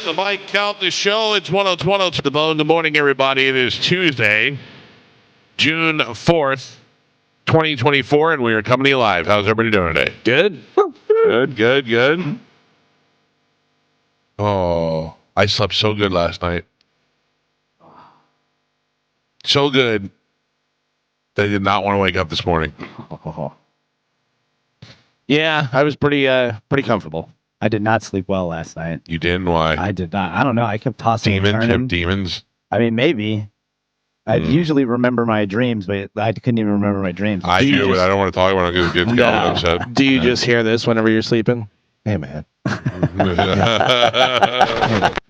The Mike Calta Show. It's 102 to the bone. Good morning, everybody. It is Tuesday, June 4th, 2024, and we are coming to you live. How's everybody doing today? Good. Good. Oh, I slept so good last night. So good that I did not want to wake up this morning. Yeah, I was pretty comfortable. I did not sleep well last night. You didn't? Why? I did not. I don't know. I kept tossing and turning. Demons? I mean, maybe. I usually remember my dreams, but I couldn't even remember my dreams. I do, but I don't want to talk about it because it gets upset. Do you just hear this whenever you're sleeping? Hey, man.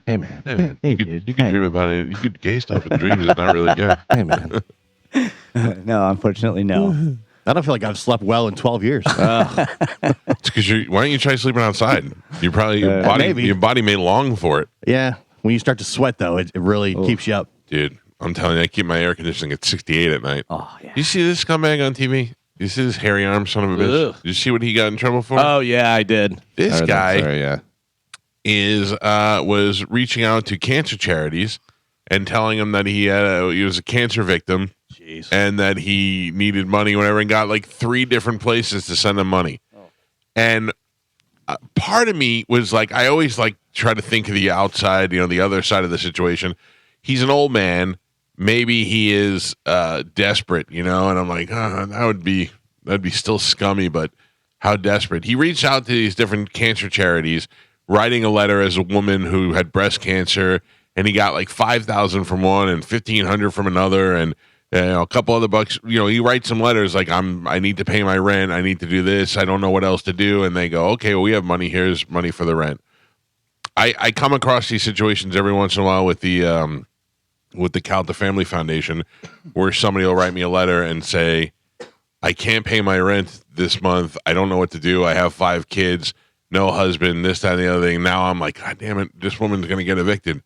Hey, man. Hey, dude. You can dream about it. You could gay stuff in dreams. It's not really good. Hey, man. No, unfortunately, no. I don't feel like I've slept well in 12 years. It's because why don't you try sleeping outside? You probably your body may long for it. Yeah. When you start to sweat, though, it really keeps you up. Dude, I'm telling you, I keep my air conditioning at 68 at night. Oh, yeah. You see this scumbag on TV? You see this hairy arm son of a bitch? Ugh. Did you see what he got in trouble for? Oh, yeah, I did. This guy yeah. was reaching out to cancer charities and telling them that he was a cancer victim. Jeez. And that he needed money, whatever, and got like 3 different places to send him money. Oh. And part of me was like, I always like try to think of the outside, the other side of the situation. He's an old man. Maybe he is desperate, and I'm like, that'd be still scummy, but how desperate. He reached out to these different cancer charities, writing a letter as a woman who had breast cancer, and he got like $5,000 from one and $1,500 from another, and a couple other bucks. He writes some letters like, I need to pay my rent. I need to do this. I don't know what else to do. And they go, okay, well, we have money. Here's money for the rent. I come across these situations every once in a while with the Calta Family Foundation, where somebody will write me a letter and say, I can't pay my rent this month. I don't know what to do. I have 5 kids, no husband, this, that, and the other thing. Now I'm like, God damn it, this woman's going to get evicted.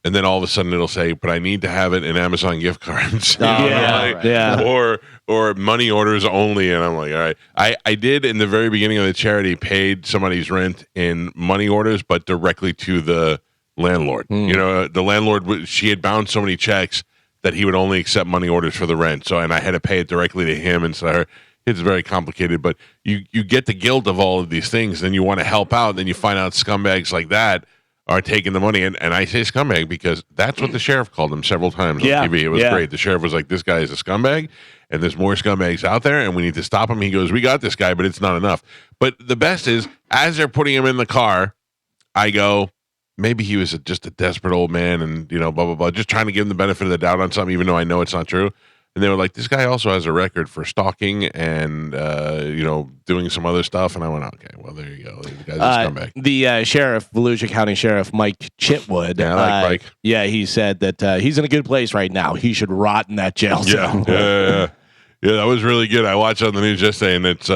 And then all of a sudden it'll say, but I need to have it in Amazon gift cards. Or money orders only. And I'm like, all right. I did in the very beginning of the charity paid somebody's rent in money orders, but directly to the landlord. The landlord, she had bounced so many checks that he would only accept money orders for the rent. So, and I had to pay it directly to him instead of her. It's very complicated, but you get the guilt of all of these things. Then you want to help out. Then you find out scumbags like that are taking the money, and I say scumbag because that's what the sheriff called him several times on TV. It was great. The sheriff was like, this guy is a scumbag, and there's more scumbags out there, and we need to stop him. He goes, we got this guy, but it's not enough. But the best is, as they're putting him in the car, I go, maybe he was just a desperate old man, and blah, blah, blah, just trying to give him the benefit of the doubt on something, even though I know it's not true. And they were like, this guy also has a record for stalking and, doing some other stuff. And I went, okay, well, there you go. The guy's a scumbag. The sheriff, Volusia County Sheriff Mike Chitwood. Yeah, I like Mike. Yeah, he said that he's in a good place right now. He should rot in that jail cell. Yeah, that was really good. I watched on the news yesterday, and it's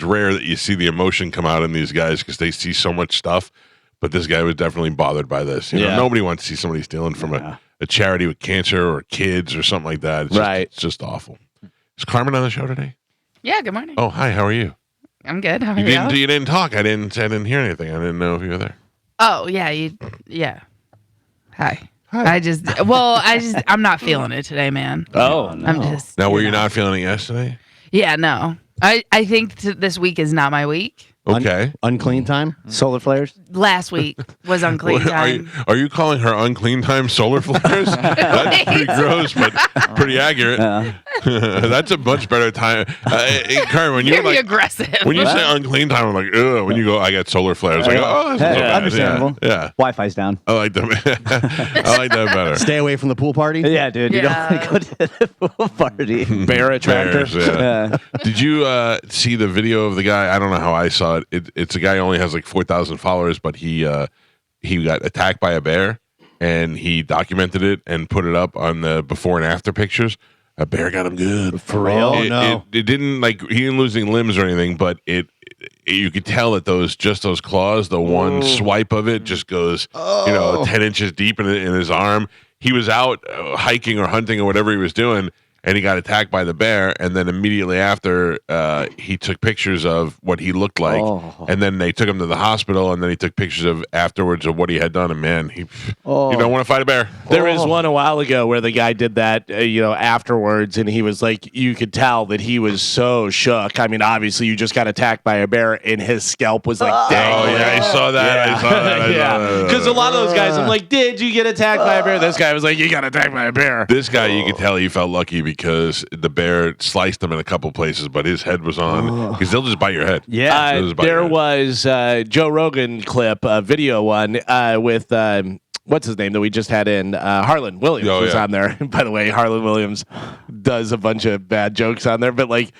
rare that you see the emotion come out in these guys because they see so much stuff. But this guy was definitely bothered by this. Nobody wants to see somebody stealing from a charity with cancer or kids or something like that. It's just awful. Is Carmen on the show today? Yeah, good morning. Oh, hi, how are you? I'm good. How are you? You didn't talk. I didn't hear anything. I didn't know if you were there. Oh, yeah. Hi. I'm not feeling it today, man. Oh, no. I'm just. Now, were you not feeling it yesterday? Yeah, no. I think this week is not my week. Okay. Unclean time? Solar flares? Last week was unclean time. Are you calling her unclean time solar flares? That's pretty gross, but pretty accurate. That's a much better time. Carmen, when you're like aggressive. When you say unclean time, I'm like, ugh. When you go, I got solar flares. I go, oh, that's understandable. Yeah. Wi-Fi's down. I like that. I like that better. Stay away from the pool party? Yeah, dude. You don't want to go to the pool party. Bear attractor. Bears, yeah. Did you see the video of the guy? I don't know how I saw it. It's a guy who only has like 4,000 followers, but he got attacked by a bear, and he documented it and put it up on the before and after pictures. A bear got him good. For real? It didn't he didn't lose any limbs or anything, but you could tell that those claws, the one swipe of it just goes 10 inches deep in his arm. He was out hiking or hunting or whatever he was doing, and he got attacked by the bear, and then immediately after, he took pictures of what he looked like, and then they took him to the hospital, and then he took pictures of afterwards of what he had done, and man, you don't want to fight a bear. There was one a while ago where the guy did that, afterwards, and he was like, you could tell that he was so shook. I mean, obviously, you just got attacked by a bear, and his scalp was like, dang. Oh, yeah, I saw that. I saw that. Yeah, because a lot of those guys, I'm like, did you get attacked by a bear? This guy was like, you got attacked by a bear. This guy, you could tell he felt lucky because the bear sliced him in a couple places, but his head was on, because they'll just bite your head. Yeah. They'll just bite There your head. was Joe Rogan clip, video one with what's his name that we just had in? Harlan Williams was on there. By the way, Harlan Williams does a bunch of bad jokes on there, but like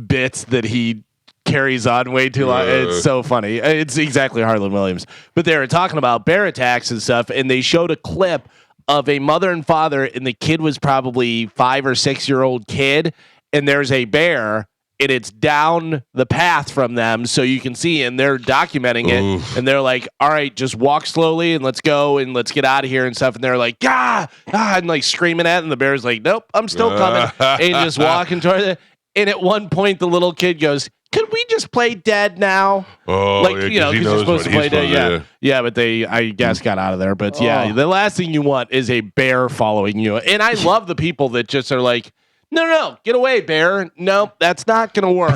bits that he carries on way too long. It's so funny. It's exactly Harlan Williams. But they were talking about bear attacks and stuff, and they showed a clip of a mother and father, and the kid was probably 5 or 6 year old kid, and there's a bear, and it's down the path from them, so you can see, and they're documenting it, and they're like, all right, just walk slowly, and let's go, and let's get out of here, and stuff, and they're like, and like screaming at it, and the bear's like, nope, I'm still coming, and just walking toward it, and at one point, the little kid goes, could we just play dead now? Oh, like, because because you're supposed to play dead. Yeah, but they, I guess, got out of there. But yeah, the last thing you want is a bear following you. And I love the people that just are like, no, get away, bear. No, that's not going to work.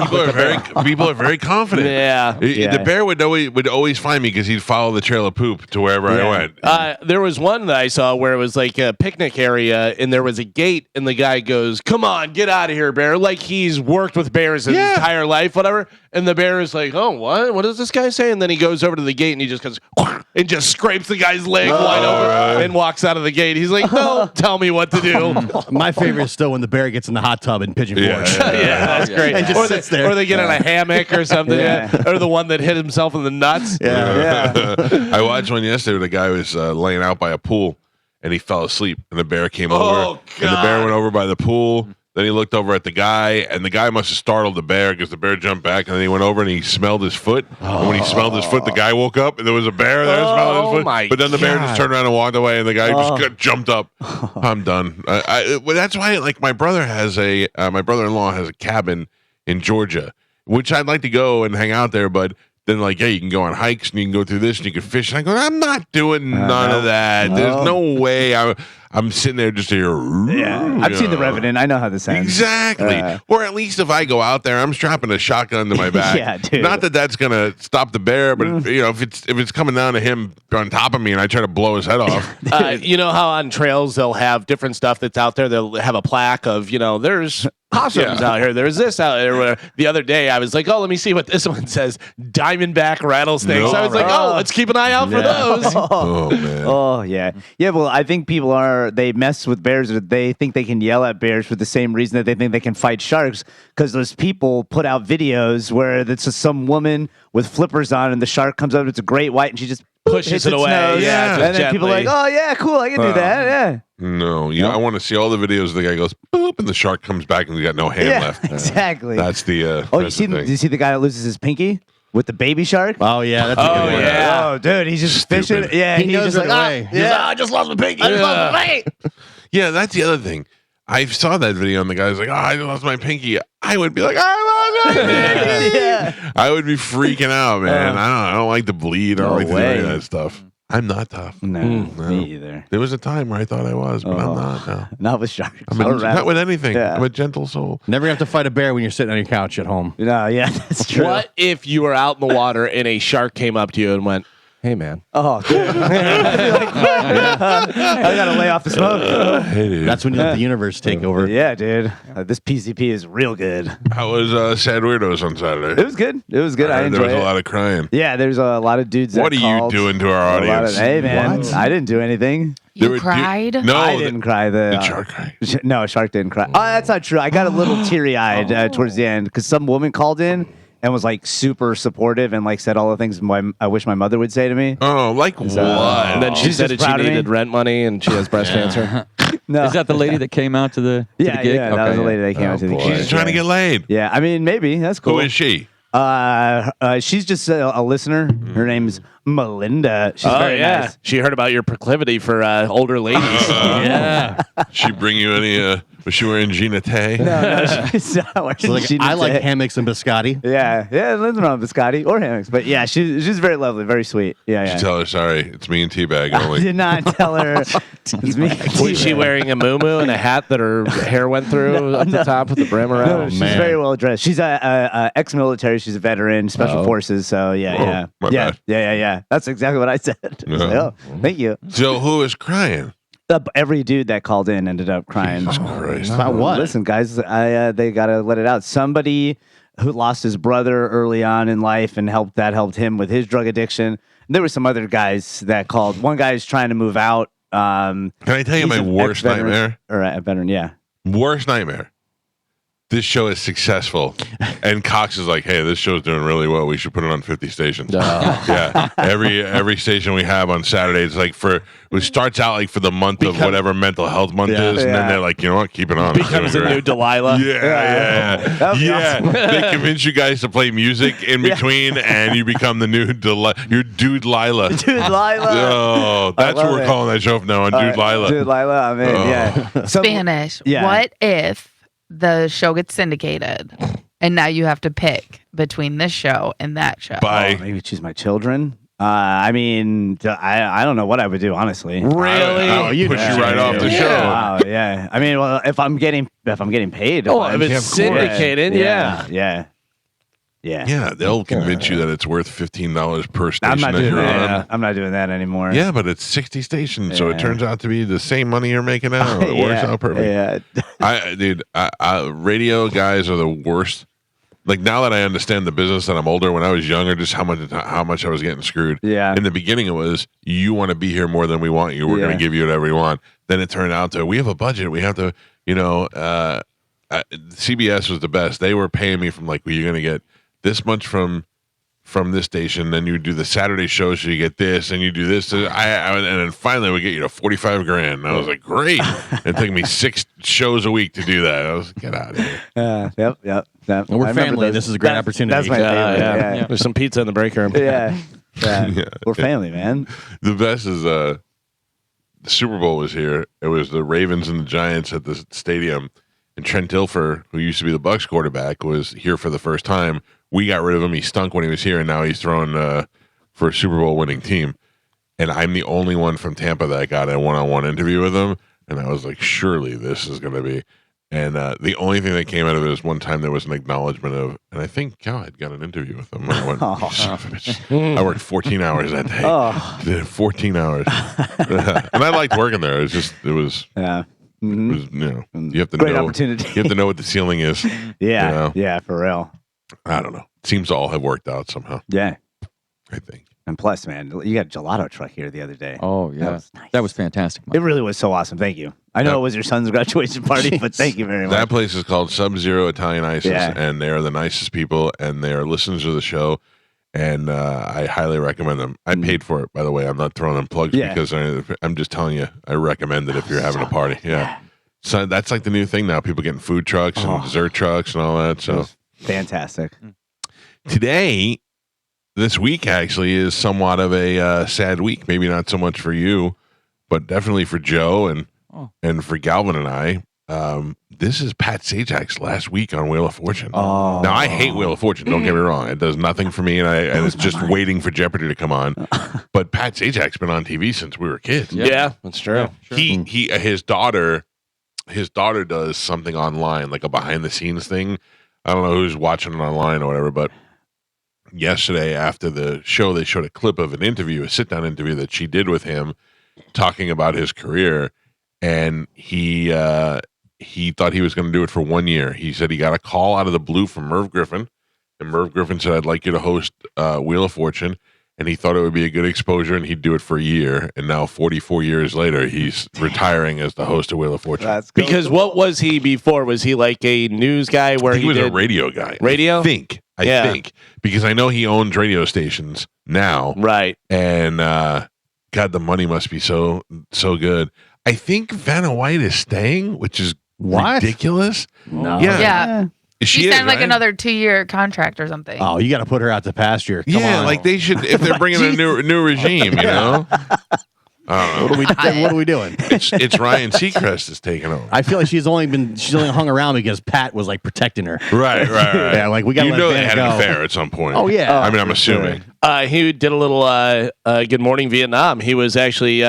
People are very confident. Yeah. The bear would always find me because he'd follow the trail of poop to wherever I went. There was one that I saw where it was like a picnic area, and there was a gate, and the guy goes, come on, get out of here, bear. Like he's worked with bears his entire life, whatever. And the bear is like, oh, what? What does this guy say? And then he goes over to the gate, and he just goes, and just scrapes the guy's leg wide open and walks out of the gate. He's like, don't tell me what to do. My favorite is still when the bear gets in the hot tub in Pigeon Forge. That's great. And just sits there. Or they get on a hammock or something. Or the one that hit himself in the nuts. I watched one yesterday where the guy was laying out by a pool, and he fell asleep, and the bear came over, and the bear went over by the pool. Then he looked over at the guy, and the guy must have startled the bear because the bear jumped back, and then he went over and he smelled his foot. And when he smelled his foot, the guy woke up, and there was a bear there smelling his foot. But then the bear just turned around and walked away, and the guy just jumped up. I'm done. Well, that's why, like, my brother-in-law has a cabin in Georgia, which I'd like to go and hang out there, but then, like, you can go on hikes and you can go through this and you can fish. And I go, I'm not doing none of that. There's no way I'm sitting there just here. I've seen The Revenant. I know how this ends. Exactly. Or at least if I go out there, I'm strapping a shotgun to my back. Yeah, dude. Not that that's gonna stop the bear, but if it's coming down to him on top of me and I try to blow his head off. You know how on trails they'll have different stuff that's out there. They'll have a plaque of, there's possums out here. There's this out there. The other day I was like, let me see what this one says. Diamondback rattlesnakes. Nope. I was like, let's keep an eye out for those. Oh man. Oh, yeah. Yeah, well, I think people they mess with bears, or they think they can yell at bears for the same reason that they think they can fight sharks, because those people put out videos where it's just some woman with flippers on and the shark comes up, it's a great white, and she just pushes hits it its away. nose. Yeah, and then people are like, oh, yeah, cool, I can do that, yeah. No, I want to see all the videos. The guy goes boop, and the shark comes back, and we got no hand left. Exactly. That's the. Did you see the guy that loses his pinky with the baby shark? Oh, yeah. That's a good one. Yeah. Oh, dude, he's just fishing. Yeah, He he's knows just right like, away. I just lost my pinky. Yeah, that's the other thing. I saw that video, and the guy's like, I lost my pinky. I would be like, I lost my pinky. Yeah. I would be freaking out, man. I don't like to bleed. I don't like to do any of way. that stuff. I'm not tough. No, me either. There was a time where I thought I was, but I'm not. No. Not with sharks. Not with anything. Yeah. I'm a gentle soul. Never have to fight a bear when you're sitting on your couch at home. No, yeah, that's true. What if you were out in the water and a shark came up to you and went, hey, man. Oh, dude. I gotta lay off the smoke. Hey, dude. That's when you let the universe take over. Yeah, dude. This PCP is real good. How was Sad Weirdos on Saturday? It was good. It was good. I heard enjoyed there was it. a lot of crying. Yeah, there's a lot of dudes. What that are you called. doing to our A lot audience? hey, man. What? I didn't do anything. You cried? No, I didn't cry. The shark cried. No, shark didn't cry. Oh, that's not true. I got a little teary-eyed towards the end because some woman called in and was like super supportive and like said all the things I wish my mother would say to me. Oh, like what? And then she She's said just that she proud of me. needed rent money and she has breast cancer. No, Is that the lady that came out to the, to yeah, the gig? yeah, that was the lady that came out to the She's gig. just trying to get laid. Yeah, I mean, maybe that's cool. Who is she? She's just a listener. Her name's Melinda. She's very nice. She heard about your proclivity for older ladies. She bring you any? Was she wearing Gina Tay? No, she's not wearing Gina I like Tay. hammocks and biscotti. Yeah, nothing wrong with biscotti or hammocks. But yeah, she's very lovely, very sweet. Yeah, Did you tell her, sorry, it's me and Teabag I only. did not tell her. It's me. Was she wearing a muumuu and a hat that her hair went through up the top with the brim around? No, she's very well dressed. She's a ex-military. She's a veteran, special forces. So yeah. That's exactly what I said. So, thank you. So who was crying? Every dude that called in ended up crying. Jesus Christ. About what? Listen, guys, they gotta let it out. Somebody who lost his brother early on in life and helped him with his drug addiction. There were some other guys that called. One guy is trying to move out. Can I tell you my worst nightmare? Or a veteran, yeah. Worst nightmare. This show is successful, and Cox is like, "Hey, this show's doing really well. We should put it on 50 stations." Yeah, every station we have on Saturdays, like it starts out like for the month of whatever mental health month is, and then they're like, you know what, keep it on. Becomes a new Delilah. Yeah. They convince you guys to play music in between, and you become the new your Dude Lila. Dude Lila. Oh, that's what we're calling that show from now on, Dude Lila. Dude Lila, I'm in. Yeah. Spanish. Yeah. What if the show gets syndicated and now you have to pick between this show and that show? Maybe choose my children. I mean, I don't know what I would do, honestly. Really? You push you right off the show. Wow, yeah. I mean, well, if I'm getting paid. If it's syndicated, yeah. Yeah, they'll convince you that it's worth $15 per station that you're on. I'm not doing that anymore. Yeah, but it's 60 stations, so it turns out to be the same money you're making now. It works out perfect. Yeah, radio guys are the worst. Like now that I understand the business and I'm older, when I was younger, just how much I was getting screwed. Yeah. In the beginning, it was you want to be here more than we want you. We're going to give you whatever you want. Then it turned out to we have a budget. We have to, CBS was the best. They were paying me from like, well, you're going to get this much from this station, then you do the Saturday show, so you get this, and you do this, and then finally we get you to $45,000. And I was like, great! It took me 6 shows a week to do that. I was like, get out of here. Yep. Well, we're family. This is a great opportunity. That's my favorite. Yeah. There's some pizza in the break room. Yeah. We're family, man. The best is the Super Bowl was here. It was the Ravens and the Giants at the stadium, and Trent Dilfer, who used to be the Bucs quarterback, was here for the first time. We got rid of him. He stunk when he was here, and now he's throwing for a Super Bowl winning team. And I'm the only one from Tampa that got a one-on-one interview with him. And I was like, surely this is going to be. And the only thing that came out of it is one time there was an acknowledgement of, and I think Cal had got an interview with him. I went, I worked 14 hours that day. Did 14 hours. And I liked working there. It was. Yeah. You have to Great know. opportunity. You have to know what the ceiling is. Yeah, for real. I don't know. Seems to all have worked out somehow. Yeah. I think. And plus, man, you got a gelato truck here the other day. Oh, yeah. That was nice. That was fantastic, Mike. It really was so awesome. Thank you. I know it was your son's graduation party, but thank you very much. That place is called Sub-Zero Italian Ices, and they are the nicest people, and they are listeners to the show, and I highly recommend them. I paid for it, by the way. I'm not throwing them plugs because I'm just telling you, I recommend it if you're having a party. Yeah. So that's like the new thing now. People getting food trucks and dessert trucks and all that. So fantastic. Today, this week actually is somewhat of a sad week. Maybe not so much for you, but definitely for Joe and for Galvin and I. This is Pat Sajak's last week on Wheel of Fortune. Now, I hate Wheel of Fortune. Don't get me wrong. It does nothing for me, and I was just waiting for Jeopardy to come on. But Pat Sajak's been on TV since we were kids. Yeah, that's true. Yeah, sure. His daughter does something online, like a behind the scenes thing. I don't know who's watching it online or whatever, but yesterday after the show, they showed a clip of an interview, a sit down interview that she did with him talking about his career. And he thought he was going to do it for 1 year. He said he got a call out of the blue from Merv Griffin. And Merv Griffin said, I'd like you to host Wheel of Fortune. And he thought it would be a good exposure, and he'd do it for a year. And now, 44 years later, he's retiring as the host of Wheel of Fortune. Because what was he before? Was he like a news guy where he was a radio guy? Radio? I think. Because I know he owns radio stations now. Right. And, God, the money must be so good. I think Vanna White is staying, which is ridiculous. No. Yeah. She is, signed like right? another 2-year contract or something. Oh, you got to put her out to pasture. Come Yeah, on. like they should if they're bringing a new regime, you know. What are we doing? It's Ryan Seacrest is taking over. I feel like she's only hung around because Pat was like protecting her. Right. Yeah, like we got to You know let they Vanna had go. an affair at some point. Oh, yeah. I mean, I'm assuming. He did a little Good Morning Vietnam. He was actually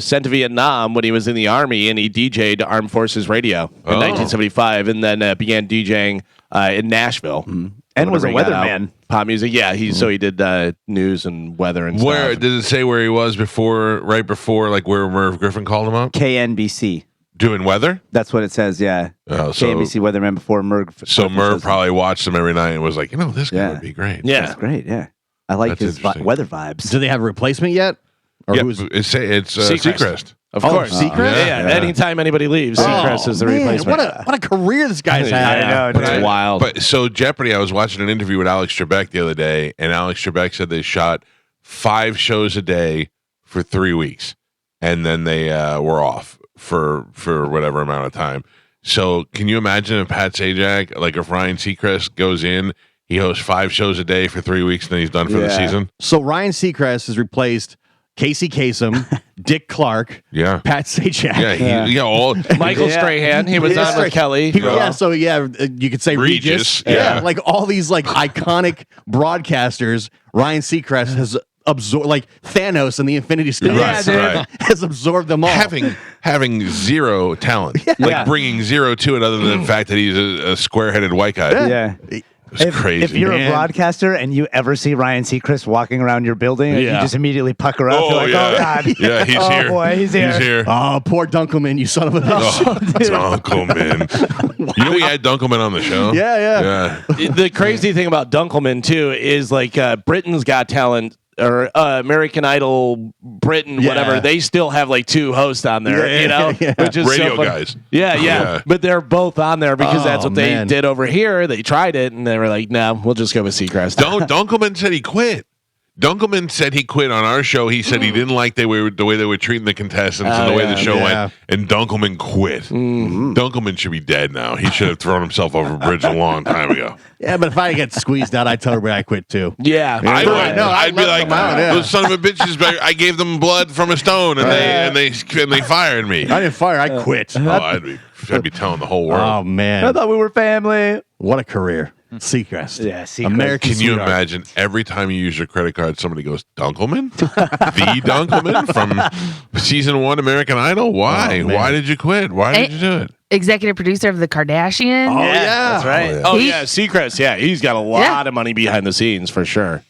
sent to Vietnam when he was in the Army, and he DJ'd Armed Forces Radio in 1975, and then began DJing in Nashville. And was a Bring that out. weatherman. Pop music. Yeah, so he did does and weather and Where stuff. did it say where he was right before, like where Merv Griffin called him up? KNBC. Doing weather? That's what it says, yeah. Oh, so KNBC weatherman before Merv. so Merv probably watched him every night and was like, this guy would be great. Yeah. That's great, yeah. I like That's his interesting. weather vibes. Do they have a replacement yet? Or Yeah, who's it's Seacrest. Seacrest. Of course. Seacrest? Yeah. Anytime anybody leaves, Oh, Seacrest is the man, replacement. What a career this guy's had. I know, It's dude. wild. But so Jeopardy, I was watching an interview with Alex Trebek the other day, and Alex Trebek said they shot 5 shows a day for 3 weeks, and then they were off for whatever amount of time. So can you imagine if Pat Sajak, like if Ryan Seacrest goes in, he hosts 5 shows a day for 3 weeks, and then he's done for the Yeah. season? So Ryan Seacrest has replaced Casey Kasem, Dick Clark, Yeah. Pat Sajak. Yeah, all Michael Yeah. Strahan, he was on with Kelly. You could say Regis, Regis. yeah. Like all these like iconic broadcasters, Ryan Seacrest has absorbed, like Thanos in the Infinity Stones. Right, right. Has absorbed them all. having zero talent, like Yeah. bringing zero to it, other than the fact that he's a square-headed white guy. Yeah. It's crazy. If you're man. a broadcaster and you ever see Ryan Seacrest walking around your building, you just immediately pucker up. You're like, oh, God. Yeah, he's Oh, here. boy, he's here. He's here. Oh, poor Dunkelman, you son of a bitch. Oh, Dunkelman. You know we had Dunkelman on the show? Yeah. The crazy thing about Dunkelman too is like Britain's Got Talent or American Idol Britain, whatever. They still have like 2 hosts on there, which is Radio so funny. guys. Yeah. But they're both on there because that's what man. they did over here. They tried it and they were like, "No, we'll just go with Seacrest." Dunkelman said he quit. Dunkelman said he quit on our show. He said he didn't like the way they were treating the contestants and the way the show went. And Dunkelman quit. Dunkelman should be dead now. He should have thrown himself over a bridge a long time ago. Yeah, but if I get squeezed out, I'd tell everybody I quit too. Yeah, I would. I'd I'd be let like, them out, yeah. those son of a bitches. I gave them blood from a stone, and they fired me. I didn't fire, I quit. I'd be telling the whole world. Oh I man, thought we were family. what a career. Seacrest. Yeah, Seacrest. American Can you sweetheart. imagine every time you use your credit card, somebody goes, Dunkelman? The Dunkelman from season 1 American Idol? Why? Oh, man. Why did you quit? Why did you do it? Executive producer of the Kardashians. Oh, yeah. That's right. Oh He- yeah, Seacrest. Yeah, he's got a lot of money behind the scenes for sure.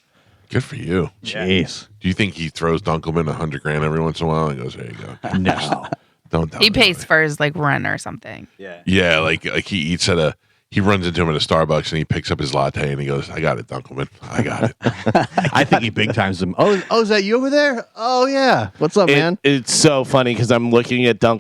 Good for you. Jeez. Do you think he throws Dunkelman $100,000 every once in a while and goes, there you go? No. Don't tell He me pays about it. for his like rent or something. Yeah, like he eats he runs into him at a Starbucks and he picks up his latte and he goes, I got it, Dunkelman. I got it. I think he big times him. Oh, is that you over there? Oh, yeah. What's up, man? It's so funny because I'm looking at Brian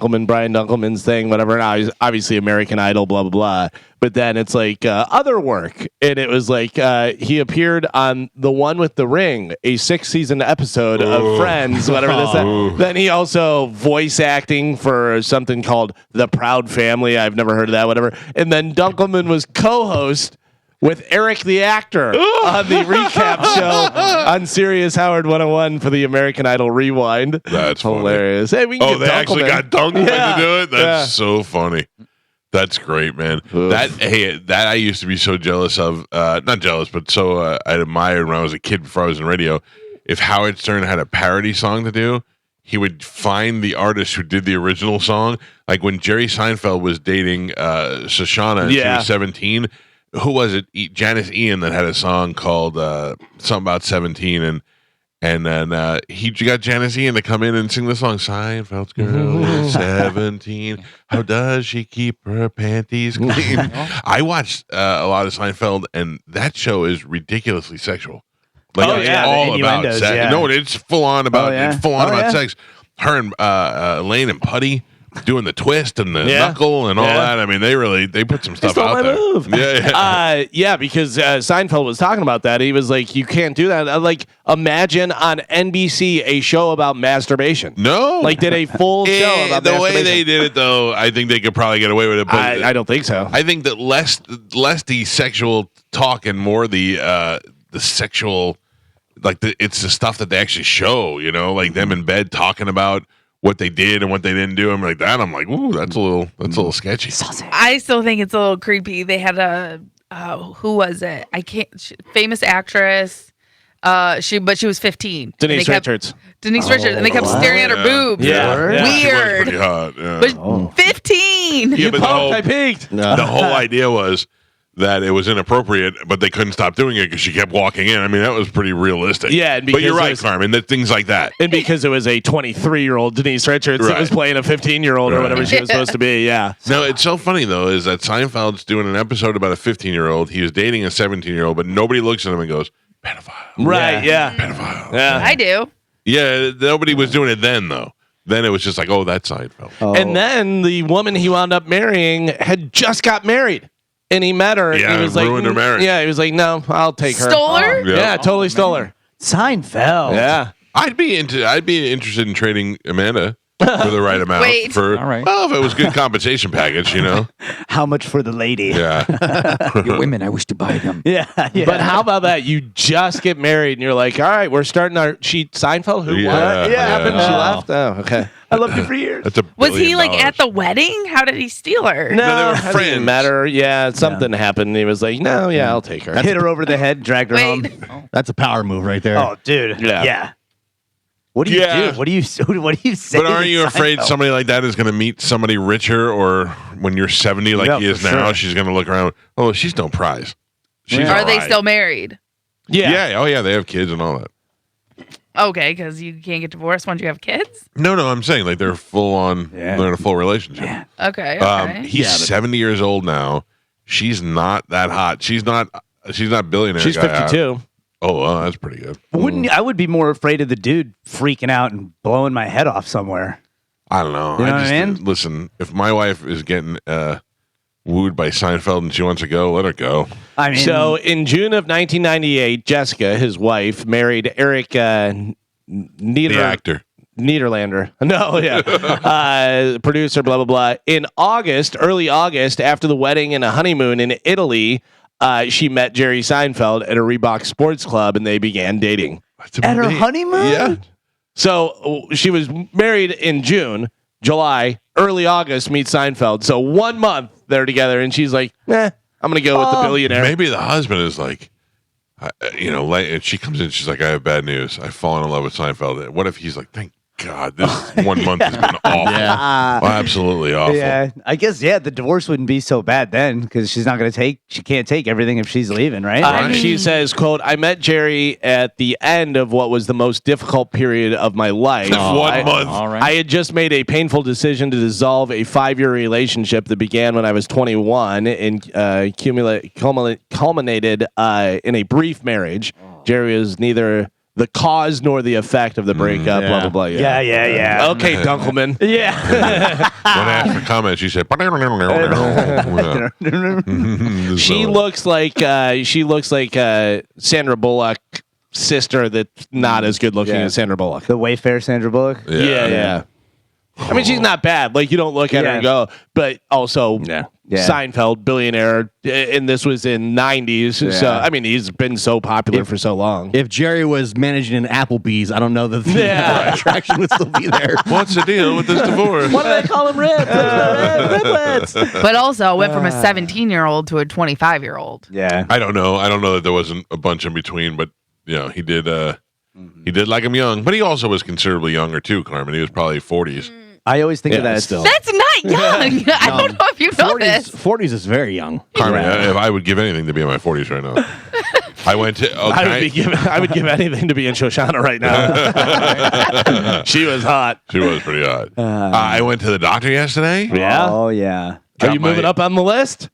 Dunkelman's thing, whatever. Now he's obviously American Idol, blah blah blah. But then it's like other work, and it was like he appeared on The One with the Ring, a 6-season episode of Friends, whatever this. That. Then he also voice acting for something called The Proud Family. I've never heard of that, whatever. And then Dunkelman was co-host with Eric the actor on the recap show on Sirius Howard 101 for the American Idol Rewind. That's funny. hilarious. Hey, we can get They actually got Dunkelman Yeah. to do it? That's so funny. That's great, man. That I used to be so jealous of. Not jealous, but so I admired when I was a kid before I was in radio. If Howard Stern had a parody song to do, he would find the artist who did the original song. Like when Jerry Seinfeld was dating Shoshana and she was 17. Who was it? Janice Ian that had a song called something about 17, and then he got Janice Ian to come in and sing the song. Seinfeld's girl is 17. How does she keep her panties clean? I watched a lot of Seinfeld, and that show is ridiculously sexual. Like Oh, it's yeah, the all about innuendos, sex. yeah. No, it's full on about Oh, yeah. it's full on Oh, about yeah. sex. Her and Elaine and Putty doing the twist and the knuckle and all that. I mean, they put some stuff out there. Move. Yeah. Because Seinfeld was talking about that. He was like, you can't do that. Like, imagine on NBC a show about masturbation. No. Like, did a full show about the masturbation. way they did it, though, I think they could probably get away with it. But I don't think so. I think that less the sexual talk and more the sexual, like it's the stuff that they actually show, like them in bed talking about what they did and what they didn't do. I'm like that. I'm like, ooh, that's a little sketchy. I still think it's a little creepy. They had who was it? Famous actress. She was 15. Denise Richards. Denise Richards, and they kept staring at her boobs. Yeah. Weird. She was pretty hot. Yeah. But 15. Yeah, but I peeked. the whole idea was that it was inappropriate, but they couldn't stop doing it because she kept walking in. I mean, that was pretty realistic. Yeah, but you're right, Carmen. That things like that. And because it was a 23-year-old Denise Richards that was playing a 15-year-old or whatever she was supposed to be. Yeah. No, it's so funny though, is that Seinfeld's doing an episode about a 15-year-old. He was dating a 17-year-old, but nobody looks at him and goes, pedophile. Right. Yeah. Pedophile. Yeah. I do. Yeah. Nobody was doing it then though. Then it was just like, oh, that's Seinfeld. Oh. And then the woman he wound up marrying had just got married. And he met her. Yeah, and he was ruined her marriage. Yeah, he was like, no, I'll take her. Stole her? Yeah, totally stole her. Seinfeld. Yeah. I'd be interested in trading Amanda for the right amount. Wait. For All right. well, if it was good compensation package, How much for the lady? Yeah. Your women, I wish to buy them. Yeah. But how about that? You just get married and you're like, all right, we're starting our Seinfeld? Who? Yeah, What? yeah. Happened? She left? Oh, okay. I loved you for years. That's Was he $1 like billion. at the wedding? How did he steal her? No, they were it didn't friends. matter. Yeah, something happened. He was like, no, yeah, I'll take her. Hit her over the head, dragged her Wait. home. That's a power move right there. Oh, dude. Yeah. What do you Yeah. do? What do you say? But aren't you to afraid Seinfeld? somebody like that is going to meet somebody richer, or when you're 70 like Yeah, he is for now, sure. she's going to look around. Oh, she's no prize. She's Are all they right. still married? Yeah. Oh, yeah. They have kids and all that. Okay, because you can't get divorced once you have kids. No, I'm saying like they're full on. Yeah. They're in a full relationship. Okay. Okay. He's 70 years old now. She's not that hot. She's not billionaire. She's guy. 52. Oh, well, that's pretty good. I would be more afraid of the dude freaking out and blowing my head off somewhere. I don't know. You know what I mean? Listen, if my wife is getting wooed by Seinfeld and she wants to go, let her go. I mean, So in June of 1998, Jessica, his wife, married Eric The actor. Niederlander. No, yeah. Producer, blah, blah, blah. In August, early August, after the wedding and a honeymoon in Italy, she met Jerry Seinfeld at a Reebok sports club and they began dating. That's at her amazing. honeymoon? Yeah. So she was married in June, July, early August, meet Seinfeld. So 1 month they're together and she's like, I'm going to go with the billionaire. Maybe the husband is like, and she comes in, she's like, I have bad news. I've fallen in love with Seinfeld. What if he's like, thank God, this 1 month has been awful. Yeah. Absolutely awful. Yeah, I guess the divorce wouldn't be so bad then because she can't take everything if she's leaving, right? She says, quote, I met Jerry at the end of what was the most difficult period of my life. 1 month. All right. I had just made a painful decision to dissolve a 5-year relationship that began when I was 21 and culminated in a brief marriage. Jerry was neither the cause nor the effect of the breakup, blah, blah, blah. Yeah. Okay, Dunkelman. Yeah. When asked for comments, she said, She looks like Sandra Bullock sister that's not as good looking Yeah. as Sandra Bullock. The Wayfair Sandra Bullock. Yeah. I mean, she's not bad. Like, you don't look at her and go, but also Yeah. Seinfeld, billionaire, and this was in 90s. Yeah. So, I mean, he's been so popular for so long. If Jerry was managing an Applebee's, I don't know that the attraction would still be there. What's the deal with this divorce? What do they call him, Riblets? But also went from a 17-year-old to a 25-year-old. Yeah. I don't know. I don't know that there wasn't a bunch in between, but he did. He did like him young, but he also was considerably younger too. Carmen, he was probably 40s. I always think of Yeah, that still. That's not young. I don't know if you know this. 40s is very young. Carmen, if I would give anything to be in my 40s right now. I went to. I would give anything to be in Shoshana right now. She was hot. She was pretty hot. I went to the doctor yesterday. Yeah. Oh yeah. Are Got you moving my- up on the list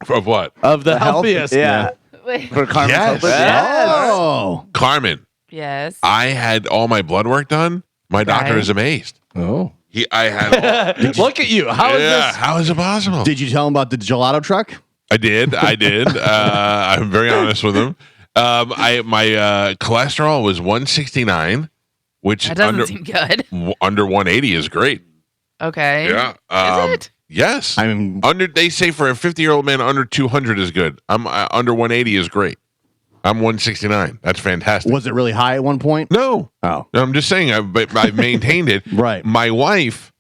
Of what? of the health- healthiest? Yeah. Wait. For Carmen. Yes. Culprit? Oh. Carmen, Yes. I had all my blood work done. My doctor Right. is amazed. Oh. I had. Look at you. How is this? How is it possible? Did you tell him about the gelato truck? I did. I'm very honest with him. My cholesterol was 169, which That doesn't seem good. under 180 is great. Okay. Yeah. Is it? Yes. I'm They say for a 50-year-old man, under 200 is good. I'm under 180 is great. I'm 169. That's fantastic. Was it really high at one point? No. Oh. I'm just saying. I've maintained it. Right. My wife,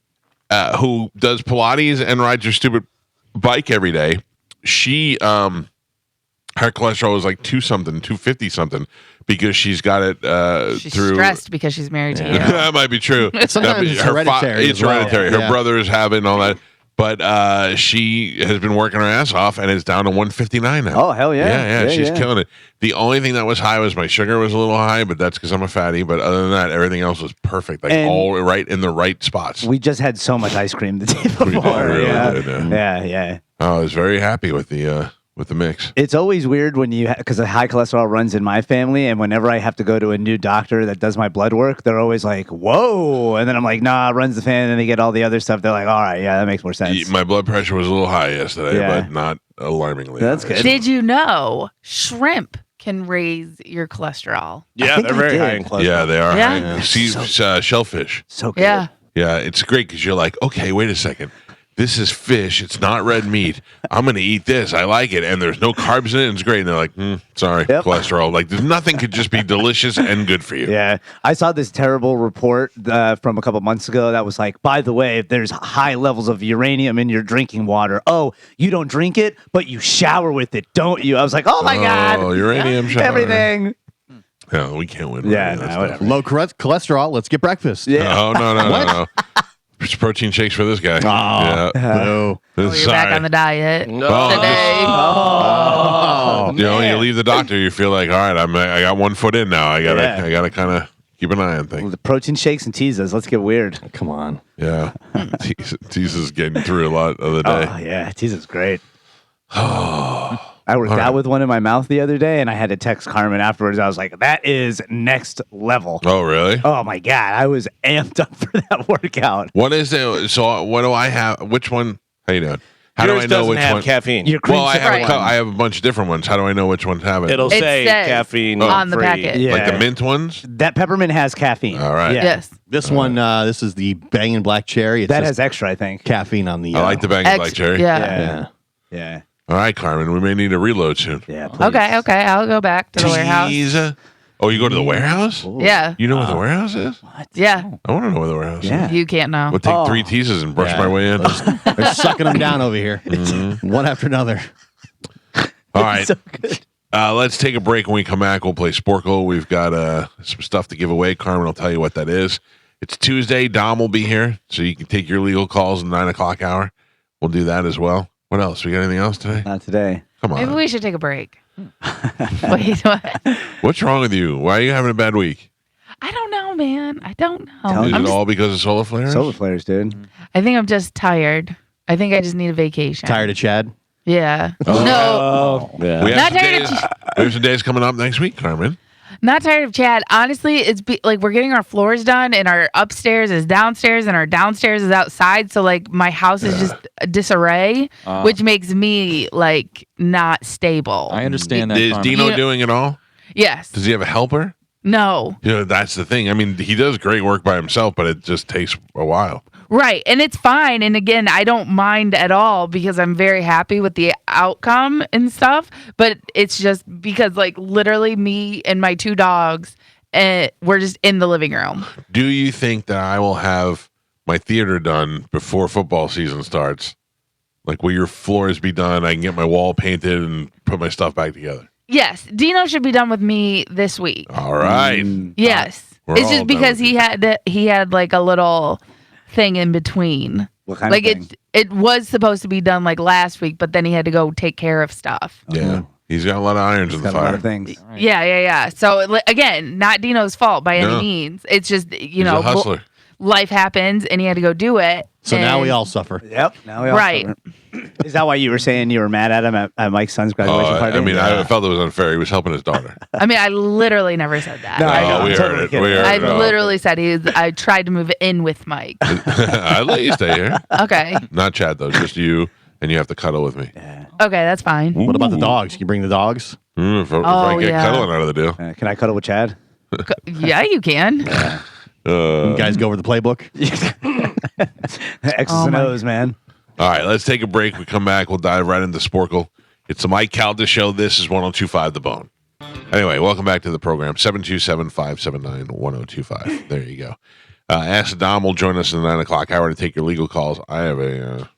who does Pilates and rides her stupid bike every day, she her cholesterol is like 250 something because she's got it She's through. stressed because she's married to you. That might be true. Sometimes it's hereditary It's as well. hereditary. Yeah. Her brothers have it and all that. But she has been working her ass off, and it's down to 159 now. Oh, hell yeah. Yeah, she's yeah. killing it. The only thing that was high was my sugar was a little high, but that's because I'm a fatty. But other than that, everything else was perfect, like And all right in the right spots. We just had so much ice cream the day before. We really yeah. did, Yeah. I was very happy with the mix. It's always weird when because the high cholesterol runs in my family, and whenever I have to go to a new doctor that does my blood work, they're always like, "Whoa!" And then I'm like, "Nah, runs the fan." And then they get all the other stuff. They're like, "All right, yeah, that makes more sense." My blood pressure was a little high yesterday, Yeah. but not alarmingly. That's high. good. Did you know shrimp can raise your cholesterol? Yeah, think they're I very did. high in cholesterol. Yeah, they are. Yeah? High. See, shellfish. So good. Yeah. Yeah, it's great because you're like, okay, wait a second. This is fish. It's not red meat. I'm going to eat this. I like it. And there's no carbs in it. And it's great. And they're like, sorry, Yep. cholesterol. Like, there's nothing could just be delicious and good for you. Yeah, I saw this terrible report from a couple months ago that was like, by the way, if there's high levels of uranium in your drinking water, oh, you don't drink it, but you shower with it, don't you? I was like, oh my god, uranium shower. everything. No, we can't win. Yeah, That's no, not- whatever. Low cholesterol. Let's get breakfast. Yeah. No. It's protein shakes for this guy. Oh, Yeah. boo. Oh, you're back on the diet No. today. Oh, You know, you leave the doctor, you feel like, all right, I got 1 foot in now. I gotta kind of keep an eye on things. The protein shakes and teasers. Let's get weird. come on. Yeah, Teasa's getting through a lot of the day. Oh yeah, teaser's great. I worked out with one in my mouth the other day, and I had to text Carmen afterwards. I was like, "That is next level." Oh, really? Oh my god, I was amped up for that workout. What is it? So, what do I have? Which one? How you doing? How Yours do I know doesn't which have one? caffeine. Your cream Well, I have, Right. I have a bunch of different ones. How do I know which ones have it? It'll It say says caffeine on the free. packet. Yeah. Like the mint ones? That peppermint has caffeine. All right. Yeah. Yes. This one, this is the Bangin' Black Cherry. It's That just has extra, I think. caffeine on the. I like the bang black cherry. Yeah. Yeah. Yeah. All right, Carmen. We may need a reload soon. Yeah. Please. Okay. I'll go back to the warehouse. Teasa. Oh, you go to the warehouse? Yeah. You know where the warehouse is? Yeah. I want to know where the warehouse is. Yeah. You can't know. We'll take 3 teasers and brush my way in. They're sucking them down over here, one after another. All right. So good. Let's take a break. When we come back, we'll play Sporcle. We've got some stuff to give away. Carmen will tell you what that is. It's Tuesday. Dom will be here, so you can take your legal calls in the 9 o'clock hour. We'll do that as well. What else? We got anything else today? Not today. Come on. Maybe we should take a break. Wait, what? What's wrong with you? Why are you having a bad week? I don't know, man. I don't know. Tell Is me. it all because of solar flares? Solar flares, dude. I think I'm just tired. I think I just need a vacation. Tired of Chad? Yeah. Oh. No, Oh, yeah. We have, Not some tired of days, we have some days coming up next week, Carmen. not tired of Chad. Honestly, it's like we're getting our floors done, and our upstairs is downstairs, and our downstairs is outside. So like my house is just a disarray, which makes me like not stable. I understand that. Is Carmen. Dino You- doing it all? Yes. Does he have a helper? No. You know, that's the thing. I mean, he does great work by himself, but it just takes a while. Right. And it's fine. And again, I don't mind at all because I'm very happy with the outcome and stuff. But it's just because, like, literally me and my 2 dogs, we're just in the living room. Do you think that I will have my theater done before football season starts? Like, will your floors be done? I can get my wall painted and put my stuff back together. Yes. Dino should be done with me this week. All right. Yes. We're It's all just done because with he had like a little thing in between. What kind Like of thing? it was supposed to be done like last week, but then he had to go take care of stuff. Yeah. He's got a lot of irons in the Got a lot fire. of things. Yeah. So again, not Dino's fault by any No. means. It's just He's a hustler. life happens and he had to go do it. So now And- we all suffer. Yep. Now we all Right. cover it. Is that why you were saying you were mad at him at Mike's son's graduation party? I mean, I felt it was unfair. He was helping his daughter. I mean, I literally never said that. No, I know. Oh, we I'm heard totally it. kidding. We heard I it. Oh. literally said I tried to move in with Mike. I let you stay here. Okay. Not Chad, though. Just you, and you have to cuddle with me. Okay, that's fine. What about the dogs? Can you bring the dogs? If I get yeah. cuddling out of the deal. Can I cuddle with Chad? Yeah, you can. You guys go over the playbook? X's Oh and my- O's, man. All right, let's take a break. We come back. We'll dive right into Sporcle. It's the Mike Calta Show. This is 102.5 The Bone. Anyway, welcome back to the program. 727-579-1025. There you go. Ask Dom will join us at 9 o'clock hour to take your legal calls. I have a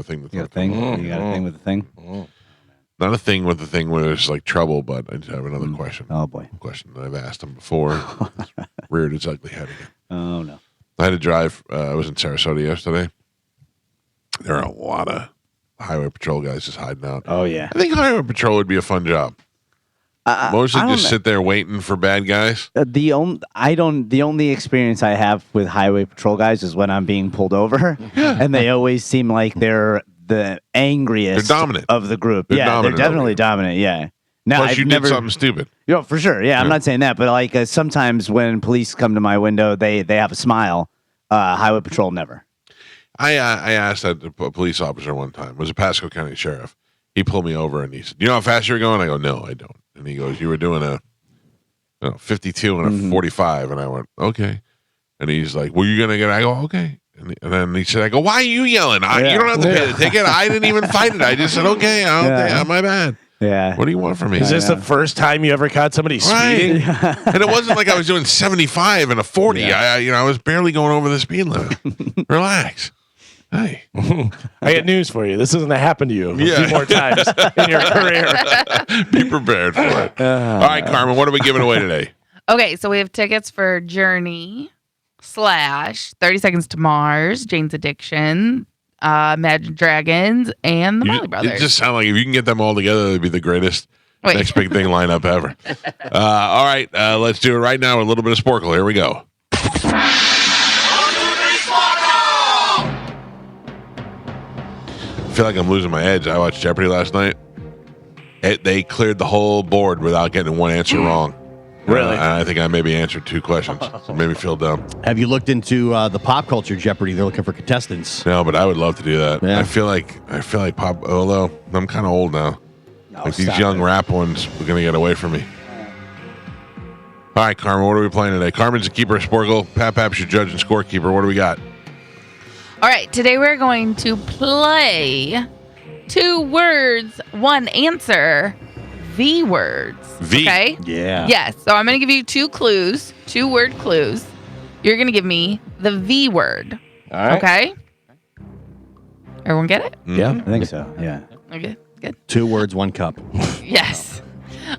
thing to You got a talk thing? about. You got a thing with the thing? Not a thing with the thing where there's like trouble, but I just have another question. Oh, boy. Question that I've asked him before. It's reared its ugly head again. Oh, no. I had to drive. I was in Sarasota yesterday. There are a lot of highway patrol guys just hiding out. Oh, yeah. I think highway patrol would be a fun job. Mostly I don't just know. sit there waiting for bad guys. The only experience I have with highway patrol guys is when I'm being pulled over, and they always seem like they're the angriest. They're dominant. Of the group. They're Yeah, dominant they're over definitely you. dominant. Yeah. Now Plus, I've you never, did something stupid. For sure. Yeah, I'm not saying that, but like sometimes when police come to my window, they have a smile. Highway patrol never. I asked a police officer one time. It was a Pasco County sheriff. He pulled me over and he said, "You know how fast you're going?" I go, "No, I don't." And he goes, "You were doing a 52 and a 45." And I went, "Okay." And he's like, "Well, you're gonna get?" I go, "Okay." And then he said, "I go, why are you yelling? You don't have to pay the ticket. I didn't even fight it. I just said, okay, my bad. Yeah. What do you want from me?" Is this the first time you ever caught somebody speeding? Right. And it wasn't like I was doing 75 and a 40. I was barely going over the speed limit. Relax. Hey. I got news for you. This isn't going to happen to you a few more times in your career. Be prepared for it. All right, Carmen, what are we giving away today? Okay, so we have tickets for Journey / 30 Seconds to Mars, Jane's Addiction, Imagine Dragons, and the Molly Brothers. It just sounds like if you can get them all together, it'd be the greatest Wait. next big thing lineup ever. All right, let's do it right now with a little bit of Sporcle. Here we go. I feel like I'm losing my edge. I watched Jeopardy last night. They cleared the whole board without getting one answer wrong. Really? I think I maybe answered 2 questions. So it made me feel dumb. Have you looked into the pop culture Jeopardy? They're looking for contestants. No, but I would love to do that. Yeah. I feel like pop. Although I'm kind of old now. Like these young rap ones are gonna get away from me. All right, Carmen, what are we playing today? Carmen's the keeper of Sporcle. Pap's your judge and scorekeeper. What do we got? All right, today we're going to play 2 words, 1 answer, V words. V. Okay? Yeah. Yes. So I'm going to give you 2 clues, 2-word clues. You're going to give me the V word. All right. Okay? Everyone get it? Yeah, I think so. Yeah. Okay, good. 2 words, 1 cup. Yes.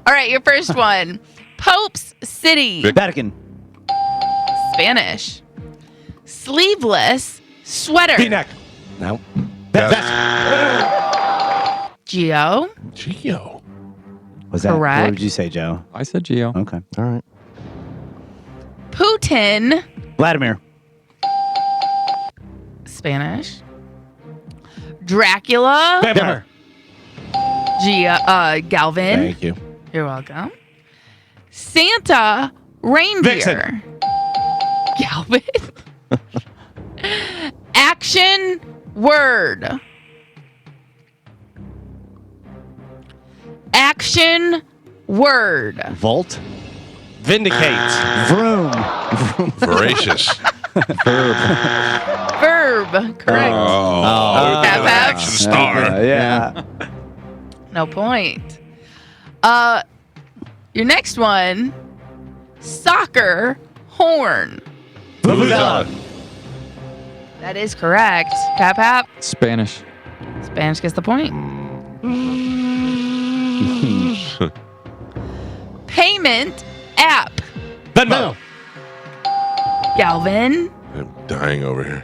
All right, your first one. Pope's City. Vatican. Spanish. Sleeveless sweater. V-neck. No. Geo. Geo. Was that? Correct. What did you say, Joe? I said Geo. Okay. All right. Putin. Vladimir. Spanish. Dracula. Vampire. Galvin. Thank you. You're welcome. Santa reindeer. Vixen. Galvin. Action word. Action word. Vault. Vindicate. Vroom. Voracious. Verb. Correct. Pap, pap. Action star. Yeah. No point. Your next one. Soccer horn. Vuvuzela. That is correct. Pap pap. Spanish. Spanish gets the point. Payment app. Venmo. Galvin. I'm dying over here.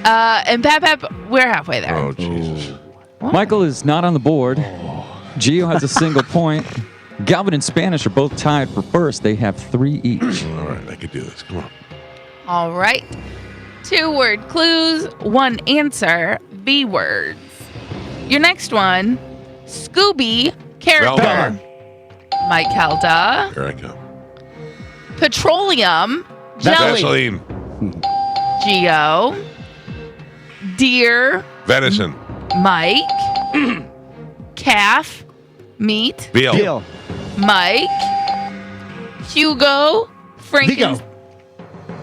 And Pap Pap, we're halfway there. Oh, Jesus. Michael is not on the board. Gio has a single point. Galvin and Spanish are both tied for first. They have 3 each. All right, I could do this. Come on. All right. 2-word clues, 1 answer, V words. Your next one, Scooby character. Velma. Mike Calta. Here I go. Petroleum. Jelly. Vaseline. Geo. Deer. Venison. Mike. Calf. Meat. Veal. Deal. Mike. Hugo. Vigo.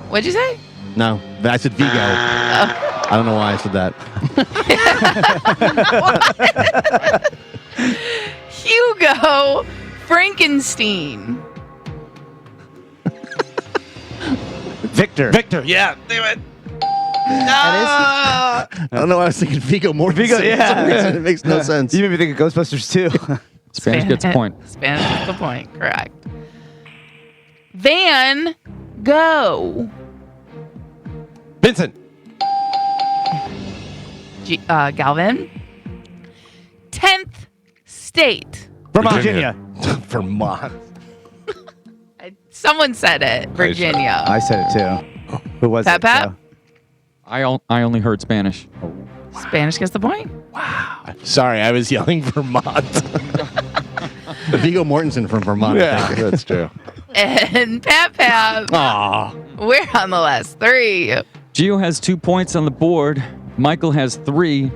What'd you say? No, I said Vigo. I don't know why I said that. Hugo Frankenstein. Victor. Victor. Yeah. Damn it. That I don't know why I was thinking Vigo more. Vigo, yeah. It makes no sense. You made me think of Ghostbusters too. Spanish gets a point. Spanish gets a point. Correct. Van Gogh. Vincent. Galvin. 10th state. Vermont. Virginia. Vermont. Someone said it. Virginia. I said it too. Who was Pat it? Pat? Joe? I only heard Spanish. Spanish gets the point. Sorry, I was yelling Vermont. Vigo Mortensen from Vermont. I think. that's true. And Pat Pat, Aw. we're on the last 3. Gio has 2 points on the board. Michael has 3.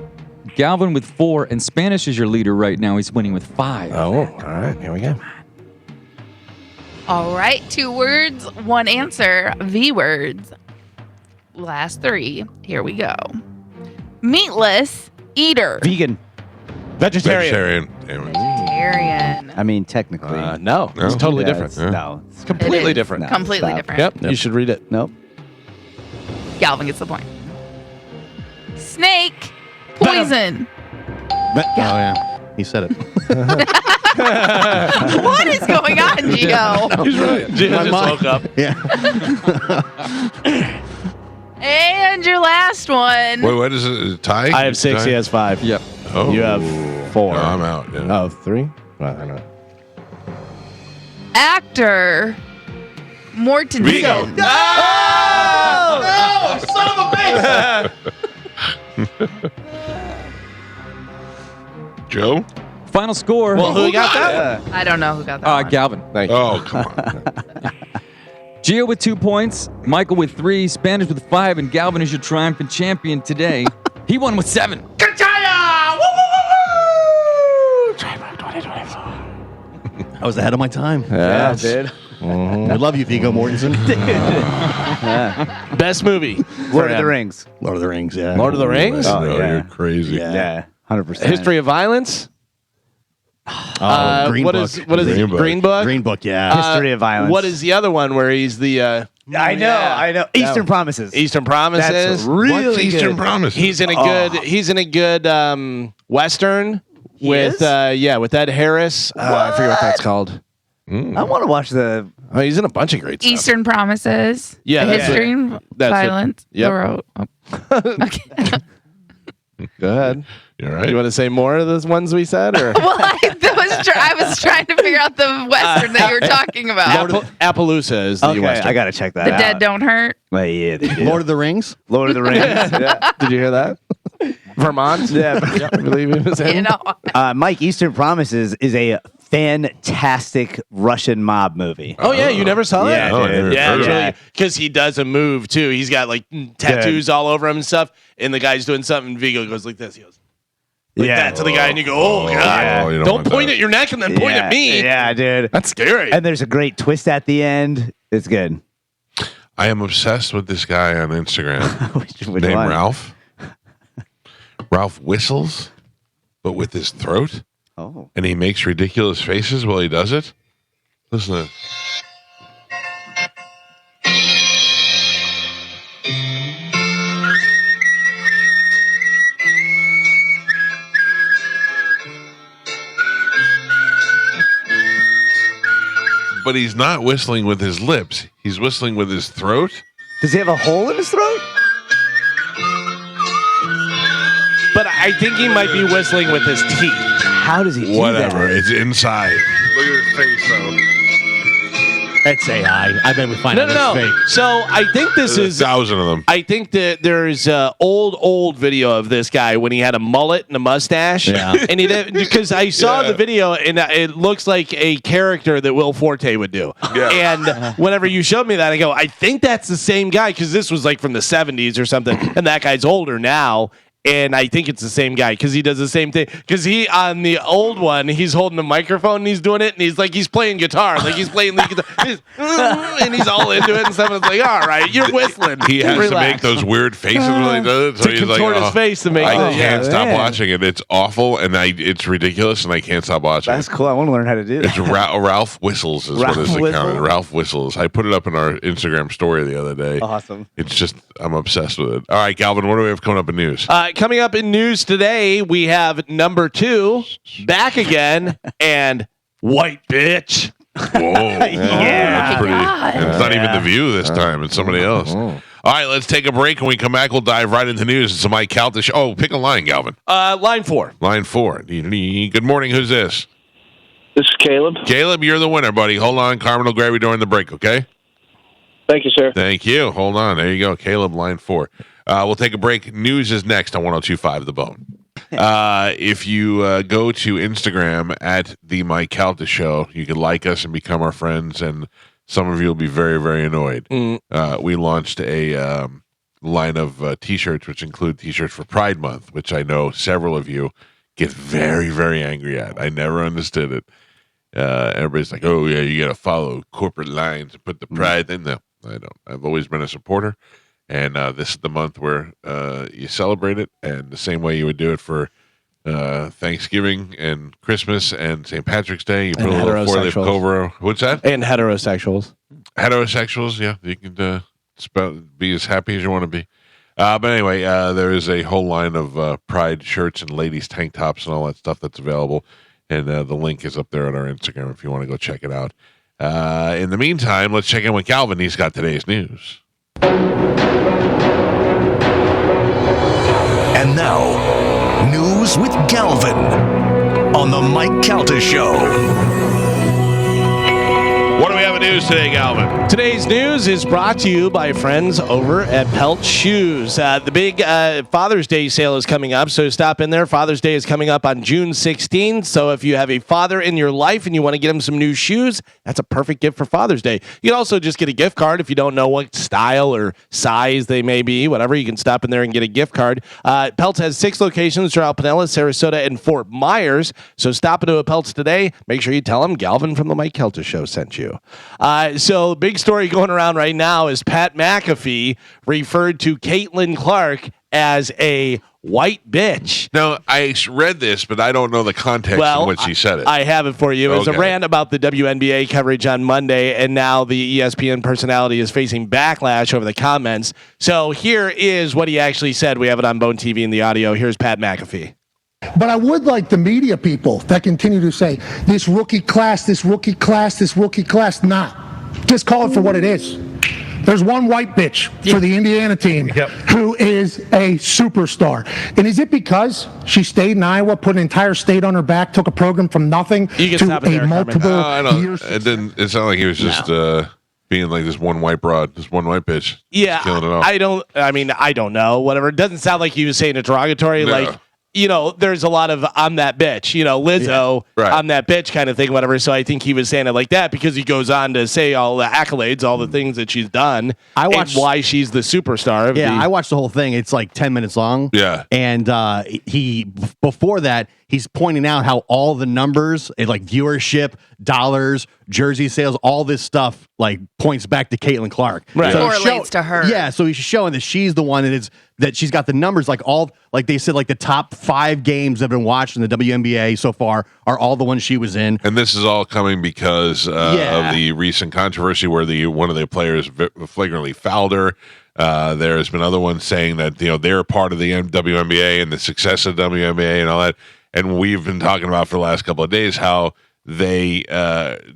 Galvin with 4. And Spanish is your leader right now. He's winning with 5. Oh, all right. Here we go. All right. 2 words, 1 answer. V words. Last 3. Here we go. Meatless eater. Vegan. Vegetarian. Damn it. Vegetarian. I mean, technically. No, it's No? totally Yeah, different. it's- No. It's completely It is different. No. Completely Stop. different. Yep, you should read it. Nope. Galvin gets the point. Snake poison. Oh yeah, he said it. What is going on, Gio? He's right. Gio just woke up. Yeah. And your last one. Wait, what is it? A tie? I have 6. Tie? He has 5. Yep. Oh. You have 4. No, I'm out. Yeah. Oh, 3? Well, I don't know. Actor Mortensen. Vigo. No, son of a bitch! Joe? Final score. Well, who got that? I don't know who got that one. Galvin. Thank you. Oh, come on. Gio with 2 points. Michael with 3. Spanish with 5. And Galvin is your triumphant champion today. He won with 7. I was ahead of my time. Yeah, dude. I love you, Vigo Mortensen. Best movie. Lord of the Rings. Lord of the Rings. Yeah. Lord of the Rings? Oh, No, yeah. you're crazy. Yeah. 100%. History of Violence? Oh, Green what Book. is Green Book. Green Book? Green Book. Yeah. History of Violence. What is the other one where he's the I know. Eastern Promises. Eastern Promises? That's really What's Eastern good. Promise? He's in a good Western with is? with Ed Harris. I forget what that's called. I want to watch the. Oh, he's in a bunch of great stuff. Eastern Promises. Yeah, The that's History and That's it. Violence. Yep. The Road. Okay. Go ahead. You're right. You want to say more of those ones we said, or Well, I was trying to figure out the Western that you were talking about. Appaloosa is the Okay, Western. I gotta check that The out. Dead Don't Hurt. Well, yeah, they do. Lord of the Rings. Lord of the Rings. Yeah. Did you hear that? Vermont. Yeah. I believe he was in. You know. Mike, Eastern Promises is a fantastic Russian mob movie. Oh yeah, you never saw that? Yeah, Oh, I dude. never Yeah, heard of it. because he does a move too. He's got like tattoos all over him and stuff, and the guy's doing something. And Vigo goes like this. He goes like that to the guy, and you go, "Oh god! Oh, you don't Don't want point that. at your neck and then point at me." Yeah, dude. That's scary. And there's a great twist at the end. It's good. I am obsessed with this guy on Instagram Which named one? Ralph. Ralph whistles, but with his throat, Oh. and he makes ridiculous faces while he does it. Listen to this. But he's not whistling with his lips. He's whistling with his throat. Does he have a hole in his throat? But I think he might be whistling with his teeth. How does he do Whatever. that? It's inside. Look at his face, though. That's AI. I bet we find out No. it's fake. So I think this There's is. 1,000 of them. I think that there's an old video of this guy when he had a mullet and a mustache. Yeah. And he did, because I saw Yeah. the video and it looks like a character that Will Forte would do. Yeah. And whenever you showed me that, I go, I think that's the same guy because this was like from the 70s or something. And that guy's older now. And I think it's the same guy because he does the same thing. Because he, on the old one, he's holding the microphone and he's doing it. And he's playing guitar. Like he's playing the guitar. And he's all into it and stuff. And it's like, all right, you're whistling. He has Relax. to make those weird faces when he does it. So To he's like, contort his face to make I those. can't Yeah, stop man. watching it. It's awful, and it's ridiculous, and I can't stop watching That's it. cool. I want to learn how to do It's that. Ralph Whistles is Ralph what his account is. Whistles? Ralph Whistles. I put it up in our Instagram story the other day. Awesome. It's just, I'm obsessed with it. All right, Galvin, what do we have coming up in news? Coming up in news today, we have number 2 back again and white bitch. Whoa. Yeah. That's pretty. God. And it's not even The View this time. It's somebody else. All right, let's take a break. When we come back, we'll dive right into news. It's the Mike Calta Show. Oh, pick a line, Galvin. Line 4. Line 4. Good morning. Who's this? This is Caleb. Caleb, you're the winner, buddy. Hold on. Carmen will grab you during the break, okay? Thank you, sir. Thank you. Hold on. There you go. Caleb, line 4. We'll take a break. News is next on 102.5 The Bone. If you go to Instagram at the Mike Calta Show, you can like us and become our friends, and some of you will be very, very annoyed. We launched a line of T-shirts, which include T-shirts for Pride Month, which I know several of you get very, very angry at. I never understood it. Everybody's like, oh, yeah, you got to follow corporate lines and put the pride in them. I don't. I've always been a supporter. And this is the month where you celebrate it, and the same way you would do it for Thanksgiving and Christmas and St. Patrick's Day. You put And a little four-leaf heterosexuals. cobra. What's that? And heterosexuals. Heterosexuals, yeah. You can be as happy as you want to be. But anyway, there is a whole line of Pride shirts and ladies' tank tops and all that stuff that's available. And the link is up there on our Instagram if you want to go check it out. In the meantime, let's check in with Calvin. He's got today's news. And now, news with Galvin on the Mike Calta Show. What do we have in news today, Galvin? Today's news is brought to you by friends over at Pelt Shoes. The big Father's Day sale is coming up, so stop in there. Father's Day is coming up on June 16th, so if you have a father in your life and you want to get him some new shoes, that's a perfect gift for Father's Day. You can also just get a gift card if you don't know what style or size they may be, whatever. You can stop in there and get a gift card. Pelts has 6 locations throughout Pinellas, Sarasota, and Fort Myers, so stop into a Pelts today. Make sure you tell them Galvin from the Mike Calta Show sent you. So the big story going around right now is Pat McAfee referred to Caitlyn Clark as a white bitch. Now, I read this, but I don't know the context in which he said it. I have it for you. It was a Okay. rant about the WNBA coverage on Monday, and now the ESPN personality is facing backlash over the comments. So here is what he actually said. We have it on Bone TV in the audio. Here's Pat McAfee. But I would like the media people that continue to say, this rookie class, this rookie class, this rookie class. Nah, just call it for what it is. There's one white bitch for the Indiana team who is a superstar. And is it because she stayed in Iowa, put an entire state on her back, took a program from nothing You can to stop it there, a multiple I don't. years? It didn't. It sounded like he was just being like this one white broad, this one white bitch. Yeah, killing it all. I don't know. Whatever. It doesn't sound like he was saying it derogatory. No. Like, there's a lot of I'm that bitch, Lizzo, right. I'm that bitch kind of thing, whatever. So I think he was saying it like that because he goes on to say all the accolades, all the things that she's done, I and watched- why she's the superstar. Of I watched the whole thing. It's like 10 minutes long. Yeah. And before that, he's pointing out how all the numbers, like viewership, dollars, jersey sales, all this stuff, like points back to Caitlyn Clark. Right. So Correlates to her. Yeah. So he's showing that she's the one that she's got the numbers, like they said, like the top 5 games that have been watched in the WNBA so far are all the ones she was in. And this is all coming because of the recent controversy where one of the players flagrantly fouled her. There has been other ones saying that they're part of the WNBA and the success of the WNBA and all that. And we've been talking about for the last couple of days how they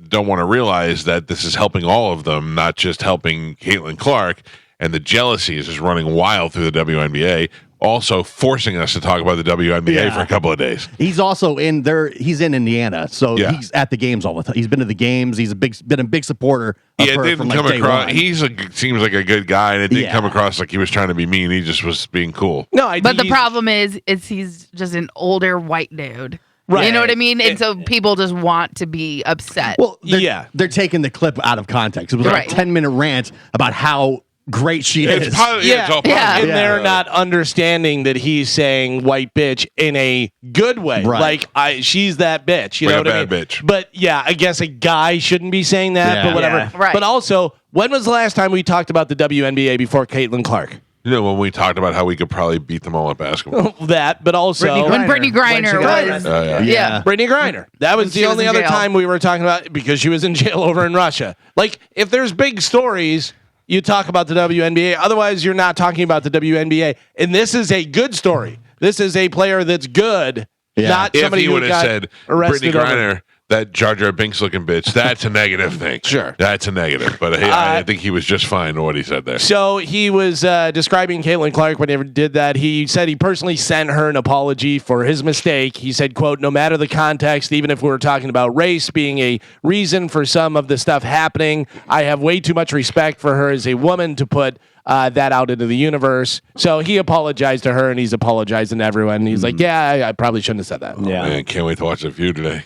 don't want to realize that this is helping all of them, not just helping Caitlyn Clark. And the jealousy is just running wild through the WNBA. also forcing us to talk about the WNBA for a couple of days. He's also in there. He's in Indiana, so he's at the games all the time. He's been to the games. He's been a big supporter of her it didn't from like come day across. one. Seems like a good guy, and it didn't come across like he was trying to be mean. He just was being cool. No, but the problem is he's just an older white dude. Right. You know what I mean? And so people just want to be upset. Well, they're taking the clip out of context. It was like a 10-minute rant about how great she is. It's all And they're not understanding that he's saying white bitch in a good way. Right. Like, she's that bitch. You Like know a what I mean? bad bitch. But yeah, I guess a guy shouldn't be saying that, but whatever. Yeah. Right. But also, when was the last time we talked about the WNBA before Caitlyn Clark? You know, when we talked about how we could probably beat them all at basketball. That, but also when Brittany Griner was. Yeah. Brittany Griner. That was she the was only in other jail. time we were talking about because she was in jail over in Russia. Like, if there's big stories, you talk about the WNBA. Otherwise, you're not talking about the WNBA. And this is a good story. This is a player that's good, not If somebody he who would have got said arrested. Brittany Griner, that Jar Jar Binks looking bitch, that's a negative thing. Sure. That's a negative. But I think he was just fine with what he said there. So he was describing Caitlyn Clark when he did that. He said he personally sent her an apology for his mistake. He said, quote, no matter the context, even if we were talking about race being a reason for some of the stuff happening, I have way too much respect for her as a woman to put that out into the universe. So he apologized to her, and he's apologizing to everyone. And he's like, yeah, I probably shouldn't have said that. Yeah. Man, can't wait to watch The View today.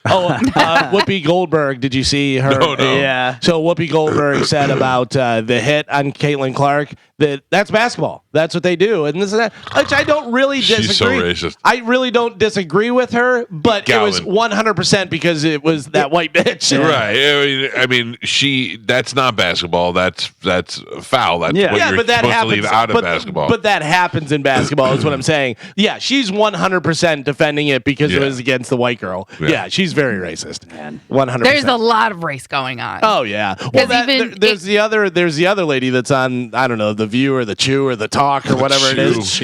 Whoopi Goldberg, did you see her? No. Yeah. So Whoopi Goldberg said about the hit on Caitlyn Clark that's basketball. That's what they do. And this is that, which I don't really disagree. She's so racist. I really don't disagree with her, but it was 100% because it was that white bitch. Right. I mean, that's not basketball. That's foul. That's what you're but that supposed happens to leave out of basketball. But that happens in basketball is what I'm saying. Yeah, she's 100% defending it because it was against the white girl. Yeah, she's very racist. 100%. There's a lot of race going on. Oh yeah. Well, there's the other lady that's on, I don't know, The View or The Chew or The Talk or whatever it is.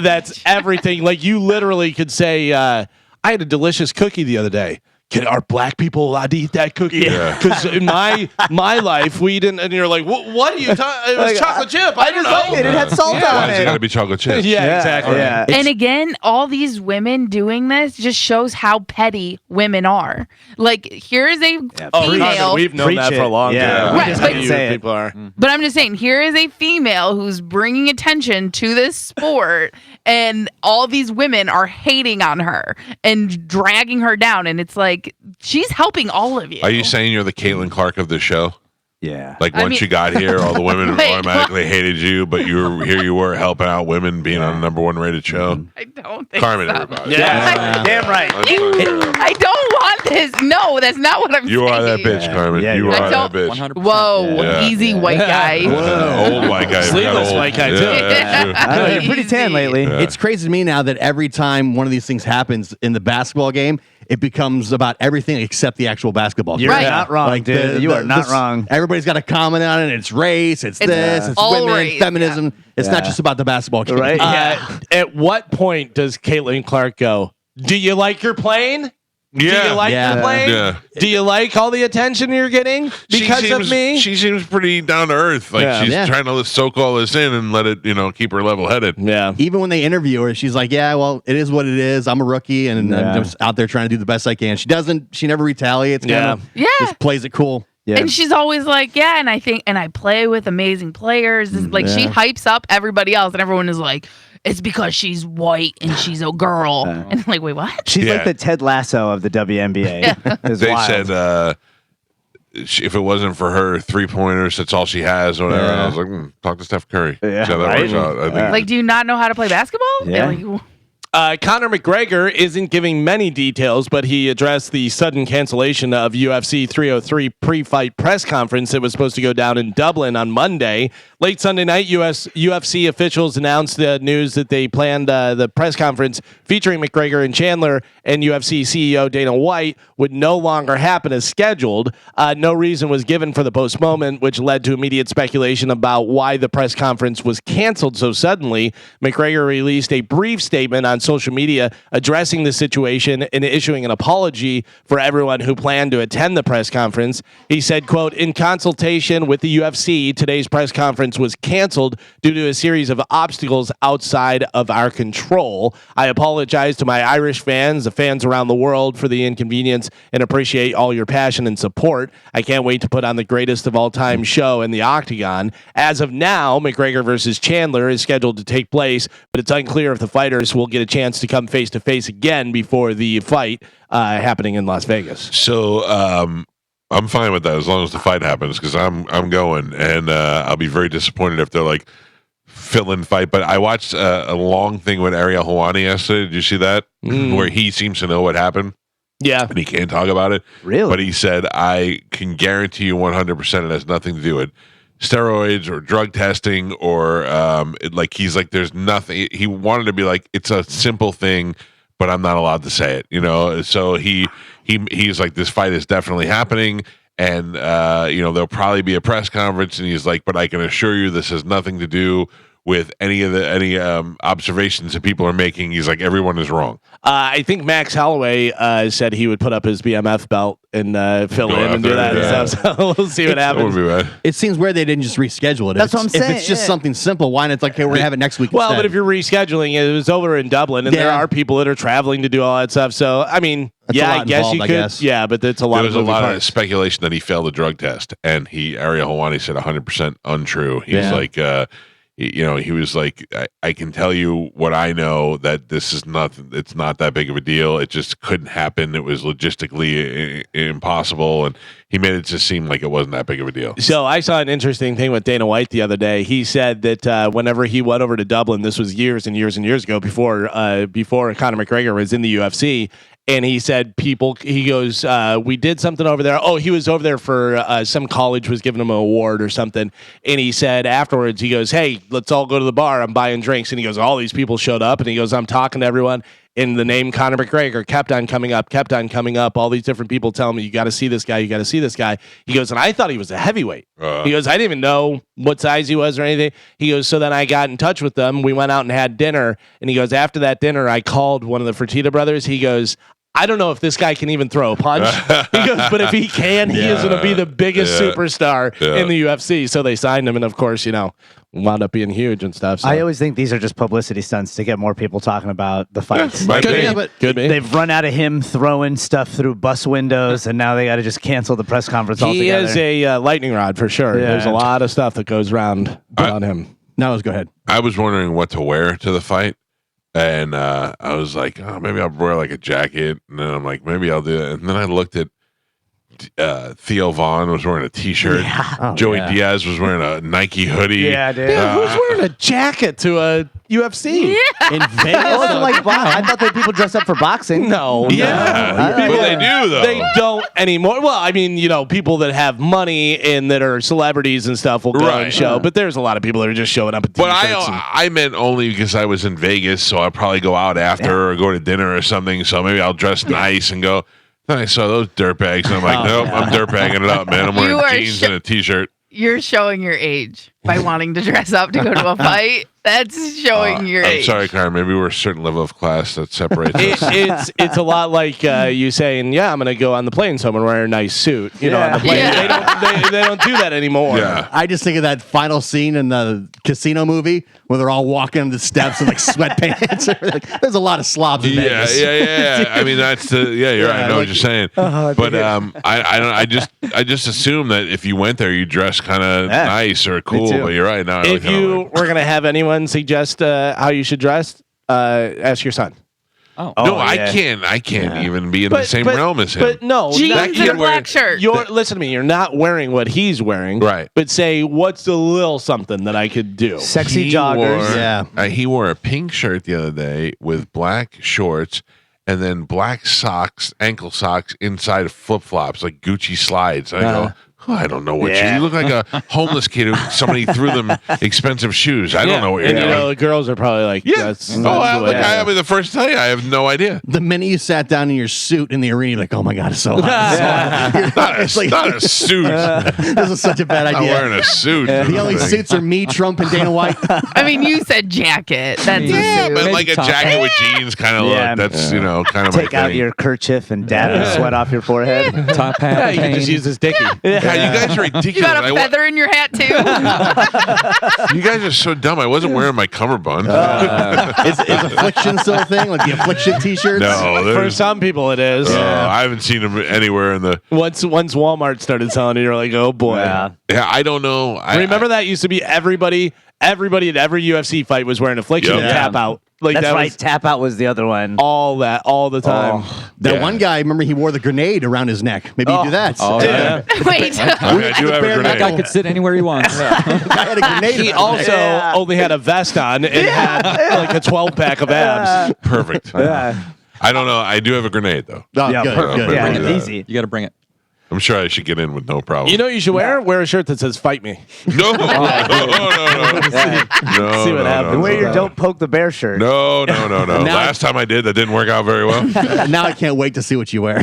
That's everything. Like, you literally could say, I had a delicious cookie the other day. Are black people allowed to eat that cookie? Because in my life, we didn't. And you're like, what are you talking? It was chocolate chip. I don't know. It had salt on Why is it it. got to be chocolate chips? Yeah, exactly. Yeah. And again, all these women doing this just shows how petty women are. Like, here's a female. We've known that for a long time. Right, That's but- how you people are. But I'm just saying, here is a female who's bringing attention to this sport, and all these women are hating on her and dragging her down. And it's like, she's helping all of you. Are you saying you're the Caitlyn Clark of the show? Yeah. Like, once you got here, all the women automatically hated you, but you were helping out women being on a #1 rated show. I don't think Carmen, so. everybody. Damn right. I don't want this. No, that's not what I'm saying. You are that bitch, Carmen. Yeah, you you are are. that bitch. 100%. Whoa, Yeah. easy white guy. Old white guy. Sleeveless white guy, too. Yeah, I don't know, you're pretty tan Easy. lately. It's crazy to me now that every time one of these things happens in the basketball game, it becomes about everything except the actual basketball. You're Right. not wrong, dude. You are not wrong. Everybody's got a comment on it. It's race. It's this. It's all women. race, Feminism. It's not just about the basketball game. Right? At what point does Caitlyn Clark go, do you like your plane? Do you like your plane? Yeah. Do you like all the attention you're getting because of me? She seems pretty down to earth. Like, she's trying to soak all this in and let it, keep her level headed. Yeah. Even when they interview her, she's like, "Yeah, well, it is what it is. I'm a rookie, and I'm just out there trying to do the best I can." She never retaliates. Just plays it cool. Yeah. And she's always like, yeah, and I play with amazing players. Like, she hypes up everybody else, and everyone is like, it's because she's white and she's a girl. And I'm like, wait, what? She's like the Ted Lasso of the WNBA. It's They wild. said if it wasn't for her 3-pointers, that's all she has, or whatever. And I was like, talk to Steph Curry. Yeah, See how that right? works out. I think. Like, do you not know how to play basketball? Yeah. And like, Conor McGregor isn't giving many details, but he addressed the sudden cancellation of UFC 303 pre-fight press conference that was supposed to go down in Dublin on Monday. Late Sunday night, UFC officials announced the news that they planned the press conference featuring McGregor and Chandler and UFC CEO Dana White would no longer happen as scheduled. No reason was given for the postponement, which led to immediate speculation about why the press conference was canceled so suddenly. McGregor released a brief statement on on social media addressing the situation and issuing an apology for everyone who planned to attend the press conference. He said, quote, in consultation with the UFC, today's press conference was canceled due to a series of obstacles outside of our control. I apologize to my Irish fans, the fans around the world, for the inconvenience and appreciate all your passion and support. I can't wait to put on the greatest of all time show in the Octagon. As of now, McGregor versus Chandler is scheduled to take place, but it's unclear if the fighters will get a chance to come face to face again before the fight happening in Las Vegas. So I'm fine with that as long as the fight happens, because I'm going, and I'll be very disappointed if they're like fill-in fight. But I watched a long thing with Ariel Helwani yesterday. Did you see that? Where he seems to know what happened. Yeah. And he can't talk about it. Really? But he said, I can guarantee you 100% it has nothing to do with steroids or drug testing or he's like, there's nothing. He wanted to be like, it's a simple thing, but I'm not allowed to say it, So he's like, this fight is definitely happening. And, there'll probably be a press conference. And he's like, but I can assure you this has nothing to do with any observations that people are making. He's like, everyone is wrong. I think Max Holloway said he would put up his BMF belt and fill in and do that. Yeah. So we'll see what happens. It seems weird they didn't just reschedule it. That's what I'm saying. If it's just something simple, why not? It's like, okay, we're going to have it next week. Well, instead. but if you're rescheduling it, was over in Dublin, and there are people that are traveling to do all that stuff. So, I mean, That's a lot I guess involved, you I could. guess. Yeah, but it's a lot. There was a lot of parts. speculation that he failed the drug test, and Ariel Helwani said 100% untrue. He's like, he was like, I can tell you what I know, that this is nothing. It's not that big of a deal. It just couldn't happen. It was logistically impossible, and he made it just seem like it wasn't that big of a deal. So I saw an interesting thing with Dana White the other day. He said that whenever he went over to Dublin, this was years and years and years ago, before Conor McGregor was in the UFC. And he said, he goes, we did something over there. Oh, he was over there for some college was giving him an award or something. And he said afterwards, he goes, hey, let's all go to the bar. I'm buying drinks. And he goes, all these people showed up. And he goes, I'm talking to everyone. And the name Conor McGregor kept on coming up. All these different people telling me, you got to see this guy. You got to see this guy. He goes, and I thought he was a heavyweight. He goes, I didn't even know what size he was or anything. He goes, so then I got in touch with them. We went out and had dinner. And he goes, after that dinner, I called one of the Fertitta brothers. He goes, I don't know if this guy can even throw a punch. He goes, but if he can, he is going to be the biggest superstar in the UFC. So they signed him, and of course, wound up being huge and stuff. So. I always think these are just publicity stunts to get more people talking about the fights. Could be. They've run out of him throwing stuff through bus windows, and now they got to just cancel the press conference altogether. He is a lightning rod for sure. Yeah. There's a lot of stuff that goes around on him. No, let's go ahead. I was wondering what to wear to the fight. And I was like, oh, maybe I'll wear like a jacket. And then I'm like, maybe I'll do it. And then I looked at Theo Vaughn was wearing a T-shirt. Yeah. Oh, Joey Diaz was wearing a Nike hoodie. Yeah, dude. Who's wearing a jacket to a UFC? In Vegas? It wasn't like I thought that people dress up for boxing. No. Yeah. Well, they do, though. They don't anymore. Well, I mean, people that have money and that are celebrities and stuff will go and show. But there's a lot of people that are just showing up at But T-shirts. I meant only because I was in Vegas, so I'll probably go out after or go to dinner or something. So maybe I'll dress nice and go. Then I saw those dirtbags, and I'm like, nope, I'm dirtbagging it up, man. I'm wearing jeans and a T-shirt. You're showing your age by wanting to dress up to go to a fight. That's showing your I'm age. sorry, Karen. Maybe we're a certain level of class that separates us. It's a lot like you saying, yeah, I'm going to go on the plane, so I'm going to wear a nice suit. On the plane. Yeah. They don't do that anymore. Yeah. I just think of that final scene in the casino movie where they're all walking on the steps in like sweatpants. There's a lot of slobs in Vegas. Yeah. I mean, you're right. I know what you're saying. But I just assume that if you went there, you dress kind of nice or cool. But you're right. Now, If you were going to have anyone suggest how you should dress, ask your son. I can't even be in the same realm as him. But no, jeans and a black shirt. Listen to me. You're not wearing what he's wearing, right? But say, what's a little something that I could do? Sexy joggers. He wore a pink shirt the other day with black shorts and then black socks, ankle socks inside of flip flops, like Gucci slides. I go, I don't know what you look like a homeless kid who somebody threw them expensive shoes. I don't know what you're doing. The girls are probably like, that's I'll be the first to tell you, I have no idea. The minute you sat down in your suit in the arena, you're like, oh my God, it's so hot. Not a suit. This is such a bad idea. I'm wearing a suit. The only suits are me, Trump, and Dana White. I mean, you said jacket. That's a suit. But like a jacket with jeans kind of look. That's, kind of Take my out thing. your kerchief and dab the sweat off your forehead. Top hat. you can just use this dicky. Yeah, you guys are ridiculous. You got a feather in your hat, too? You guys are so dumb. I wasn't wearing my cummerbund. Is Affliction still a thing? Like the Affliction t-shirts? No. For some people, it is. I haven't seen them anywhere in the... Once Walmart started selling it, you're like, oh boy. Yeah, I don't know. Remember that used to be everybody at every UFC fight was wearing Affliction and Tap Out. Like That's that right. was Tap Out was the other one. all the time. That one guy, remember he wore the grenade around his neck. Maybe you do that. Oh, yeah. Wait. I do have a That grenade. guy could sit anywhere he wants. Guy had a grenade. He around his also neck. only had a vest on and had like a 12-pack of abs. Perfect. I don't know. I do have a grenade, though. Oh, Yeah, good, perfect. good. Yeah, Bring it's it easy. You got to bring it. I'm sure I should get in with no problem. You know what you should wear? Wear a shirt that says "Fight Me." No. No. See what happens. And wear your "Don't Poke the Bear" shirt. No. Now- Last time I did, that didn't work out very well. Now I can't wait to see what you wear.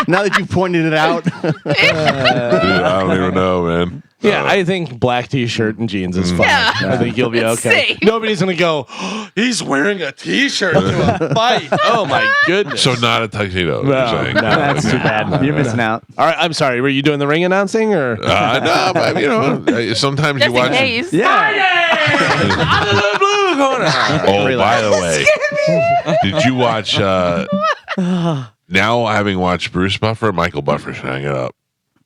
Now that you've pointed it out. Dude, I don't even know, man. Yeah, I think black t-shirt and jeans is fine. Yeah. I think you'll be Let's okay. see. Nobody's gonna go, he's wearing a t-shirt to a fight. Oh my goodness. So not a tuxedo. No, you're saying. no, That's too bad. You're missing out. All right, I'm sorry. Were you doing the ring announcing or? No, but sometimes Just you watch. in case. Oh, by the way, did you watch? Now, having watched Bruce Buffer, Michael Buffer should hang it up.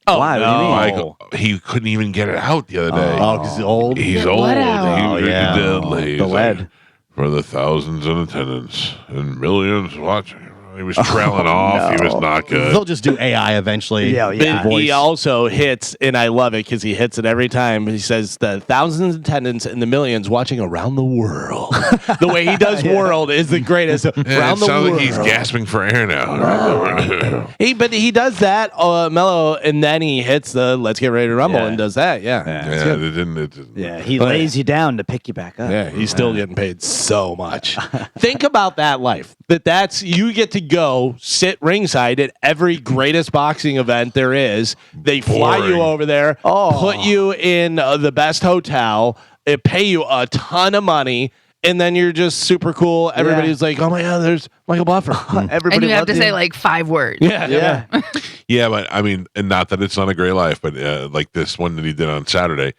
Oh, Why? What do you mean? Michael, he couldn't even get it out the other day. Oh, because he's old. He's Get old. what out? He was yeah. deadly. The He's lead. like, for the thousands in attendance and millions watching. He was trailing off. no. He was not good. They'll just do AI eventually. Yeah. But he also hits, and I love it because he hits it every time. He says the thousands in attendance and the millions watching around the world. The way he does world is the greatest. Yeah, Around it the sounds world. like he's gasping for air now. But he does that, mellow, and then he hits the "Let's Get Ready to Rumble" Yeah. and does that. Yeah, Yeah, it didn't. Yeah, he lays you down to pick you back up. yeah. He's still getting paid so much. Think about that life. That's you get to go sit ringside at every greatest boxing event there is. They fly you Boring. over there, put you in the best hotel, pay you a ton of money. And then you're just super cool. Everybody's like, "Oh my God, there's Michael Buffer." Everybody And you have to loves say like 5 words. Yeah. Yeah, but I mean, and not that it's not a great life, but like this one that he did on Saturday,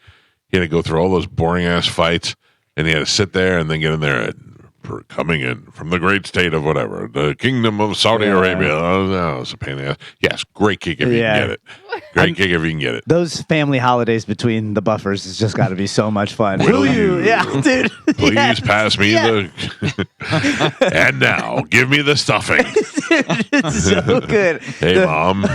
he had to go through all those boring ass fights, and he had to sit there and then get in there and coming in from the great state of whatever, the kingdom of Saudi Arabia. Oh, it's a pain in the ass. Yes, great kick if you can get it. Great kick if you can get it. Those family holidays between the Buffers has just got to be so much fun. Will you? Yeah, dude. Please pass me the. And now, give me the stuffing. It's so good. Hey, Mom.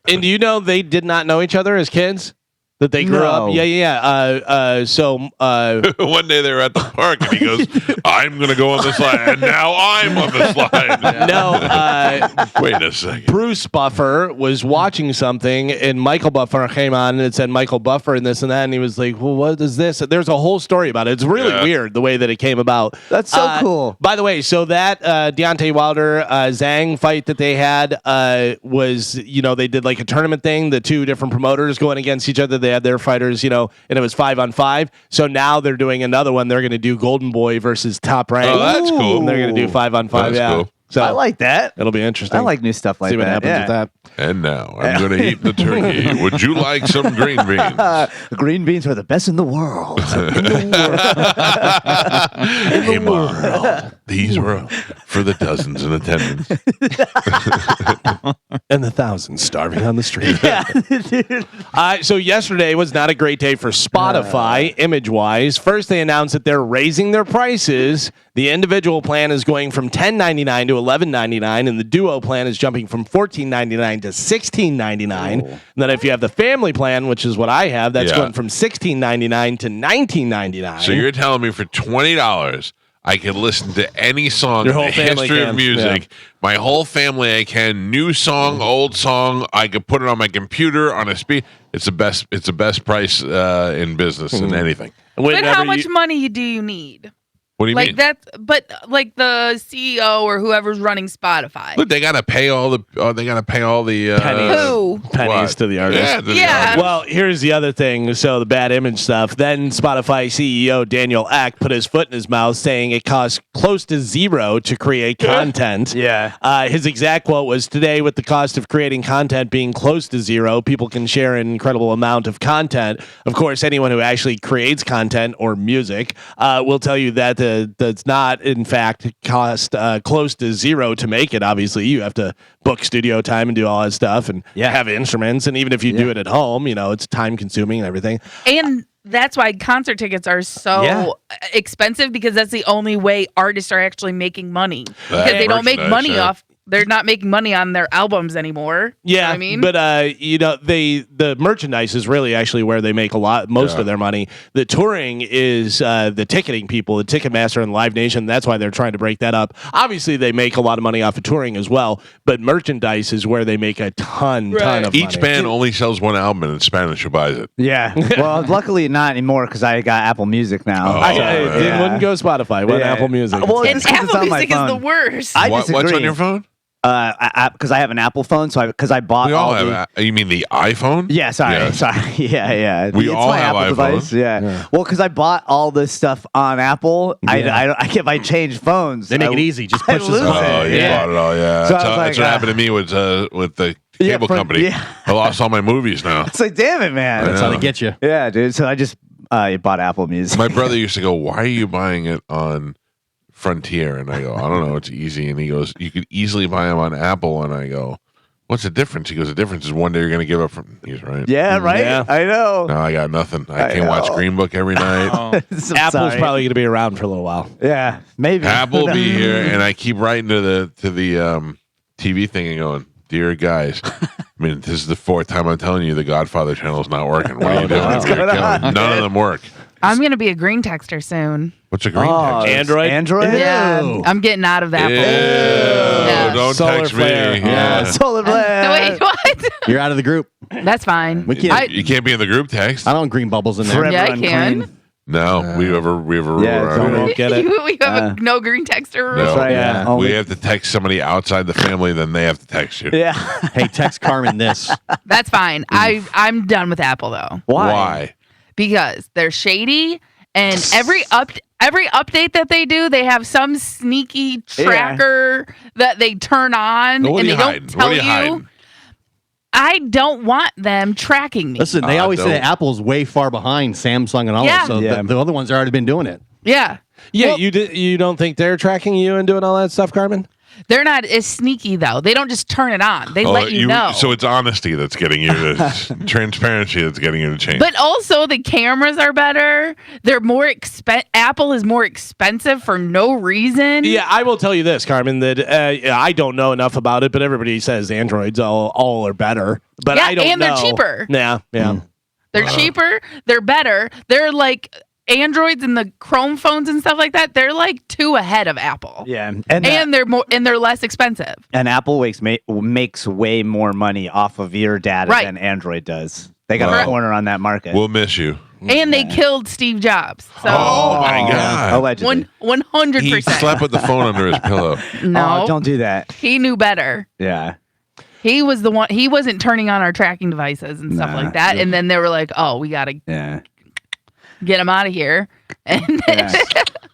And do you know they did not know each other as kids? That they grew No. up. Yeah. So One day they were at the park, and he goes, "I'm going to go on the slide," and now I'm on the slide. no. Wait a second. Bruce Buffer was watching something, and Michael Buffer came on, and it said Michael Buffer and this and that, and he was like, "Well, what is this?" There's a whole story about it. It's really weird the way that it came about. That's so cool. By the way, so that Deontay Wilder Zhang fight that they had was, they did like a tournament thing. The two different promoters going against each other. They had their fighters, and it was 5-on-5. So now they're doing another one. They're going to do Golden Boy versus Top Rank. Oh, that's cool. And they're going to do 5-on-5. That's yeah. cool. So I like that. it'll be interesting. I like new stuff like See what that. happens with that. And now I'm going to eat the turkey. Would you like some green beans? Green beans are the best in the world. Hey, Mom. These were for the dozens in attendance. And the thousands starving on the street. So yesterday was not a great day for Spotify, image-wise. First, they announced that they're raising their prices. The individual plan is going from $10.99 to $11.99, and the duo plan is jumping from $14.99 to $16.99. And then if you have the family plan, which is what I have, that's going from $16.99 to $19.99. So you're telling me for $20, I can listen to any song Your in whole the family history of can, music. My whole family, I can. New song, old song. I could put it on my computer on a speed. It's the best. It's the best price in business in anything. But how much money do you need? What do you mean? Like that's, but like the CEO or whoever's running Spotify. Look, they gotta pay all the. They gotta pay all the pennies to the artist. Yeah, to the artist. Well, here's the other thing. So the bad image stuff. Then Spotify CEO Daniel Ek put his foot in his mouth, saying it costs close to zero to create content. His exact quote was, "Today, with the cost of creating content being close to zero, people can share an incredible amount of content. Of course, anyone who actually creates content or music will tell you that does not, in fact, cost close to zero to make it. Obviously, you have to book studio time and do all that stuff and have instruments. And even if you do it at home, it's time consuming and everything. And that's why concert tickets are so expensive, because that's the only way artists are actually making money. Because they don't make money off. They're not making money on their albums anymore. Yeah, you know what I mean, but the merchandise is really actually where they make most of their money. The touring is the ticketing people, the Ticketmaster and Live Nation. That's why they're trying to break that up. Obviously, they make a lot of money off of touring as well, but merchandise is where they make a ton of money. Each band only sells one album, and in Spanish who buys it. Yeah. Well, luckily not anymore because I got Apple Music now. I wouldn't go Spotify. Went Apple Music. Well, and Apple Music is the worst. I disagree. What's on your phone? Because I have an Apple phone, so because I bought. We all have. You mean the iPhone? Yeah, sorry. Yeah. We it's all my have Apple iPhones. device. Yeah. Well, because I bought all this stuff on Apple, if I change phones, they make it easy. Just push this lose button. Oh, you bought it all. Yeah, So that's what happened to me with the cable company. Yeah. I lost all my movies now. It's like, damn it, man. That's how they get you. Yeah, dude. So I just bought Apple Music. My brother used to go, "Why are you buying it on Frontier?" And I go, "I don't know, it's easy." And he goes, "You could easily buy them on Apple." And I go, "What's the difference?" He goes, "The difference is one day you're going to give up from." He's right. Yeah, right. Yeah. I know. No, I got nothing. I can't watch Green Book every night. Apple's probably going to be around for a little while. Yeah, maybe. Apple will be here, and I keep writing to the TV thing and going, "Dear guys, I mean, this is the fourth time I'm telling you the Godfather channel's not working. What are you doing? What's going on? None of them work." I'm gonna be a green texter soon. What's a green text? Android? Yeah, I'm getting out of Apple. Ew, don't Solar text flare. me. Yeah, solar flare. Wait, what? You're out of the group. That's fine. We can't. You can't be in the group text. I don't want green bubbles in there. Forever Yeah, I unclean. can. No, we have a rule Yeah, around here. Don't get it. We have a no green texter rule. No. That's right. Yeah. Only- We have to text somebody outside the family, then they have to text you. Yeah. Hey, text Carmen this. That's fine. I'm done with Apple though. Why? Because they're shady, and every update that they do, they have some sneaky tracker that they turn on, What and are you they hiding? don't tell What are you you. hiding? I don't want them tracking me. Listen, they always say don't. Apple's way far behind Samsung and all Yeah. that. So Yeah. the other ones have already been doing it. Yeah. Yeah, Well, you don't think they're tracking you and doing all that stuff, Carmen? they're not as sneaky though. They don't just turn it on. They let you know. So it's honesty that's getting you to transparency that's getting you to change. But also the cameras are better. They're more Apple is more expensive for no reason. Yeah, I will tell you this, Carmen, that I don't know enough about it, but everybody says Androids all are better. But Yeah, I don't and know. they're cheaper. Yeah. They're cheaper. They're better. They're like Androids and the Chrome phones and stuff like that. They're like 2 ahead of Apple. Yeah. And they're less expensive. And Apple makes way more money off of your data Right. than Android does. They got a corner on that market. We'll miss you. And they killed Steve Jobs. So Oh my God! Allegedly. 100%. He slept with the phone under his pillow. No, Oh, don't do that. he knew better. Yeah. He was the one. He wasn't turning on our tracking devices and stuff Nah. like that. And then they were like, "Oh, we got to Yeah. get him out of here." And then,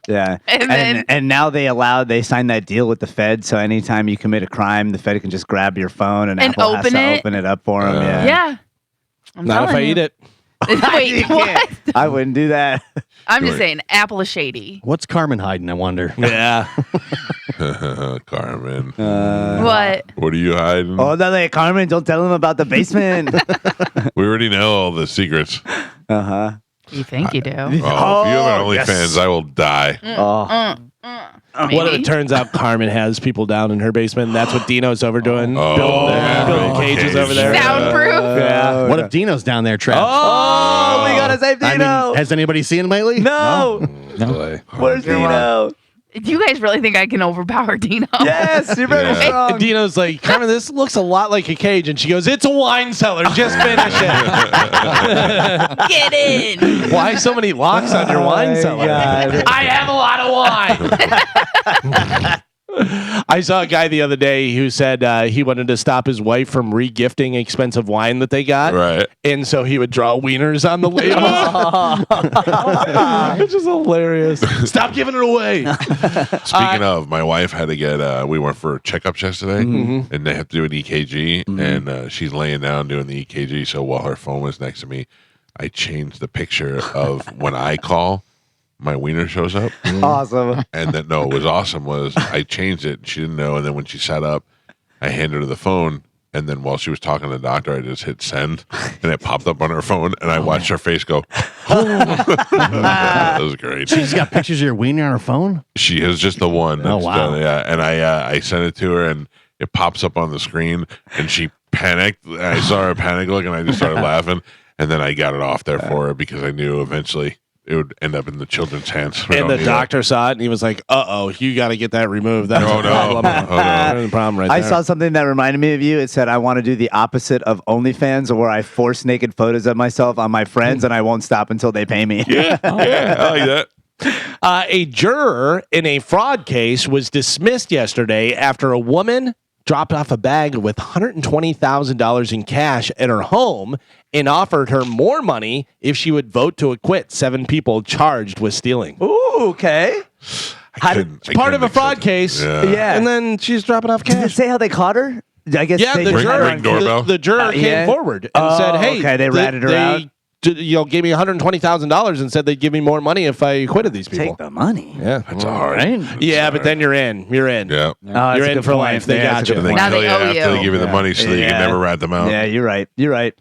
Yeah. And then- and now they signed that deal with the Fed, so anytime you commit a crime, the Fed can just grab your phone and Apple has open to it. open it up for them. yeah. I'm Not if I telling you. eat it. Wait, You what? can't. I wouldn't do that. I'm just Right. saying, Apple is shady. What's Carmen hiding, I wonder? Yeah. Carmen, What? what are you hiding? Oh, no, Carmen, don't tell him about the basement. We already know all the secrets. Uh-huh. You think you do? Oh, if you have an OnlyFans, I will die. Oh. What if it turns out Carmen has people down in her basement, and that's what Dino's over doing? Oh, building cages cages. over there. Soundproof? Yeah. What if Dino's down there, Trav? Oh, we gotta save I Dino. mean, has anybody seen him lately? no. Boy. Where's Dino? You guys really think I can overpower Dino? Yes, you're very strong. And Dino's like, Carmen, this looks a lot like a cage. And she goes, it's a wine cellar. Just finish it. Get in. Why so many locks on your wine cellar? God. I have a lot of wine. I saw a guy the other day who said he wanted to stop his wife from re-gifting expensive wine that they got. Right. And so he would draw wieners on the label. It's just hilarious. Stop giving it away. Speaking of, my wife had to get, we went for checkups yesterday, and they have to do an EKG, and she's laying down doing the EKG. So while her phone was next to me, I changed the picture of when I call, my wiener shows up. Awesome. And then, no, what was awesome was I changed it. She didn't know. And then when she sat up, I handed her the phone. And then while she was talking to the doctor, I just hit send, and it popped up on her phone. And I watched her face go, that was great. She's got pictures of your wiener on her phone? She is just the one. Oh, wow. Yeah. And I sent it to her, and it pops up on the screen, and she panicked. And I saw her panic look, and I just started laughing. And then I got it off there for her because I knew eventually it would end up in the children's hands. And the doctor saw it, and he was like, "Uh-oh, you got to get that removed. That's a problem. That's a problem right I there." saw something that reminded me of you. It said, I want to do the opposite of OnlyFans, where I force naked photos of myself on my friends, and I won't stop until they pay me. Yeah, I like that. A juror in a fraud case was dismissed yesterday after a woman dropped off a bag with $120,000 in cash at her home and offered her more money if she would vote to acquit 7 people charged with stealing. Ooh, okay. It's part of a fraud case. Yeah. And then she's dropping off Did it cash. say how they caught her? I guess Yeah, the Ring doorbell. juror came yeah. forward and said, "Hey, okay, they ratted her out. Gave me $120,000 and said they'd give me more money if I acquitted these people." Take the money. Yeah, That's hard. Right? yeah, but then you're in. You're in. Yeah. Oh, that's You're a in good for point. life. They Yeah, got that's a you. good They point. Now kill they you owe after they you. give you the money so that you can Yeah. never rat them out. Yeah, you're right. You're right.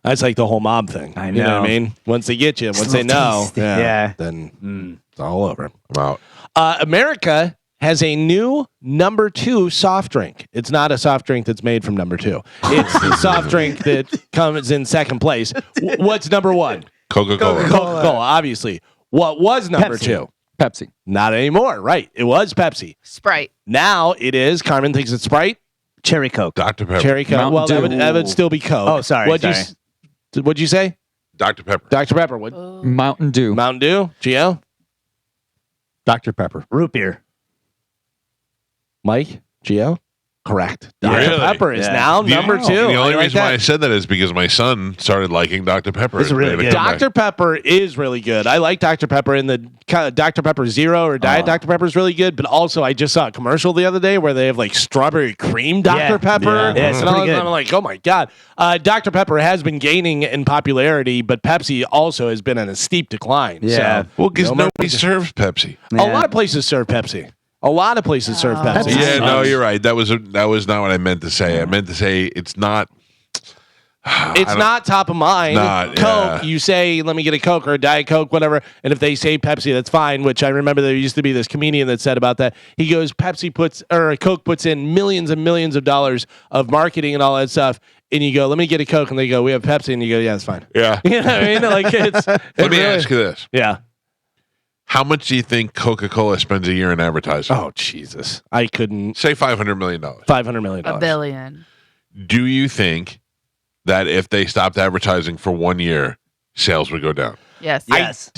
That's like the whole mob thing. I You know what I know. mean? Once they get you, once they a little know, tasty. Yeah. then it's all over. I'm out. America has a new number 2 soft drink. It's not a soft drink that's made from number 2. It's the soft drink that comes in second place. What's number 1? Coca-Cola. Coca-Cola, obviously. What was number Pepsi. 2? Pepsi. Not anymore. Right. It was Pepsi. Sprite. Now it is. Carmen thinks it's Sprite. Cherry Coke. Dr. Pepper. Cherry Coke. Mountain Well, Dew. that would still be Coke. Oh, sorry, What'd you say? Dr. Pepper. Dr. Pepper. What? Mountain Dew. Mountain Dew? Gio? Dr. Pepper. Root beer. Mike? Gio? Correct. Dr. Really? Pepper is Yeah. now number 2. The only I like reason why that. I said that is because my son started liking Dr. Pepper. It's and really made a good. comeback. Dr. Pepper is really good. I like Dr. Pepper, and the kind of Dr. Pepper Zero or Diet Dr. Pepper is really good. But also, I just saw a commercial the other day where they have like strawberry cream Dr. Yeah. Pepper. Yeah. Yeah, it's and pretty good. I'm like, oh my god. Dr. Pepper has been gaining in popularity, but Pepsi also has been in a steep decline. Yeah. So, Well, because no nobody serves Pepsi. a lot of places serve Pepsi. A lot of places serve Pepsi. Yeah, no, you're right. That was not what I meant to say. I meant to say it's not. It's not top of mind. Not, Coke, yeah. you say, let me get a Coke or a Diet Coke, whatever. And if they say Pepsi, that's fine, which I remember there used to be this comedian that said about that. He goes, Coke puts in millions and millions of dollars of marketing and all that stuff. And you go, let me get a Coke. And they go, we have Pepsi. And you go, yeah, that's fine. Yeah. You know what I mean? Like, Let me ask you this. Yeah. How much do you think Coca-Cola spends a year in advertising? Oh, Jesus. I couldn't. Say $500 million. $500 million. $1 billion. Do you think that if they stopped advertising for 1 year, sales would go down? Yes. Yes.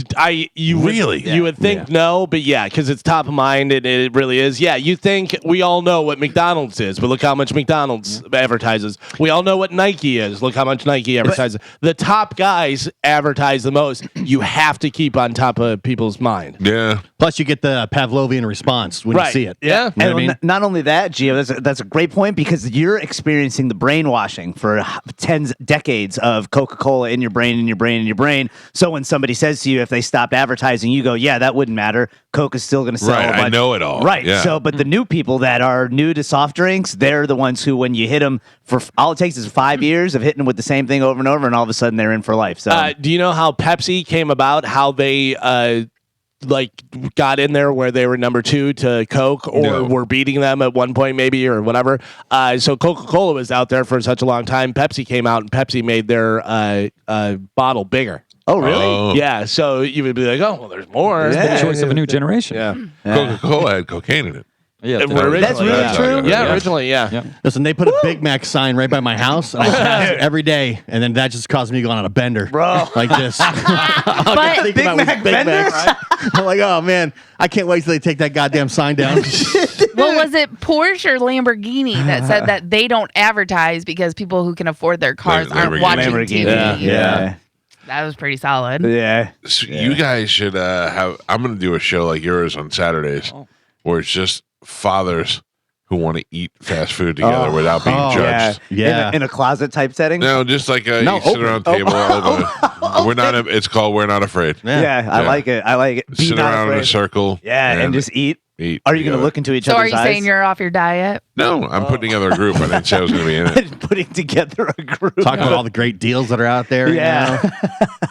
You Really? You would think no, but yeah, because it's top of mind and it really is. Yeah, you think we all know what McDonald's is, but look how much McDonald's advertises. We all know what Nike is. Look how much Nike advertises. The top guys advertise the most. You have to keep on top of people's mind. Yeah. Plus, you get the Pavlovian response when you see it. Yeah. You know what I And mean? not only that, Gio, that's a great point because you're experiencing the brainwashing for decades of Coca-Cola in your brain, in your brain, in your brain. So when somebody says to you, if they stopped advertising, you go, yeah, that wouldn't matter. Coke is still going to sell. Right, a I bunch. know it all. Right. Yeah. So, but the new people that are new to soft drinks, they're the ones who, when you hit them for all it takes is 5 years of hitting them with the same thing over and over, and all of a sudden they're in for life. So, Do you know how Pepsi came about? How they got in there where they were number 2 to Coke or No. were beating them at one point maybe or whatever. So Coca-Cola was out there for such a long time. Pepsi came out and Pepsi made their bottle bigger. Oh, really? Oh. Yeah. So you would be like, oh, well, there's more. The choice of a new generation. Yeah. Coca-Cola had cocaine in it. Yeah, That's really Yeah. true. Yeah, originally, yeah. Listen, they put a Big Mac sign right by my house, and I pass it every day, and then that just caused me to go on a bender, Bro. like this. But Big Mac benders? I'm like, oh man, I can't wait till they take that goddamn sign down. what was it, Porsche or Lamborghini that said that they don't advertise because people who can afford their cars aren't Lamborghini. watching Lamborghini. TV? Yeah. That was pretty solid. Yeah. So you guys should have. I'm going to do a show like yours on Saturdays, where it's just fathers who want to eat fast food together without being judged. Yeah. In a closet type setting? No, just like No, you sit around a table. We're not. It's called We're Not Afraid. Yeah, I like it. I like it. Be Sit not around in a afraid. circle. Yeah, and just eat. eat. Are you going to together. look into each So are other's you eyes? saying you're off your diet? No, I'm putting together a group. I didn't say I was going to be in it. putting together a group? Talk about all the great deals that are out there. Yeah.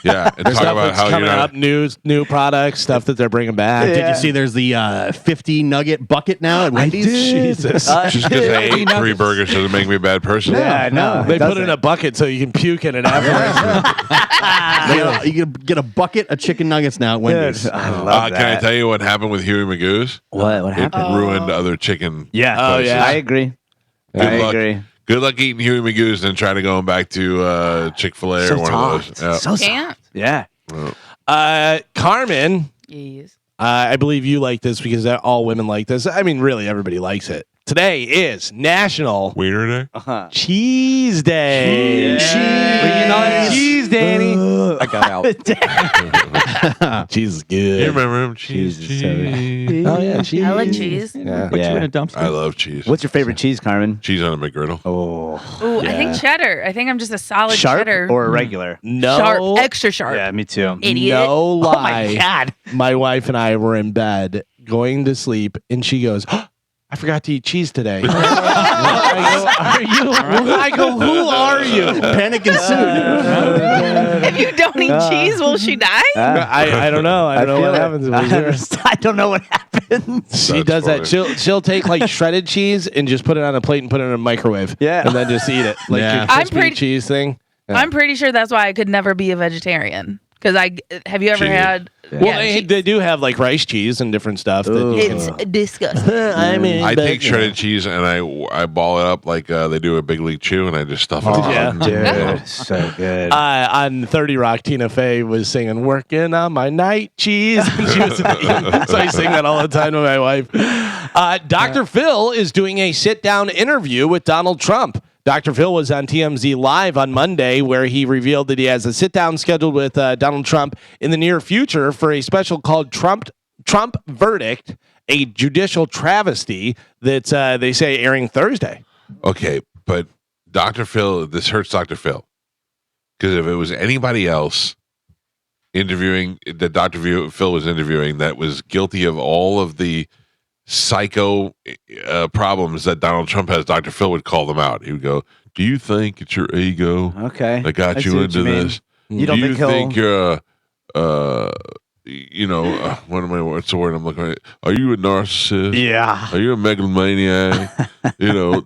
Yeah, and talk Stuff about that's how you're coming not. up, new products, stuff that they're bringing back. Did you see there's the 50 nugget bucket now at Wendy's? Jesus. Just because I ate 3 burgers doesn't make me a bad person. Yeah, no. They it put it in doesn't. a bucket so you can puke in it afterwards. You can get a bucket of chicken nuggets now at Wendy's. Dude, I love Can I that. tell you what happened with Huey Magoo's? What It happened? ruined other chicken. Yeah. places. I agree. I luck. agree. Good luck eating Huey Magoo's and trying to go back to Chick-fil-A or So one soft. of those. Yeah. So Can't. soft. Yeah. Carmen, Yes. I believe you like this because all women like this. I mean, really, everybody likes it. Today is National Wiener Day? Cheese Day. Cheese, Danny. I got out. Cheese is good. You remember him? Cheese. Oh, yeah, cheese. I like cheese. Yeah. Put you in a dumpster. I love cheese. What's your favorite cheese, Carmen? Cheese on a McGriddle. Oh. Ooh, I think cheddar. I think I'm just a solid Sharp cheddar. or a regular? No. Sharp, extra sharp. Yeah, me too. Idiot. No lie. Oh my God. My wife and I were in bed going to sleep, and she goes, I forgot to eat cheese today. I go, who are you? Panic ensued. If you don't eat cheese, will she die? I don't know. I don't know feel what it. happens. I don't know what happens. She does funny. that. She'll take like shredded cheese and just put it on a plate and put it in a microwave. Yeah. And then just eat it. Like Yeah. your I'm crispy pretty- cheese thing. I'm pretty sure that's why I could never be a vegetarian. Because have you ever Cheese. had? Well, Yeah, they do have like rice cheese and different stuff. That you it's can, disgusting. I take shredded cheese and I ball it up like they do a Big League Chew, and I just stuff it all. Yeah. Dude, so good. on 30 Rock, Tina Fey was singing "Working on My Night Cheese." And she was, so I sing that all the time to my wife. Dr. Phil is doing a sit-down interview with Donald Trump. Dr. Phil was on TMZ Live on Monday, where he revealed that he has a sit-down scheduled with Donald Trump in the near future for a special called Trump Verdict, a judicial travesty that's, they say, airing Thursday. Okay, but Dr. Phil, this hurts Dr. Phil. Because if it was anybody else interviewing, that Dr. Phil was interviewing, that was guilty of all of the psycho problems that Donald Trump has, Dr. Phil would call them out. He would go, "Do you think it's your ego Okay. that got I see you what into you mean. this? You don't Do you think he'll- think you're what's the word I'm looking at? Are you a narcissist? Yeah. Are you a megalomaniac?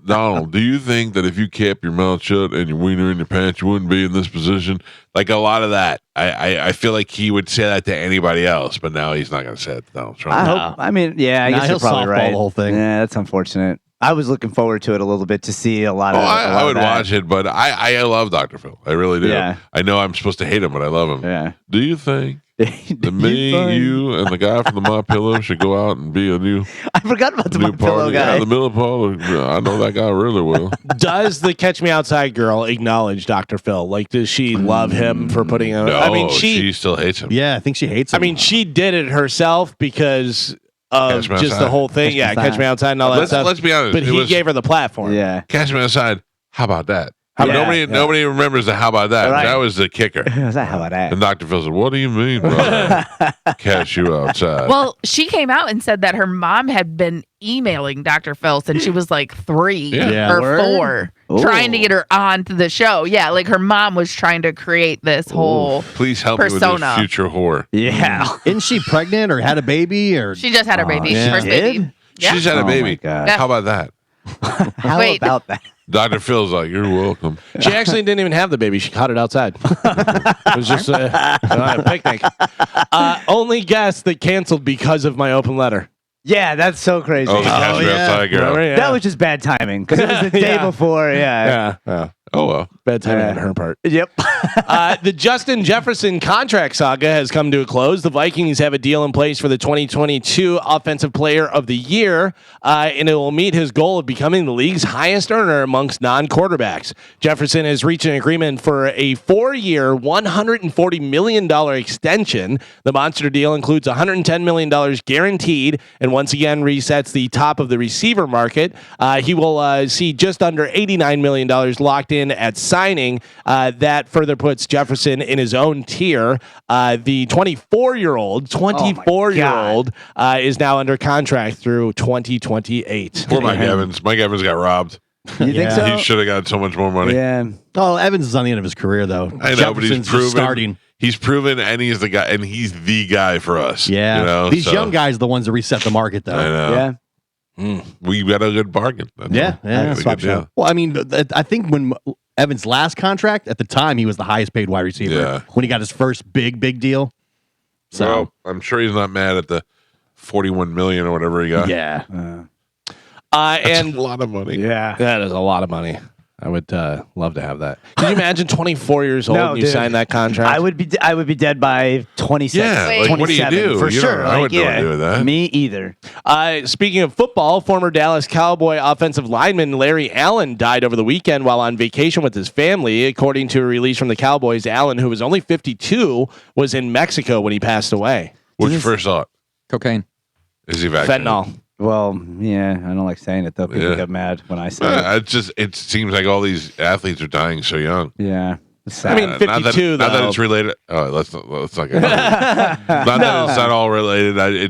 Donald, do you think that if you kept your mouth shut and your wiener in your pants, you wouldn't be in this position? Like a lot of that. I feel like he would say that to anybody else, but now he's not going to say it to Donald Trump. I hope. I mean, yeah, I Nah, guess he'll you're probably softball right. the whole thing. Yeah, that's unfortunate. I was looking forward to it a little bit to see a lot of. I would watch it, but I love Dr. Phil. I really do. Yeah. I know I'm supposed to hate him, but I love him. Yeah. Do you think that me, you, and the guy from the My Pillow should go out and be a new I forgot about the new My Pillow party? guy. Yeah, the Miller Parlor. I know that guy really well. Does the Catch Me Outside girl acknowledge Dr. Phil? Like, does she love him for putting him? No, I mean, she still hates him. Yeah, I think she hates him. I mean, she did it herself because of Catch Me just Outside. the whole thing. Catch Me Yeah, Outside. Catch Me Outside and all that stuff. Let's be honest. But it he was, gave her the platform. Yeah. Catch Me Outside. How about that? Yeah, Nobody remembers the how about that. Right. That was the kicker. How about that? And Dr. Phil said, "What do you mean, brother? Catch you outside?" Well, she came out and said that her mom had been emailing Dr. Phil since she was like 3 Yeah. or Word? 4, trying to get her onto the show. Yeah, like her mom was trying to create this whole. Please help me persona. with this future whore. Yeah. isn't she pregnant or had a baby or? She just had her baby. yeah. First Did? baby. Yeah. She's had a Oh, my baby. God. How about that? How Wait. about that? Dr. Phil's like, you're welcome. She actually didn't even have the baby. She caught it outside. It was just a picnic. Only guest that canceled because of my open letter. Yeah, that's so crazy. Oh, the Cash Me Outside girl. Yeah. That was just bad timing because it was the day before. Yeah. Oh, well. Bad timing on her part. Yep. The Justin Jefferson contract saga has come to a close. The Vikings have a deal in place for the 2022 Offensive Player of the Year, and it will meet his goal of becoming the league's highest earner amongst non-quarterbacks. Jefferson has reached an agreement for a 4-year, $140 million extension. The monster deal includes $110 million guaranteed, and once again resets the top of the receiver market. He will see just under $89 million locked in at signing. That further puts Jefferson in his own tier. The 24-year-old is now under contract through 2028. Poor Mike Evans. Mike Evans got robbed. You think so? He should have got so much more money. Yeah. Oh, Evans is on the end of his career, though. I know, but he's Jefferson's proven. just starting. He's proven, and he's the guy, and he's the guy for us. Yeah. You know, These young guys are the ones that reset the market, though. I know. Yeah. We got a good bargain. That's Yeah, all. yeah. We got a good deal. Well, I mean, I think when Evans' last contract, at the time, he was the highest paid wide receiver. Yeah. When he got his first big deal. So, Well, I'm sure he's not mad at the $41 million or whatever he got. yeah. That's And a lot of money. Yeah. that is a lot of money. I would love to have that. Can you imagine 24 years old No, and you dude. sign that contract? I would be dead by 27. Yeah, like, what do you 27, do? for You sure? don't- I wouldn't know what to do with that. Me either. Speaking of football, former Dallas Cowboy offensive lineman Larry Allen died over the weekend while on vacation with his family. According to a release from the Cowboys, Allen, who was only 52, was in Mexico when he passed away. What's your first thought? Cocaine. Is he vaccinated? Fentanyl. Well, yeah, I don't like saying it though. People Yeah. get mad when I say it. It seems like all these athletes are dying so young. Yeah. It's I sad. mean, Not that, 52 not that though. it's related. Oh, let's not get not that it's not all related. It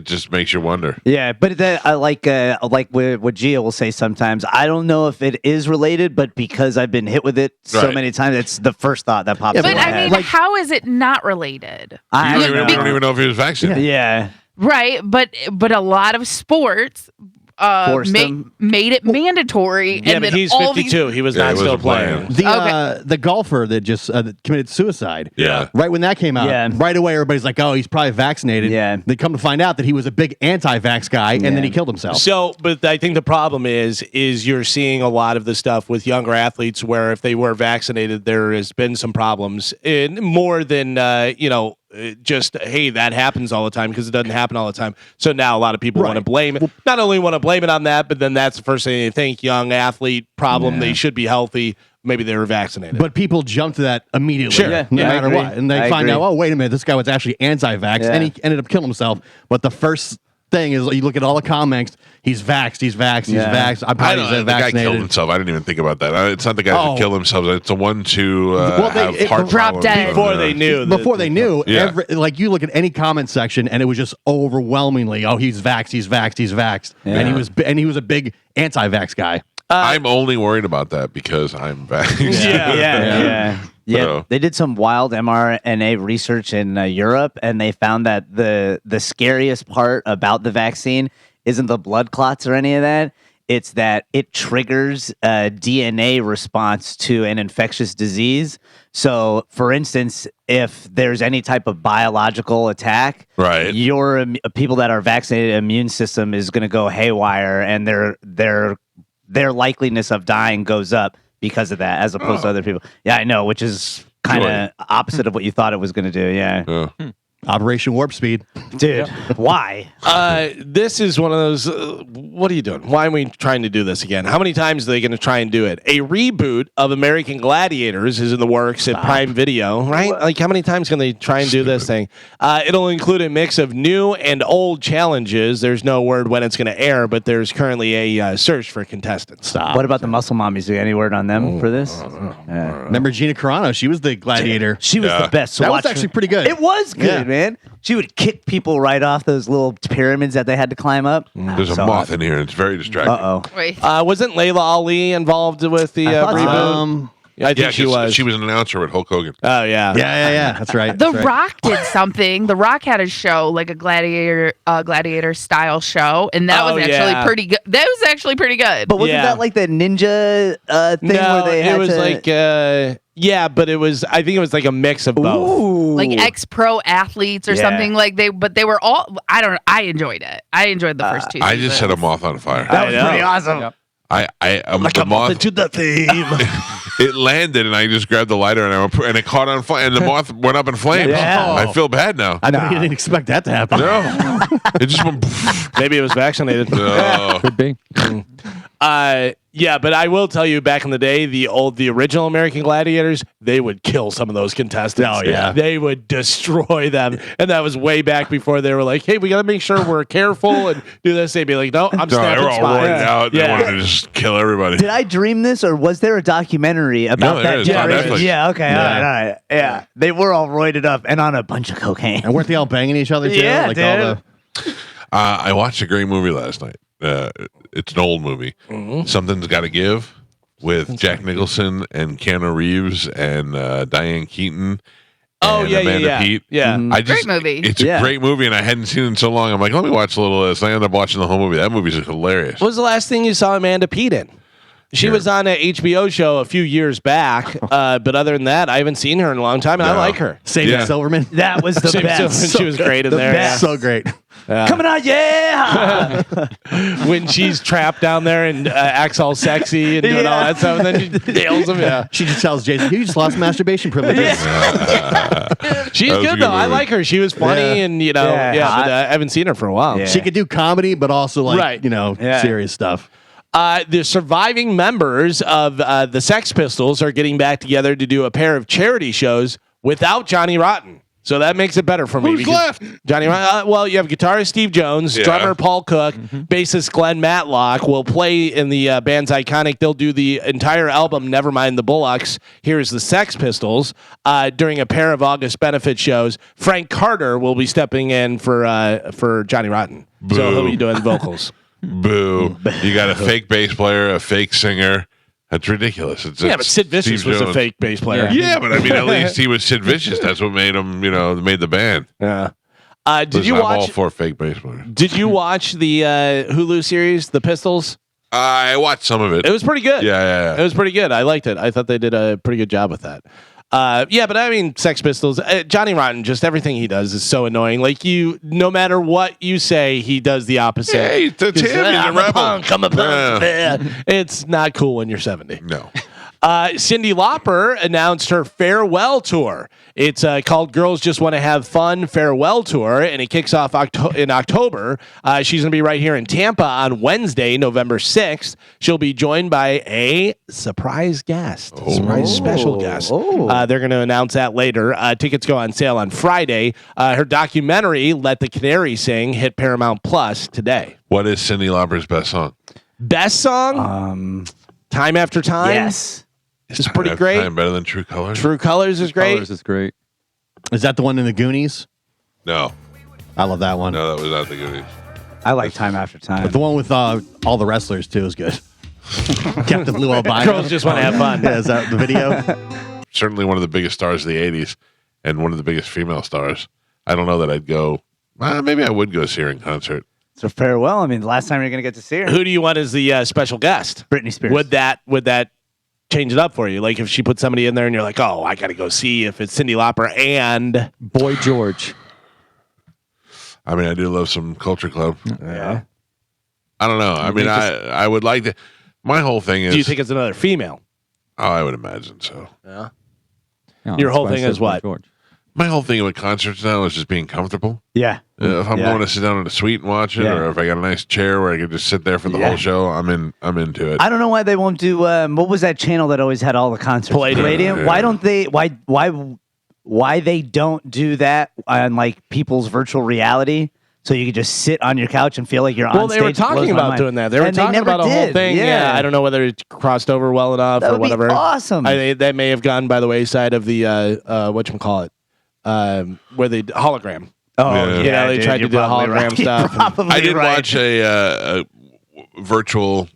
just makes you wonder. yeah, but that I like what Gia will say sometimes. I don't know if it is related, but because I've been hit with it so Right. many times, it's the first thought that pops Yeah, in But my I head. mean, how is it not related? I We don't know. don't even know if he was vaccinated. Yeah. Right, but a lot of sports Forced them. made it mandatory. Yeah, and but then he's all 52. He was Yeah, not he still wasn't playing. playing. The golfer that just that committed suicide. Yeah. Right when that came out, Yeah. right away everybody's like, "Oh, he's probably vaccinated." Yeah. They come to find out that he was a big anti-vax guy, and then he killed himself. So, but I think the problem is you're seeing a lot of the stuff with younger athletes where if they were vaccinated, there has been some problems, in more than just hey, that happens all the time, because it doesn't happen all the time. So now a lot of people want to blame it. Not only want to blame it on that, but then that's the first thing they think: young athlete problem. They should be healthy. Maybe they were vaccinated. But people jump to that immediately, Sure. Yeah, no I matter agree. what, and they I find agree. out, oh, wait a minute, this guy was actually anti-vax, Yeah. and he ended up killing himself. But the first thing is, you look at all the comments: he's vaxxed, he's vaxxed, he's Yeah. vaxxed. I'm I probably don't know. The guy killed vaccinated. himself. I didn't even think about that. It's not the guys Oh. who kill themselves. It's the ones who Well, have it heart dropped problems. dead. before they knew, Before they knew, Yeah. like you look at any comment section, and it was just overwhelmingly, oh, he's vaxxed, he's vaxxed, he's vaxxed, and he was a big anti-vax guy. I'm only worried about that because I'm vaccinated. Yeah. So- They did some wild mRNA research in Europe, and they found that the scariest part about the vaccine isn't the blood clots or any of that. It's that it triggers a DNA response to an infectious disease. So, for instance, if there's any type of biological attack, Right. your people that are vaccinated immune system is going to go haywire, and their likeliness of dying goes up because of that, as opposed to other people. Yeah, I know, which is kind of opposite of what you thought it was going to do. Yeah, Operation Warp Speed. dude, why? This is one of those. What are you doing? Why are we trying to do this again? How many times are they going to try and do it? A reboot of American Gladiators is in the works at Prime Video, right? Like, how many times can they try and do this thing? It'll include a mix of new and old challenges. There's no word when it's going to air, but there's currently a search for contestants. What about the muscle mommies? Any word on them for this? Remember Gina Carano? She was the gladiator. She was the best. So That was watch her- actually pretty good. It was good, Yeah. man. She would kick people right off those little pyramids that they had to climb up. There's a moth in here. It's very distracting. Uh oh. Wait. Wasn't Layla Ali involved with the I thought so. reboot? I think she 'cause was. She was an announcer with Hulk Hogan. Oh yeah. Yeah. That's right. The That's right. Rock did something. The Rock had a show, like a gladiator style show, and that was actually pretty good. That was actually pretty good. But wasn't that like the ninja thing where they had it was like but it was. I think it was like a mix of both. Like ex-pro athletes or something but they were all. I enjoyed it. I enjoyed the first two. I just set a moth on fire. That was pretty awesome. Yep. Like the moth into the theme. it landed, and I just grabbed the lighter, and it caught on fire, and the moth went up in flames. Yeah. I feel bad now. I know you didn't expect that to happen. No, it just went. Maybe it was vaccinated. Could be. But I will tell you, back in the day, the original American Gladiators, they would kill some of those contestants. Oh, yeah. They would destroy them. And that was way back before they were like, hey, we got to make sure we're careful and do this. They'd be like, no, I'm No, they snapping were all spines. roided out. They Yeah. wanted to just kill everybody. Did I dream this, or was there a documentary about No, that there is. It's on generation? Netflix. Yeah, okay, all right. Yeah, they were all roided up and on a bunch of cocaine. And weren't they all banging each other too? Yeah, like dude. all the I watched a great movie last night. It's an old movie. Something's Got to Give with Jack Nicholson and Keanu Reeves and Diane Keaton. And Amanda Peet. Yeah. Great movie. It's a great movie, and I hadn't seen it in so long. I'm like, let me watch a little of this. I ended up watching the whole movie. That movie's hilarious. What was the last thing you saw Amanda Peet in? She was on an HBO show a few years back, but other than that, I haven't seen her in a long time, and I like her. Saving Silverman. That was the Saving best. Silverman, she was great in there. best. So great. Coming on, yeah. When she's trapped down there and acts all sexy and doing all that stuff, and then she nails him. Yeah, She just tells Jason, "You just lost masturbation privileges." she's That was a good good though. I movie. like her. She was funny, and but I haven't seen her for a while. Yeah. She could do comedy, but also like Right. serious stuff. The surviving members of the Sex Pistols are getting back together to do a pair of charity shows without Johnny Rotten. So that makes it better for me. Who's left? Johnny Rotten. Well, you have guitarist Steve Jones, drummer Paul Cook, bassist Glenn Matlock will play in the band's Iconic. They'll do the entire album, Nevermind the Bullocks. Here's the Sex Pistols during a pair of August benefit shows. Frank Carter will be stepping in for Johnny Rotten. Boo. So he'll be doing vocals. Boo. You got a fake bass player, a fake singer. That's ridiculous. But Sid Vicious Steve was a Jones. fake bass player. Yeah, but I mean, at least he was Sid Vicious. That's what made him, made the band. Yeah. Did Listen, you I'm all watch? for fake bass players. Did you watch the Hulu series, The Pistols? I watched some of it. It was pretty good. Yeah. It was pretty good. I liked it. I thought they did a pretty good job with that. But I mean, Sex Pistols, Johnny Rotten, just everything he does is so annoying. Like no matter what you say, he does the opposite. Hey, that's him. He's a I'm a rebel. punk. I'm a punk. It's not cool when you're 70. No. Cyndi Lauper announced her farewell tour. It's called Girls Just Want to Have Fun Farewell Tour, and it kicks off in October. She's going to be right here in Tampa on Wednesday, November 6th. She'll be joined by a surprise guest, surprise special guest. They're going to announce that later. Tickets go on sale on Friday. Her documentary, Let the Canary Sing, hit Paramount Plus today. What is Cyndi Lauper's best song? Best song? Time After Time. Yes. It's pretty great. Time better than True Colors? True Colors is great. Colors is great. Is that the one in the Goonies? No. I love that one. No, that was not the Goonies. I like Time After Time. But the one with all the wrestlers too is good. Captain Blue Albino. Girls Just Want to Have Fun. Yeah, is that the video? Certainly one of the biggest stars of the 80s and one of the biggest female stars. I don't know that I'd go. Maybe I would go see her in concert. So farewell. I mean, the last time you're going to get to see her. Who do you want as the special guest? Britney Spears. Would that change it up for you? Like if she put somebody in there and you're like, oh, I got to go see if it's Cyndi Lauper and Boy George. I mean, I do love some Culture Club. Yeah. I don't know. I mean, I would like to. My whole thing is. Do you think it's another female? Oh, I would imagine so. Yeah. No, Your whole that's why I thing said is Boy what? George. My whole thing with concerts now is just being comfortable. Yeah. If I'm going to sit down in a suite and watch it, Yeah. or if I got a nice chair where I could just sit there for the whole show, I'm into it. I don't know why they won't do. What was that channel that always had all the concerts? Palladium. Yeah. Why don't they? Why they don't do that on like people's virtual reality? So you could just sit on your couch and feel like you're on Well, stage. they were It blows talking my about mind. doing that. They were And talking never about a whole did. thing. Yeah. I don't know whether it crossed over well enough That or would be whatever. awesome. That may have gone by the wayside of the whatchamacallit, where they hologram. Oh, Yeah. You know, they dude, tried to you're do the probably hologram right. stuff. You're probably I did right. watch a virtual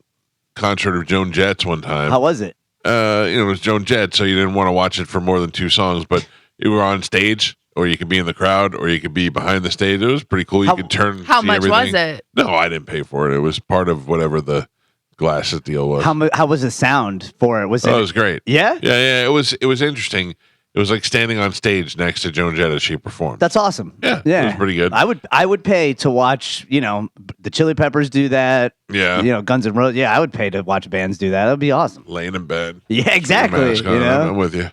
concert of Joan Jett one time. How was it? it was Joan Jett, so you didn't want to watch it for more than 2 songs, but you were on stage, or you could be in the crowd, or you could be behind the stage. It was pretty cool. You could turn. How see much everything. was it? No, I didn't pay for it. It was part of whatever the glasses deal was. How was the sound for it? Was it was great. Yeah? Yeah. It was interesting. It was like standing on stage next to Joan Jett as she performed. That's awesome. Yeah. It was pretty good. I would pay to watch, the Chili Peppers do that. Yeah. Guns N' Roses. Yeah, I would pay to watch bands do that. That would be awesome. Laying in bed. Yeah, exactly. I'm with you.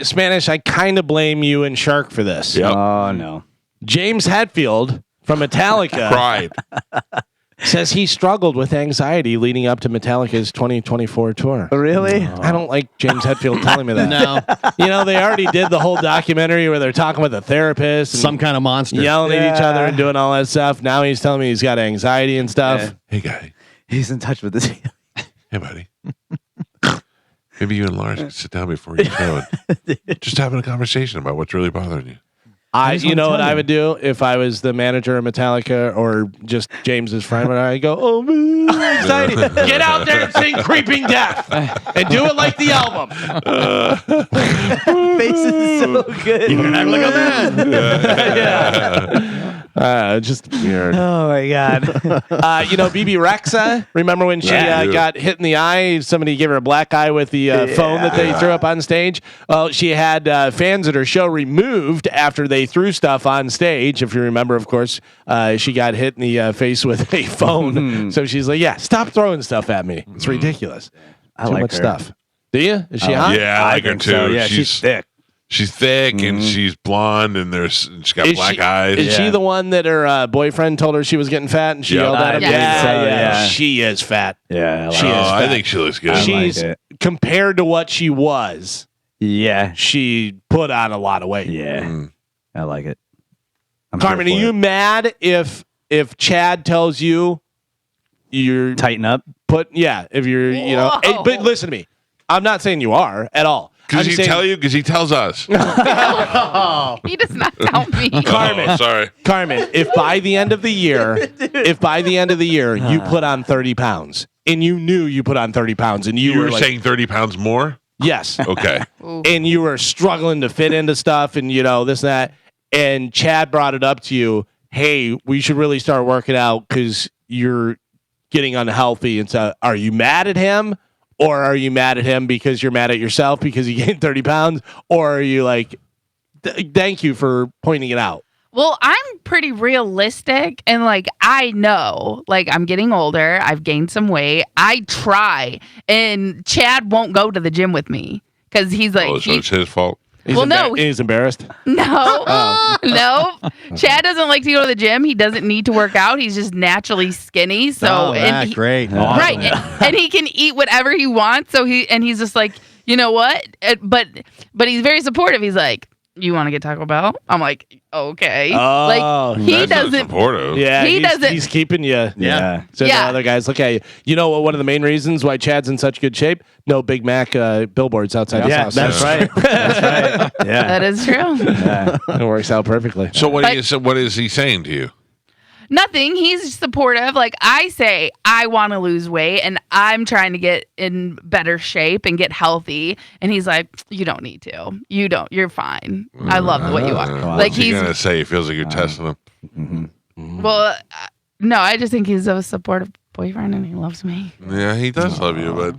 Spanish, I kind of blame you and Shark for this. Yep. Oh, no. James Hetfield from Metallica Cried. says he struggled with anxiety leading up to Metallica's 2024 tour. Really? I don't like James Hetfield telling me that. No. They already did the whole documentary where they're talking with a therapist. And Some kind of monster. yelling at each other and doing all that stuff. Now he's telling me he's got anxiety and stuff. Yeah. Hey, guy. He's in touch with this. Hey, buddy. Maybe you and Lars can sit down before you go and just having a conversation about what's really bothering you. You know what I would do if I was the manager of Metallica or just James's friend? I go, oh, man, anxiety. Get out there and sing Creeping Death and do it like the album. Face is so good. You can act like a man. Just weird. Oh, my God. Bebe Rexha, remember when she got hit in the eye? Somebody gave her a black eye with the phone that they threw up on stage. Well, she had fans at her show removed after they threw stuff on stage. If you remember, of course, she got hit in the face with a phone. So she's like, stop throwing stuff at me. It's ridiculous. I Too like much her. stuff. Do you? Is she hot? Yeah, I like her too. So. Yeah, she's thick. She's thick and she's blonde and she's got black eyes. Is she the one that her boyfriend told her she was getting fat and she yelled at him? Yeah. She is fat. Yeah, She is fat. I think she looks good. She's compared to what she was. Yeah. She put on a lot of weight. Yeah. I like it. Carmen, are you mad if Chad tells you you're tighten up? If you're, but listen to me. I'm not saying you are at all. Does he tell you? Because he tells us. He does not tell me. Carmen, sorry. Carmen, if by the end of the year, you put on 30 pounds and you knew you put on 30 pounds and you were saying 30 pounds more? Yes. Okay. And you were struggling to fit into stuff and, this and that. And Chad brought it up to you. Hey, we should really start working out because you're getting unhealthy. And so are you mad at him? Or are you mad at him because you're mad at yourself because you gained 30 pounds? Or are you like, thank you for pointing it out? Well, I'm pretty realistic and I know, I'm getting older. I've gained some weight. I try and Chad won't go to the gym with me because he's like, so it's his fault. He's embarrassed. No, no. Chad doesn't like to go to the gym. He doesn't need to work out. He's just naturally skinny. So great, right? And he can eat whatever he wants. So he's just like, you know what? But he's very supportive. He's like, you want to get Taco Bell? I'm like, okay. Oh, he doesn't. Supportive. Yeah, he doesn't. He's keeping you. Yeah. So the other guys look at you. You know what? One of the main reasons why Chad's in such good shape? No Big Mac billboards outside his house. That's right. That's right. Yeah, that is true. Yeah. It works out perfectly. So what is he saying to you? Nothing. He's supportive. I say, I want to lose weight and I'm trying to get in better shape and get healthy. And he's like, you don't need to. You don't. You're fine. I love the way you are. What's he gonna say? He feels like you're testing him. Mm-hmm. Well, no, I just think he's a supportive boyfriend and he loves me. Yeah, he does love you, but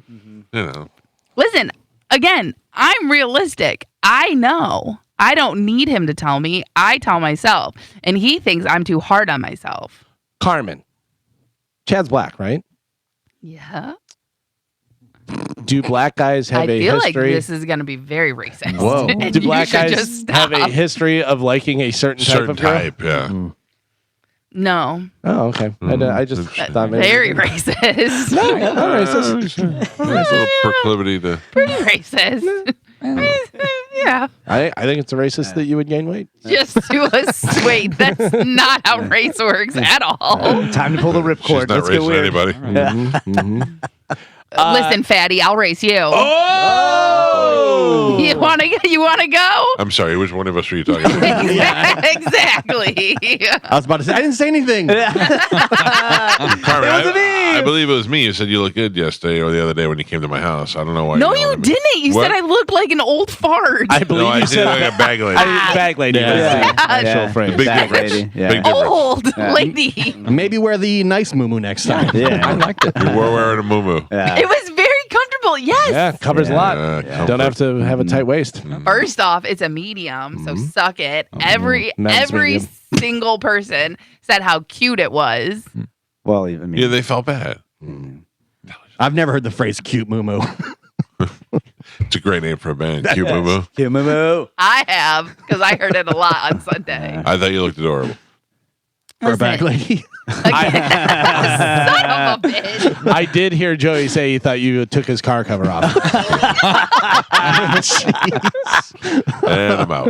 Listen, again, I'm realistic. I know. I don't need him to tell me. I tell myself. And he thinks I'm too hard on myself. Carmen. Chad's black, right? Yeah. Do black guys have a history? I feel like this is going to be very racist. Whoa. And Do you black should guys just stop. have a history of liking a certain type of girl? Yeah. No. Oh, okay. I just thought maybe. Very racist. No, not racist. There's a little proclivity to. Pretty racist. Yeah. I think it's a racist that you would gain weight. Just to us. Wait, that's not how race works at all. Time to pull the ripcord. She's not Let's get racing weird. anybody. Listen, fatty, I'll race you. Oh! Oh. You wanna go? I'm sorry. Which one of us were you talking about? Exactly. I was about to say, I didn't say anything. Carmen, It wasn't me. I believe it was me. You said you looked good yesterday or the other day when you came to my house. I don't know why. No, you you didn't. You What? said I looked like an old fart. I believe I you did said like a bag lady. bag lady. Yeah. was the actual Yeah. phrase. Big Bag difference. lady, yeah. Big difference. Old lady. Maybe wear the nice moo next time. Yeah. I liked it. You were wearing a muumuu. Yeah. It was very comfortable. Yes. Yeah, covers a lot. comfort. Don't have to have a tight waist. First off, it's a medium, so suck it. Every Men's medium. single person said how cute it was. Well, I mean, Yeah, they felt bad. I've never heard the phrase cute moo. It's a great name for a band. Cute muumuu. cute moo. I have because I heard it a lot on Sunday. I thought you looked adorable. For a bag lady. Son of a bitch. I did hear Joey say he thought you took his car cover off. And I'm out.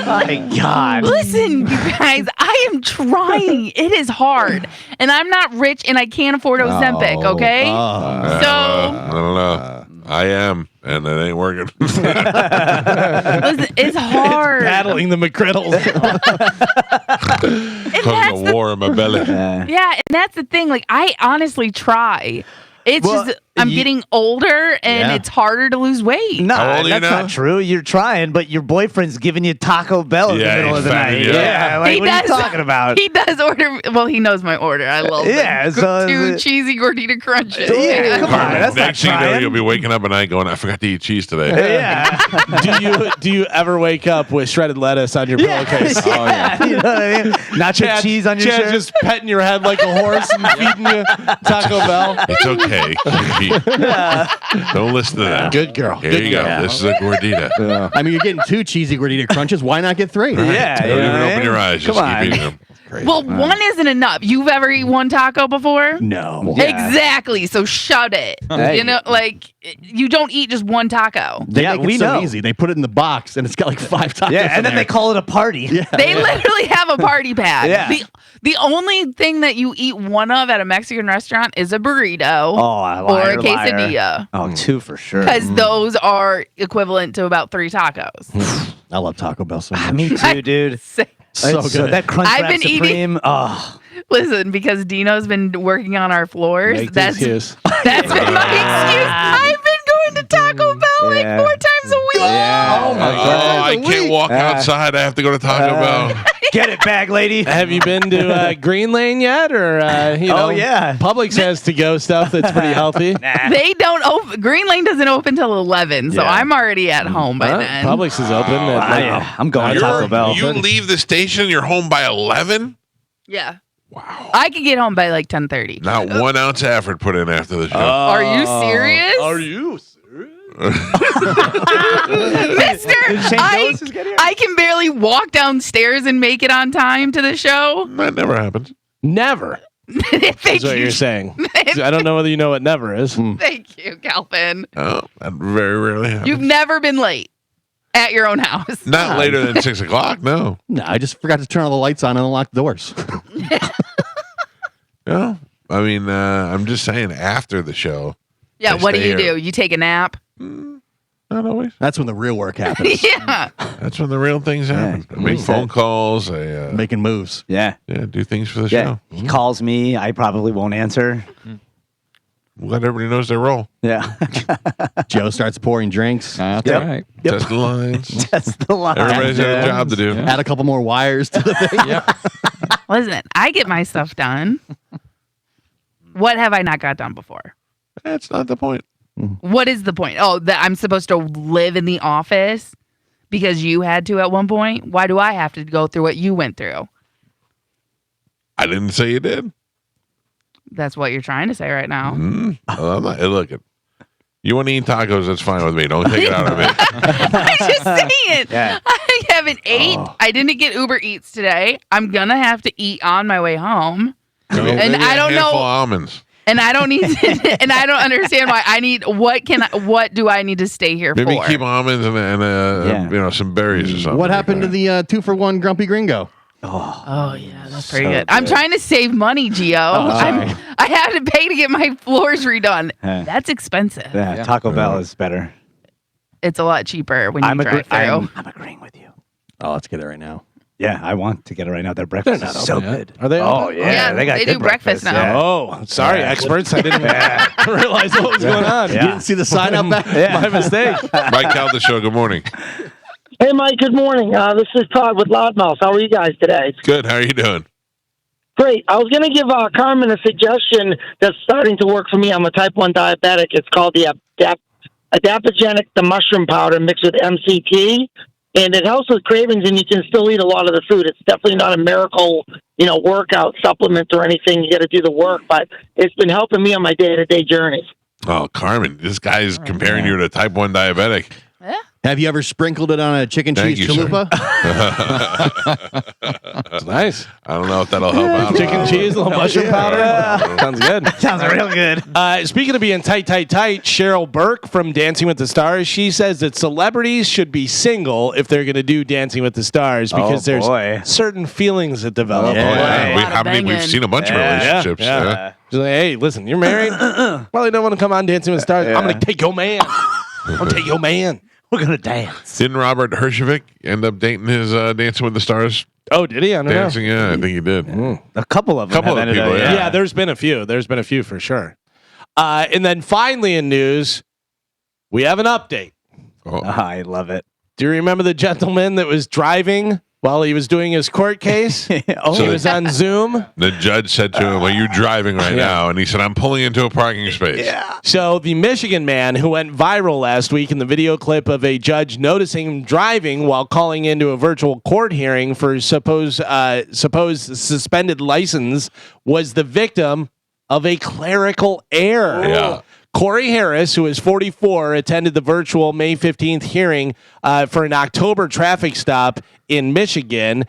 My God. Listen, you guys, I am trying. It is hard. And I'm not rich and I can't afford Ozempic, okay? I don't know. I am, and it ain't working. Listen, it's hard. Paddling the McGriddles. And Causing a war in my belly. yeah, and that's the thing. Like, I honestly try. It's Well, just I'm getting older and Yeah. it's harder to lose weight. No, How old are you that's now? not true. You're trying, but your boyfriend's giving you Taco Bell in Yeah, the middle he's of the fattening night. you up. Yeah, like, He what are you does- talking about? He does order. Well, he knows my order. I love Yeah, so two the- cheesy gordita crunches. Yeah, come on, Carmen, that's not next thing you know, trying. you'll be waking up at night going, I forgot to eat cheese today. Yeah. do you ever wake up with shredded lettuce on your pillowcase? You know what I mean? Nacho cheese on your Chad shirt. just petting your head like a horse and feeding you Taco Bell. It's okay. Don't listen to that. Good girl. Here Good you go. girl. This is a gordita. I mean, you're getting 2 cheesy gordita crunches. Why not get 3? Yeah, Don't you know even what I open mean? your eyes. Just Come keep on. eating them. Well, one isn't enough. You've ever eaten one taco before? No. Yeah. Exactly. So shut it. Hey. You know, like you don't eat just one taco. They Yeah, make it we so know. easy. They put it in the box, and it's got like 5 tacos. Yeah, and then in they there. call it a party. Yeah. They literally have a party pack. Yeah. The only thing that you eat one of at a Mexican restaurant is a burrito Oh, or a quesadilla. Oh, 2 for sure. Because those are equivalent to about 3 tacos. I love Taco Bell so much. Me too, dude. So It's good. that Crunch I've Wrap been eating- Supreme. Oh, Listen, because Dino's been working on our floors. Make the That's excuse. been my excuse. I've been going to Taco Bell like Yeah. 4 times a week. yeah. Oh, my Oh, God. I can't walk outside. I have to go to Taco Bell. Get it, bag lady. Have you been to Green Lane yet? Or, Oh, yeah. Publix has to-go stuff that's pretty healthy. They don't open. Green Lane doesn't open till 11, so Yeah. I'm already at home by then. Publix is open. at, I'm going to Taco Bell. You leave the station, you're home by 11? Yeah. Wow. I could get home by like 10:30. Not 1 ounce of effort put in after the show. Are you serious? you serious? Mister, Shane Gillis is getting here? I can barely walk downstairs and make it on time to the show. That never happened. Never. Thank Is what you. you're saying. I don't know whether you know what never is. Thank you, Calvin. Oh, that very rarely happens. You've never been late at your own house. Not later than 6 o'clock, no. No, I just forgot to turn all the lights on and unlock the doors. No. I mean, I'm just saying after the show. Yeah, I what do stay you here. do? You take a nap? Not always. That's when the real work happens. Yeah. That's when the real things happen. I make phone calls. I Making moves. Yeah. do things for the Yeah. show. He calls me. I probably won't answer. Let everybody knows their role. Yeah. Joe starts pouring drinks. That's Yep. right. Test the lines. That's the line. Everybody's got a job to do. Yeah. Add a couple more wires to the thing. Listen, I get my stuff done. What have I not got done before? That's not the point. What is the point? Oh, that I'm supposed to live in the office because you had to at one point? Why do I have to go through what you went through? I didn't say you did. That's what you're trying to say right now. I'm not, hey, look, you want to eat tacos, that's fine with me. Don't take it out of me. I'm just saying. Yeah. I haven't ate. I didn't get Uber Eats today. I'm going to have to eat on my way home. Maybe And a I don't handful know. of almonds. And I don't need and I don't understand why I need what do I need to stay here Maybe for? keep almonds and some berries or something. What like happened to that. the 2-for-1 Grumpy Gringo? Oh yeah, that's pretty So good. I'm good. trying to save money, Gio. I have to pay to get my floors redone. Yeah. That's expensive. Yeah, Taco Bell is better. it's a lot cheaper when you drive through. I'm agreeing with you. Oh, let's get it right now. Yeah, I want to get it right now. Their breakfast is so good. Are they? Oh yeah, Yeah, got they good do breakfast now. Yeah. Oh, sorry, experts. I didn't realize what was going on. Yeah. You didn't see the sign up back? My mistake. Mike Calta Show, good morning. Hey, Mike, good morning. This is Todd with Loudmouth. How are you guys today? Good. How are you doing? Great. I was going to give Carmen a suggestion that's starting to work for me. I'm a type 1 diabetic. It's called the adaptogenic, the mushroom powder mixed with MCT. And it helps with cravings, and you can still eat a lot of the food. It's definitely not a miracle, workout supplement or anything. You got to do the work, but it's been helping me on my day-to-day journey. Oh, Carmen, this guy is comparing you to a type 1 diabetic. Yeah. Have you ever sprinkled it on a chicken Thank cheese you, sir. chalupa? That's nice. I don't know if that'll help out. Chicken cheese, a little mushroom powder. Sounds good. Sounds real good. Speaking of being tight, Cheryl Burke from Dancing with the Stars, she says that celebrities should be single if they're going to do Dancing with the Stars because there's certain feelings that develop. Oh, yeah. boy. We've seen a bunch of relationships. Yeah. She's like, hey, listen, you're married? Probably don't want to come on Dancing with the Stars. I'm going to take your man. I'm going to take your man. We're gonna dance. Didn't Robert Herjavec end up dating his Dancing with the Stars Oh, did he? I don't dancing? Yeah, I think he did. A couple of them. Couple have of ended people, up, Yeah, there's been a few. There's been a few for sure. And then finally in news, we have an update. Oh. I love it. Do you remember the gentleman that was driving while he was doing his court case? He was on Zoom. The judge said to him, "Are you driving right now?" And he said, "I'm pulling into a parking space." Yeah. So the Michigan man who went viral last week in the video clip of a judge noticing him driving while calling into a virtual court hearing for supposed suspended license was the victim of a clerical error. Yeah. Corey Harris, who is 44, attended the virtual May 15th hearing for an October traffic stop in Michigan.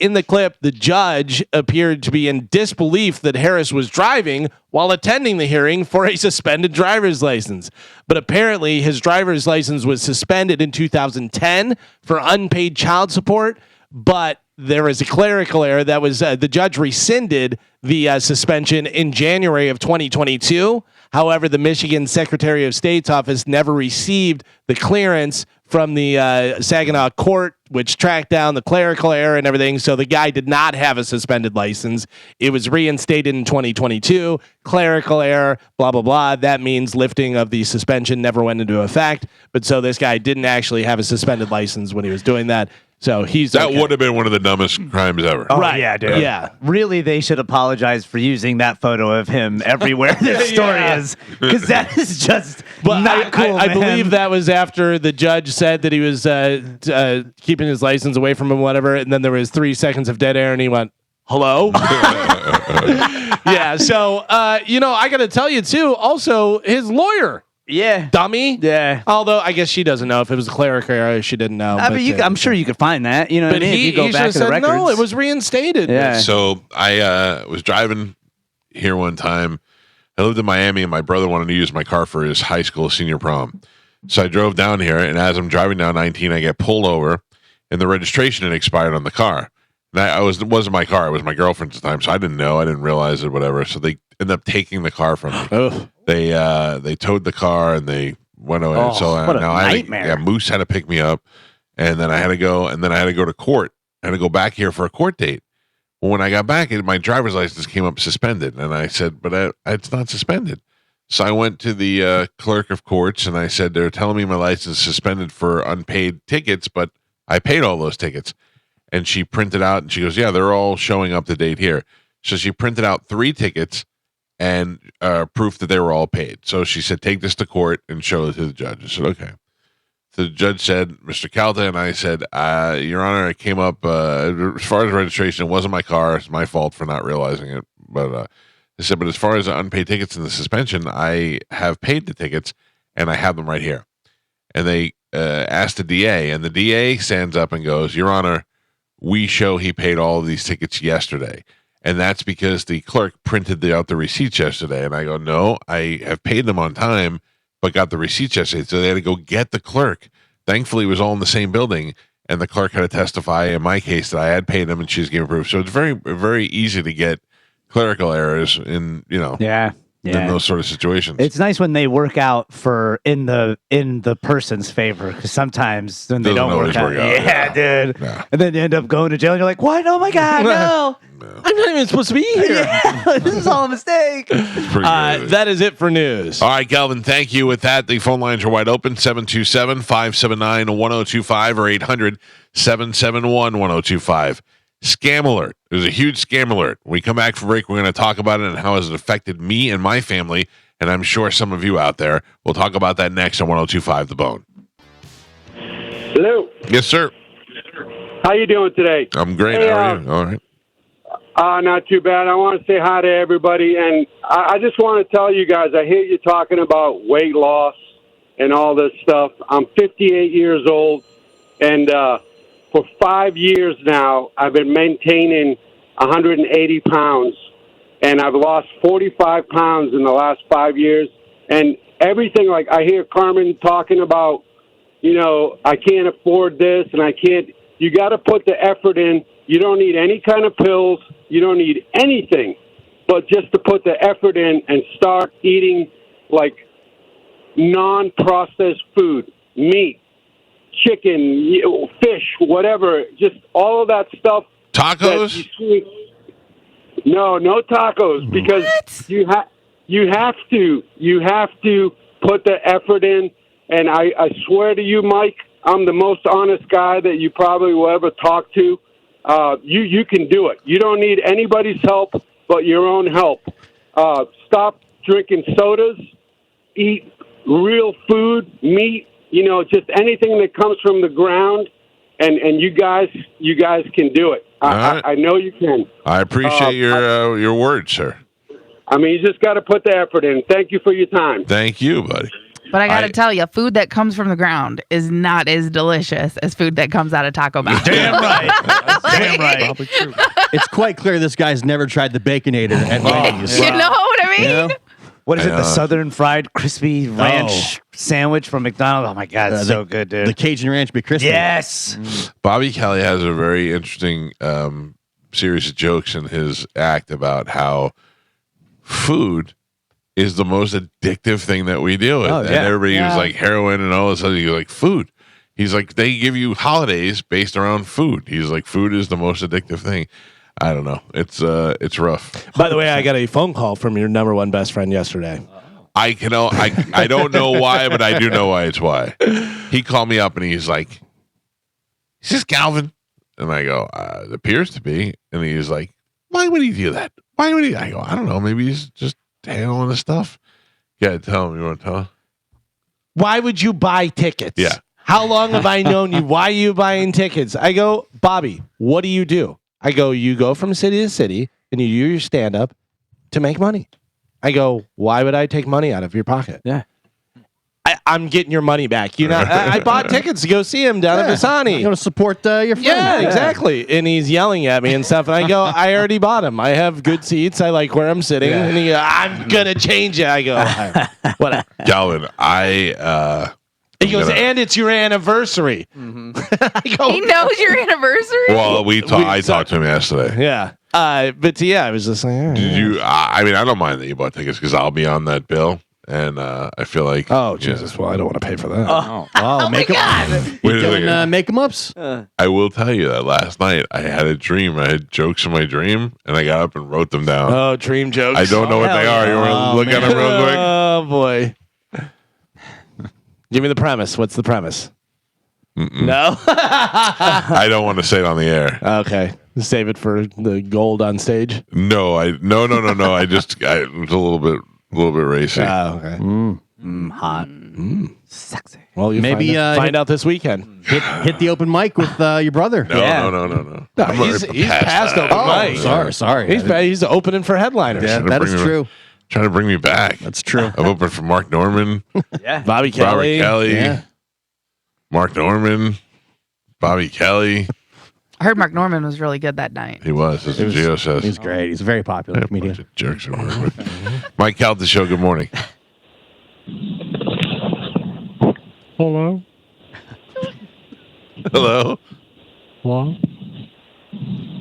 In the clip, the judge appeared to be in disbelief that Harris was driving while attending the hearing for a suspended driver's license. But apparently, his driver's license was suspended in 2010 for unpaid child support. But there was a clerical error that was the judge rescinded the suspension in January of 2022. However, the Michigan Secretary of State's office never received the clearance from the Saginaw court, which tracked down the clerical error and everything. So the guy did not have a suspended license. It was reinstated in 2022. Clerical error, blah, blah, blah. That means lifting of the suspension never went into effect. But so this guy didn't actually have a suspended license when he was doing that. So that would have been one of the dumbest crimes ever. Oh, Right. yeah, dude. Yeah. Really, they should apologize for using that photo of him everywhere this story is, because that is just not cool. I man. believe that was after the judge said that he was keeping his license away from him, whatever. And then there was 3 seconds of dead air, and he went, "Hello." Yeah. So I got to tell you too. Also, his lawyer. Yeah. Dummy. Yeah. Although I guess she doesn't know if it was a clerical error. She didn't know. I mean, I'm sure you could find that. You know what I But mean? If he, you go he back should to the have said, records. no, it was reinstated. Yeah. So I was driving here one time. I lived in Miami, and my brother wanted to use my car for his high school senior prom. So I drove down here, and as I'm driving down 19, I get pulled over, and the registration had expired on the car. And it wasn't my car; it was my girlfriend's at the time, so I didn't know, I didn't realize it, whatever. So they ended up taking the car from me. Ugh. They towed the car, and they went away. Oh, So what a now nightmare. Moose had to pick me up, and then I had to go to court. I had to go back here for a court date. Well, when I got back, my driver's license came up suspended, and I said, "But it's not suspended." So I went to the clerk of courts, and I said, "They're telling me my license is suspended for unpaid tickets, but I paid all those tickets." And she printed out, and she goes, "Yeah, they're all showing up to date here." So she printed out 3 tickets and proof that they were all paid. So she said, "Take this to court and show it to the judge." I said, "Okay." So the judge said, "Mr. Calta," and I said, "Your Honor, it came up as far as registration. It wasn't my car. It's my fault for not realizing it." But I said, "But as far as the unpaid tickets and the suspension, I have paid the tickets, and I have them right here." And they asked the DA, and the DA stands up and goes, "Your Honor, we show he paid all of these tickets yesterday. And that's because the clerk printed out the receipts yesterday." And I go, "No, I have paid them on time, but got the receipts yesterday." So they had to go get the clerk. Thankfully, it was all in the same building. And the clerk had to testify in my case that I had paid them, and she's giving proof. So it's very, very easy to get clerical errors in, Yeah. in those sort of situations. It's nice when they work out in the person's favor, because sometimes when they Doesn't don't always work out, work out, yeah, dude. Yeah. And then you end up going to jail, and you're like, what? Oh my God, no. I'm not even supposed to be here. Yeah, this is all a mistake. It's pretty great. That is it for news. All right, Galvin, thank you. With that, the phone lines are wide open, 727-579-1025 or 800-771-1025. Scam alert. There's a huge scam alert. When we come back from break, we're going to talk about it and how has it affected me and my family, and I'm sure some of you out there. We'll talk about that next on 1025 The Bone. Hello. Yes, sir. How you doing today? I'm great. Hey, how are you? All right. Not too bad. I want to say hi to everybody, and I just want to tell you guys, I hear you talking about weight loss and all this stuff. I'm 58 years old, and for 5 years now, I've been maintaining 180 pounds, and I've lost 45 pounds in the last 5 years, and everything, like I hear Carmen talking about, I can't afford this, and I can't. You got to put the effort in. You don't need any kind of pills. You don't need anything, but just to put the effort in and start eating like non-processed food, meat, chicken, fish, whatever, just all of that stuff. Tacos? No tacos, because you have to put the effort in. And I swear to you, Mike, I'm the most honest guy that you probably will ever talk to. You can do it. You don't need anybody's help but your own help. Stop drinking sodas. Eat real food, meat. Just anything that comes from the ground. And you guys can do it. I know you can. I appreciate your words, sir. I mean, you just got to put the effort in. Thank you for your time. Thank you, buddy. But I got to tell you, food that comes from the ground is not as delicious as food that comes out of Taco Bell. Damn right. Damn right. It's quite clear this guy's never tried the Baconator at Wendy's. You know what I mean? What is it? The Southern Fried Crispy Ranch sandwich from McDonald's? Oh my God, it's so good, dude. The Cajun Ranch McCrispy. Yes. Bobby Kelly has a very interesting series of jokes in his act about how food is the most addictive thing that we deal with. And everybody was like heroin and all this other. You're like, food. He's like, they give you holidays based around food. He's like, food is the most addictive thing. I don't know. It's rough. By the way, I got a phone call from your number one best friend yesterday. I don't know why, but I do know why it's why. He called me up and he's like, "Is this Galvin?" And I go, "It appears to be." And he's like, "Why would he do that? Why would he?" I go, "I don't know. Maybe he's just handling his stuff." Yeah, tell him. You want to tell him? Why would you buy tickets? Yeah. How long have I known you? Why are you buying tickets? I go, Bobby, what do you do? I go, you go from city to city and you do your stand-up to make money. I go, why would I take money out of your pocket? Yeah. I'm getting your money back. I bought tickets to go see him down at Visani. You want to support your friend? Yeah, exactly. And he's yelling at me and stuff. And I go, I already bought him. I have good seats. I like where I'm sitting. Yeah. And he goes, I'm going to change it. I go, whatever. Galvin, He goes, and it's your anniversary. Mm-hmm. I go, he knows your anniversary? Well, I talked to him yesterday. Yeah. But I was just like, Did you? I mean, I don't mind that you bought tickets because I'll be on that bill. And I feel like, oh Jesus! Well, I don't want to pay for that. Oh make my God! Doing make 'em ups. I will tell you that last night I had a dream. I had jokes in my dream, and I got up and wrote them down. Oh, dream jokes! I don't know what they are. You want to look at them real quick? Oh boy! Give me the premise. What's the premise? No, I don't want to say it on the air. Okay, save it for the gold on stage. No. I just it was a little bit racy. Oh, okay. Hot. Sexy. Well, you maybe find out this weekend. Hit the open mic with your brother. No. He's past open mic. Sorry. He's opening for headliners. Yeah, that is true. Trying to bring me back. That's true. I've opened for Mark Norman. Yeah. Bobby Kelly. Yeah. Mark Norman. Bobby Kelly. I heard Mark Norman was really good that night. He was. That's what Gio says. He's great. He's a very popular comedian. Bunch of jerks. Mike Calta Show. Good morning. Hello. Hello. Hello.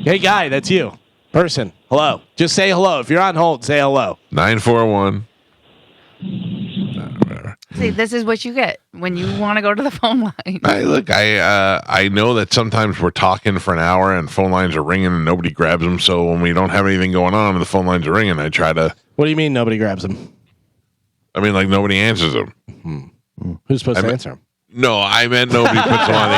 Hey, guy, that's you. Person. Hello. Just say hello. If you're on hold, say hello. 941 See, this is what you get when you want to go to the phone line. I know that sometimes we're talking for an hour and phone lines are ringing and nobody grabs them. So when we don't have anything going on and the phone lines are ringing, I try to. What do you mean nobody grabs them? I mean, like nobody answers them. Who's supposed to answer them? No, I meant nobody puts them on the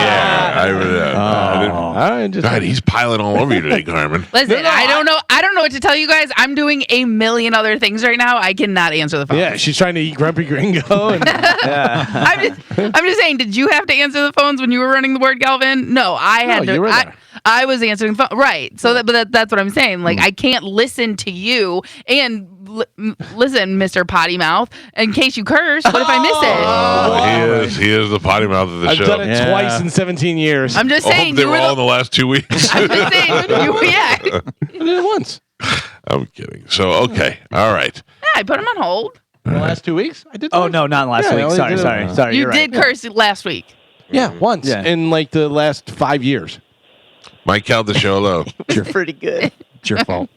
air. God, he's piling all over you today, Carmen. Listen, I don't know what to tell you guys. I'm doing a million other things right now. I cannot answer the phone. Yeah, she's trying to eat Grumpy Gringo. And, I'm just saying, did you have to answer the phones when you were running the board, Galvin? No, I had to. You were there. I was answering the phone. Right. So that's what I'm saying. Like, I can't listen to you and listen, Mr. Potty Mouth, in case you curse. What if I miss it? He is the potty mouth of the I've show. done it twice in 17 years. I'm just saying. They were all in the last 2 weeks. I'm just saying. I did it once. I'm kidding. So, okay. All right. Yeah, I put him on hold. In the last 2 weeks? I did. Oh, no, not last week. Sorry. You You're did right. curse last week. Yeah, once in like the last 5 years. Mike Calta Show, hello. You're pretty good. It's your fault.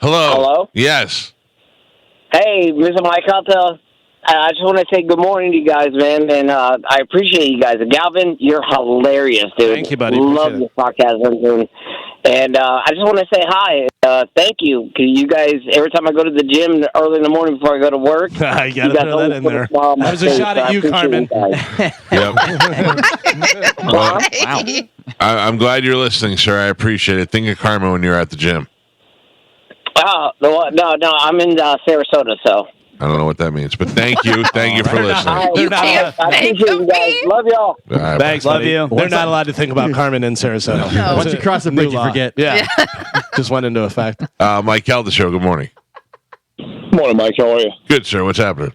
Hello. Hello? Yes. Hey, Mr. Mike Calta. I just want to say good morning to you guys, man, and I appreciate you guys. Galvin, you're hilarious, dude. Thank you, buddy. Love your podcast, and I just want to say hi. Thank you. You guys, every time I go to the gym early in the morning before I go to work, I got to throw that in there. That was a shot at you, Carmen. Yep. Well, I'm glad you're listening, sir. I appreciate it. Think of Carmen when you're at the gym. No, I'm in Sarasota, so. I don't know what that means, but thank you. Thank you for listening. I appreciate you guys. Love y'all. Thanks, Love buddy. you. They're not allowed to think about Carmen in Sarasota. No. Once you cross the bridge, you forget. Yeah. Just went into effect. Mike Calta Show, good morning. Morning, Mike. How are you? Good, sir. What's happening?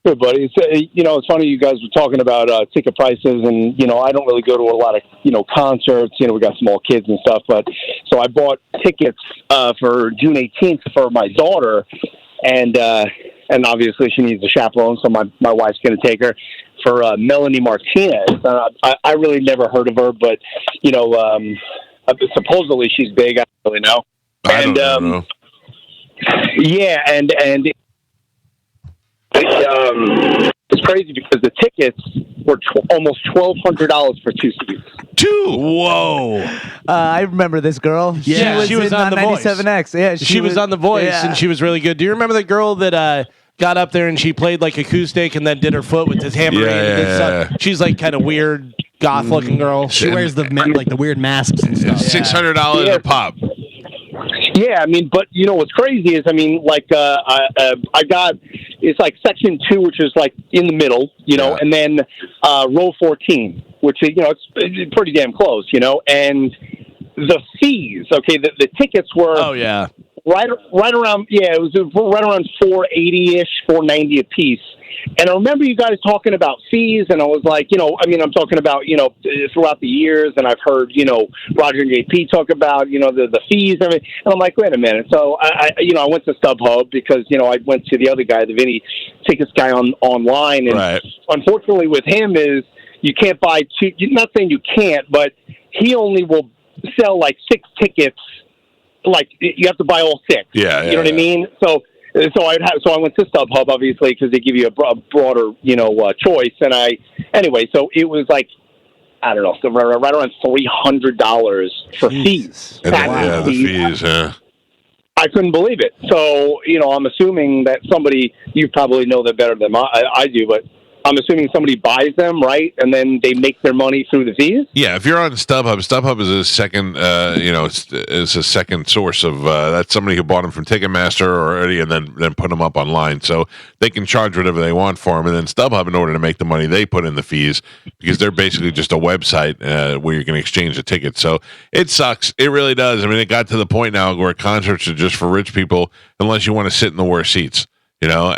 Good, buddy. It's funny you guys were talking about ticket prices, and I don't really go to a lot of concerts. We got small kids and stuff, but so I bought tickets for June 18th for my daughter, and obviously she needs a chaperone, so my wife's going to take her for Melanie Martinez. I really never heard of her, but supposedly she's big. I don't really know. I don't know. Yeah, and it's crazy because the tickets were almost $1,200 for 2 seats. Whoa. I remember this girl. Yeah, she was on The Voice. 97X. Yeah, she was on The Voice, and she was really good. Do you remember the girl that got up there and she played like acoustic and then did her foot with this hammer? Yeah. She's like kind of weird, goth-looking girl. She wears the weird masks and stuff. $600 a pop. Yeah, but what's crazy is, I got, it's like section 2, which is like in the middle, and then row 14, which is, it's pretty damn close, and the fees, okay, the tickets were right around, it was right around $480-ish, $490 a piece. And I remember you guys talking about fees, and I was like, I'm talking about, throughout the years, and I've heard, Roger and JP talk about, the fees and everything. And I'm like, wait a minute. So I went to StubHub because, I went to the other guy, the Vinny Tickets guy online. And unfortunately with him is you can't buy two, not saying you can't, but he only will sell like 6 tickets. Like you have to buy all 6. Yeah. You know what I mean? So I went to StubHub, obviously, because they give you a broader, choice. And so it was like, I don't know, so right around $300 for fees. The fees, yeah. I couldn't believe it. So, I'm assuming that somebody, you probably know that better than I do, but I'm assuming somebody buys them, right? And then they make their money through the fees? Yeah, if you're on StubHub is a second, it's a second source of, that's somebody who bought them from Ticketmaster already and then put them up online. So they can charge whatever they want for them. And then StubHub, in order to make the money, they put in the fees because they're basically just a website where you can exchange the tickets. So it sucks. It really does. It got to the point now where concerts are just for rich people unless you want to sit in the worst seats. But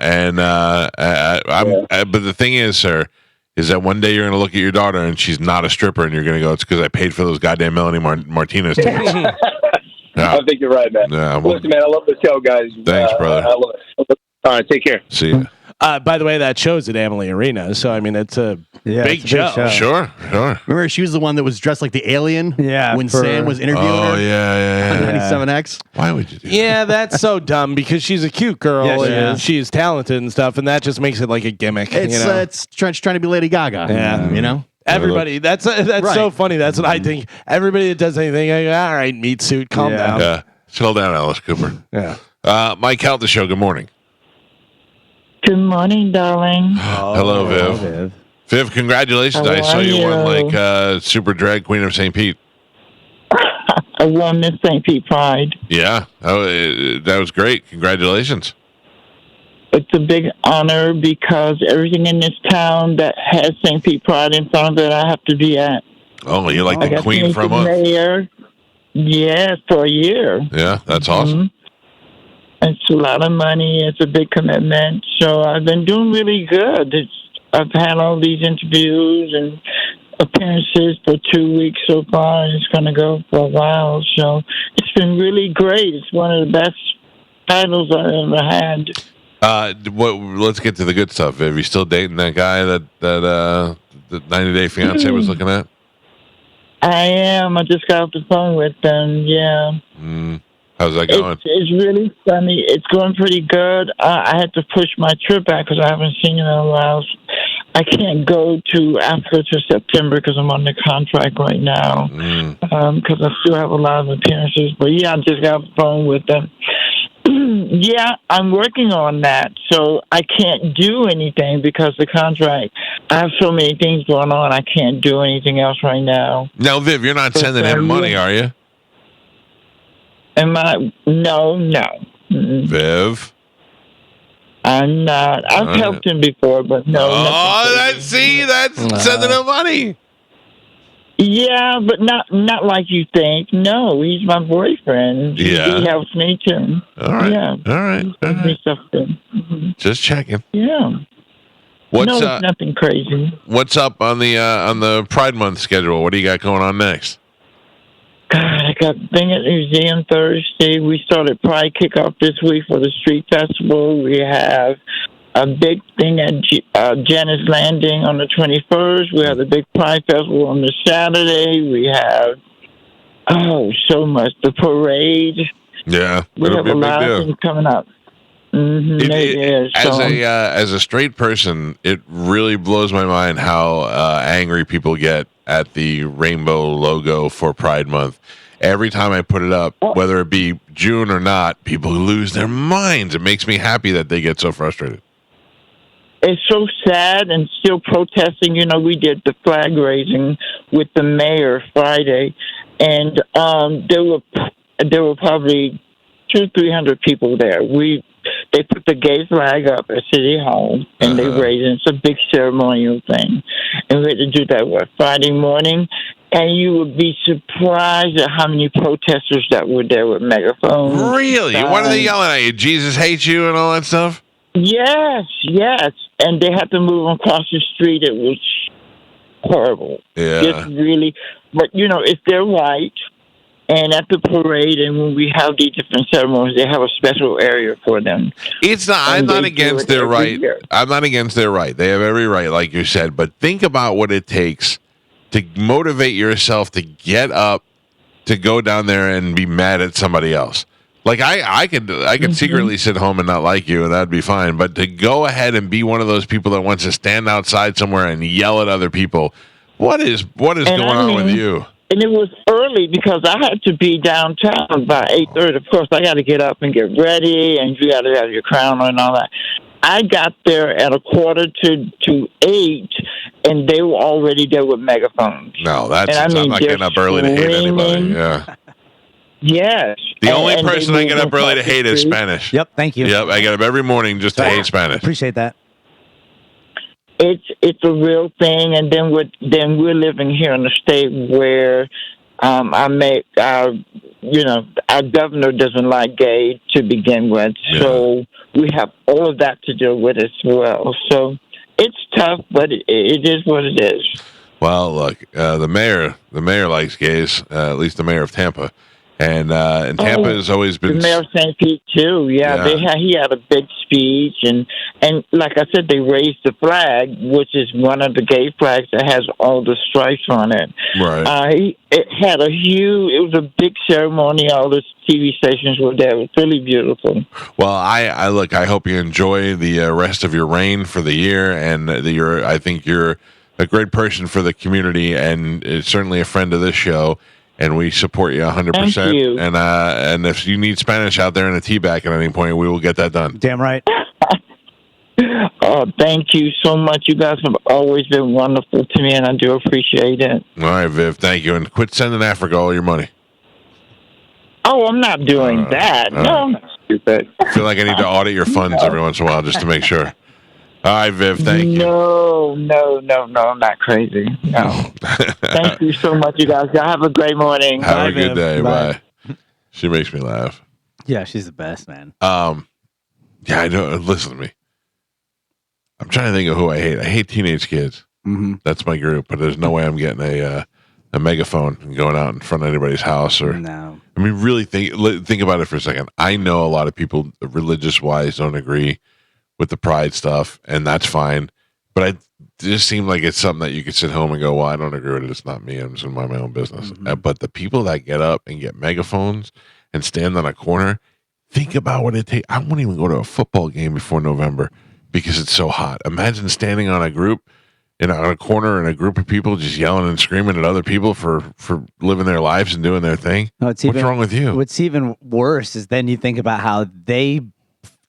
the thing is, sir, is that one day you're going to look at your daughter and she's not a stripper and you're going to go, it's because I paid for those goddamn Melanie Martinez tickets. I think you're right, man. Yeah, Listen, man, I love the show, guys. Thanks, brother. I love it. All right, take care. See ya. By the way, that show's at Amalie Arena, so I mean it's a big show. Sure. Remember, she was the one that was dressed like the alien. Yeah, when Sam was interviewing her. Oh yeah. On 97X. Why would you do that? Yeah, that's so dumb because she's a cute girl and she's talented and stuff, and that just makes it like a gimmick. It's trying to be Lady Gaga. Yeah, you know. Everybody, that's right. So funny. That's what I think. Everybody that does anything, I go, all right, meat suit, calm down. Yeah, chill down, Alice Cooper. Yeah. Mike Calta Show. Good morning. Good morning, darling. Hello, Viv. Viv, congratulations! I saw you won like Super Drag Queen of St. Pete. I won Miss St. Pete Pride. Yeah, that was great. Congratulations. It's a big honor because everything in this town that has St. Pete Pride in front of it, I have to be at. Oh, you're like the queen for a month. Mayor. Yeah, for a year. Yeah, that's awesome. It's a lot of money. It's a big commitment. So I've been doing really good. I've had all these interviews and appearances for 2 weeks so far, and it's going to go for a while. So it's been really great. It's one of the best titles I've ever had. Let's get to the good stuff. Viv, you still dating that guy that the 90-day fiance was looking at? I am. I just got off the phone with them. Yeah. How's that going? It's really funny. It's going pretty good. I had to push my trip back because I haven't seen him in a while. I can't go to Africa till September because I'm on the contract right now. Because I still have a lot of appearances. But yeah, I just got off the phone with them. Yeah, I'm working on that. So I can't do anything because the contract. I have so many things going on. I can't do anything else right now. Now, Viv, you're not sending him money, are you? Am I? No. Viv? I'm not. I've helped him before, but no. That's sending him money. Yeah, but not like you think. No, he's my boyfriend. Yeah. He helps me too. All right. Yeah. All right. Just checking. Yeah. What's it's nothing crazy. What's up on the Pride Month schedule? What do you got going on next? God, I got a thing at the museum Thursday. We started Pride Kickoff this week for the Street Festival. We have a big thing at Janet's Landing on the 21st. We have the big Pride Festival on the Saturday. We have, so much. The parade. Yeah. We have a lot of things coming up. As a straight person, it really blows my mind how angry people get at the rainbow logo for Pride Month. Every time I put it up, whether it be June or not, people lose their minds. It makes me happy that they get so frustrated. It's so sad and still protesting. You know, we did the flag raising with the mayor Friday, and there were probably 200-300 people there. They put the gay flag up at City Hall, and they raised it. It's a big ceremonial thing. And we had to do that, Friday morning? And you would be surprised at how many protesters that were there with megaphones. Really? What are they yelling at you? Jesus hates you and all that stuff? Yes. And they had to move them across the street. It was horrible. Yeah. Just really. But, it's their right. And at the parade, and when we have these different ceremonies, they have a special area for them. I'm not against their right. I'm not against their right. They have every right, like you said. But think about what it takes to motivate yourself to get up, to go down there and be mad at somebody else. Like I could secretly sit home and not like you, and that'd be fine. But to go ahead and be one of those people that wants to stand outside somewhere and yell at other people, what is going on with you? And it was early because I had to be downtown by 8:30. Of course, I got to get up and get ready, and you got to have your crown on and all that. I got there at 7:45, and they were already there with megaphones. No, I'm not getting up early to hate anybody. Yeah. Yes. The only person I get up early to hate is Spanish. Yep, thank you. Yep, I get up every morning just to hate Spanish. Appreciate that. It's a real thing, and then we're living here in a state where our governor doesn't like gay to begin with, so we have all of that to deal with as well. So it's tough, but it is what it is. Well, look, the mayor likes gays, at least the mayor of Tampa, And Tampa has always been. The mayor of St. Pete too. Yeah, he had a big speech, and like I said, they raised the flag, which is one of the gay flags that has all the stripes on it. Right. It was a big ceremony. All the TV stations were there. It was really beautiful. Well, I look. I hope you enjoy the rest of your reign for the year, and I think you're a great person for the community, and certainly a friend of this show. And we support you 100%. Thank you. And if you need Spanish out there in a tea bag at any point, we will get that done. Damn right. Oh, thank you so much. You guys have always been wonderful to me, and I do appreciate it. All right, Viv, thank you. And quit sending Africa all your money. Oh, I'm not doing that. No, I'm not stupid. I feel like I need to audit your funds every once in a while just to make sure. All right, Viv, thank you. No, I'm not crazy. No. Thank you so much, you guys. Y'all have a great morning. Have a good day. Bye. She makes me laugh. Yeah, she's the best, man. Yeah, I know. Listen to me. I'm trying to think of who I hate. I hate teenage kids. Mm-hmm. That's my group, but there's no way I'm getting a megaphone and going out in front of anybody's house. Or no. I mean, really think about it for a second. I know a lot of people, religious-wise, don't agree with the pride stuff, and that's fine. But it just seemed like it's something that you could sit home and go, well, I don't agree with it. It's not me. I'm just in my own business. Mm-hmm. But the people that get up and get megaphones and stand on a corner, think about what it takes. I won't even go to a football game before November because it's so hot. Imagine standing on a corner in a group of people just yelling and screaming at other people for living their lives and doing their thing. No, what's wrong with you? What's even worse is then you think about how they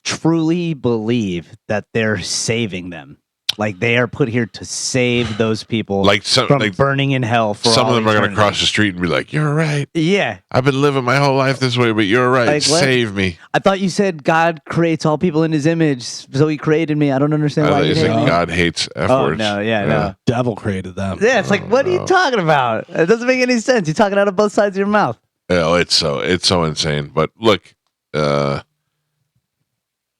truly believe that they're saving them. Like they are put here to save those people from burning in hell for some all of them are going to eternity. cross the street and be like, you're right. Yeah. I've been living my whole life this way, but you're right. Like, what? Save me. I thought you said God creates all people in his image, so he created me. I don't understand why you hate me. God hates F words. No, no. Devil created them. Yeah, it's like, what are you talking about? It doesn't make any sense. You're talking out of both sides of your mouth. Oh, it's so insane. But look,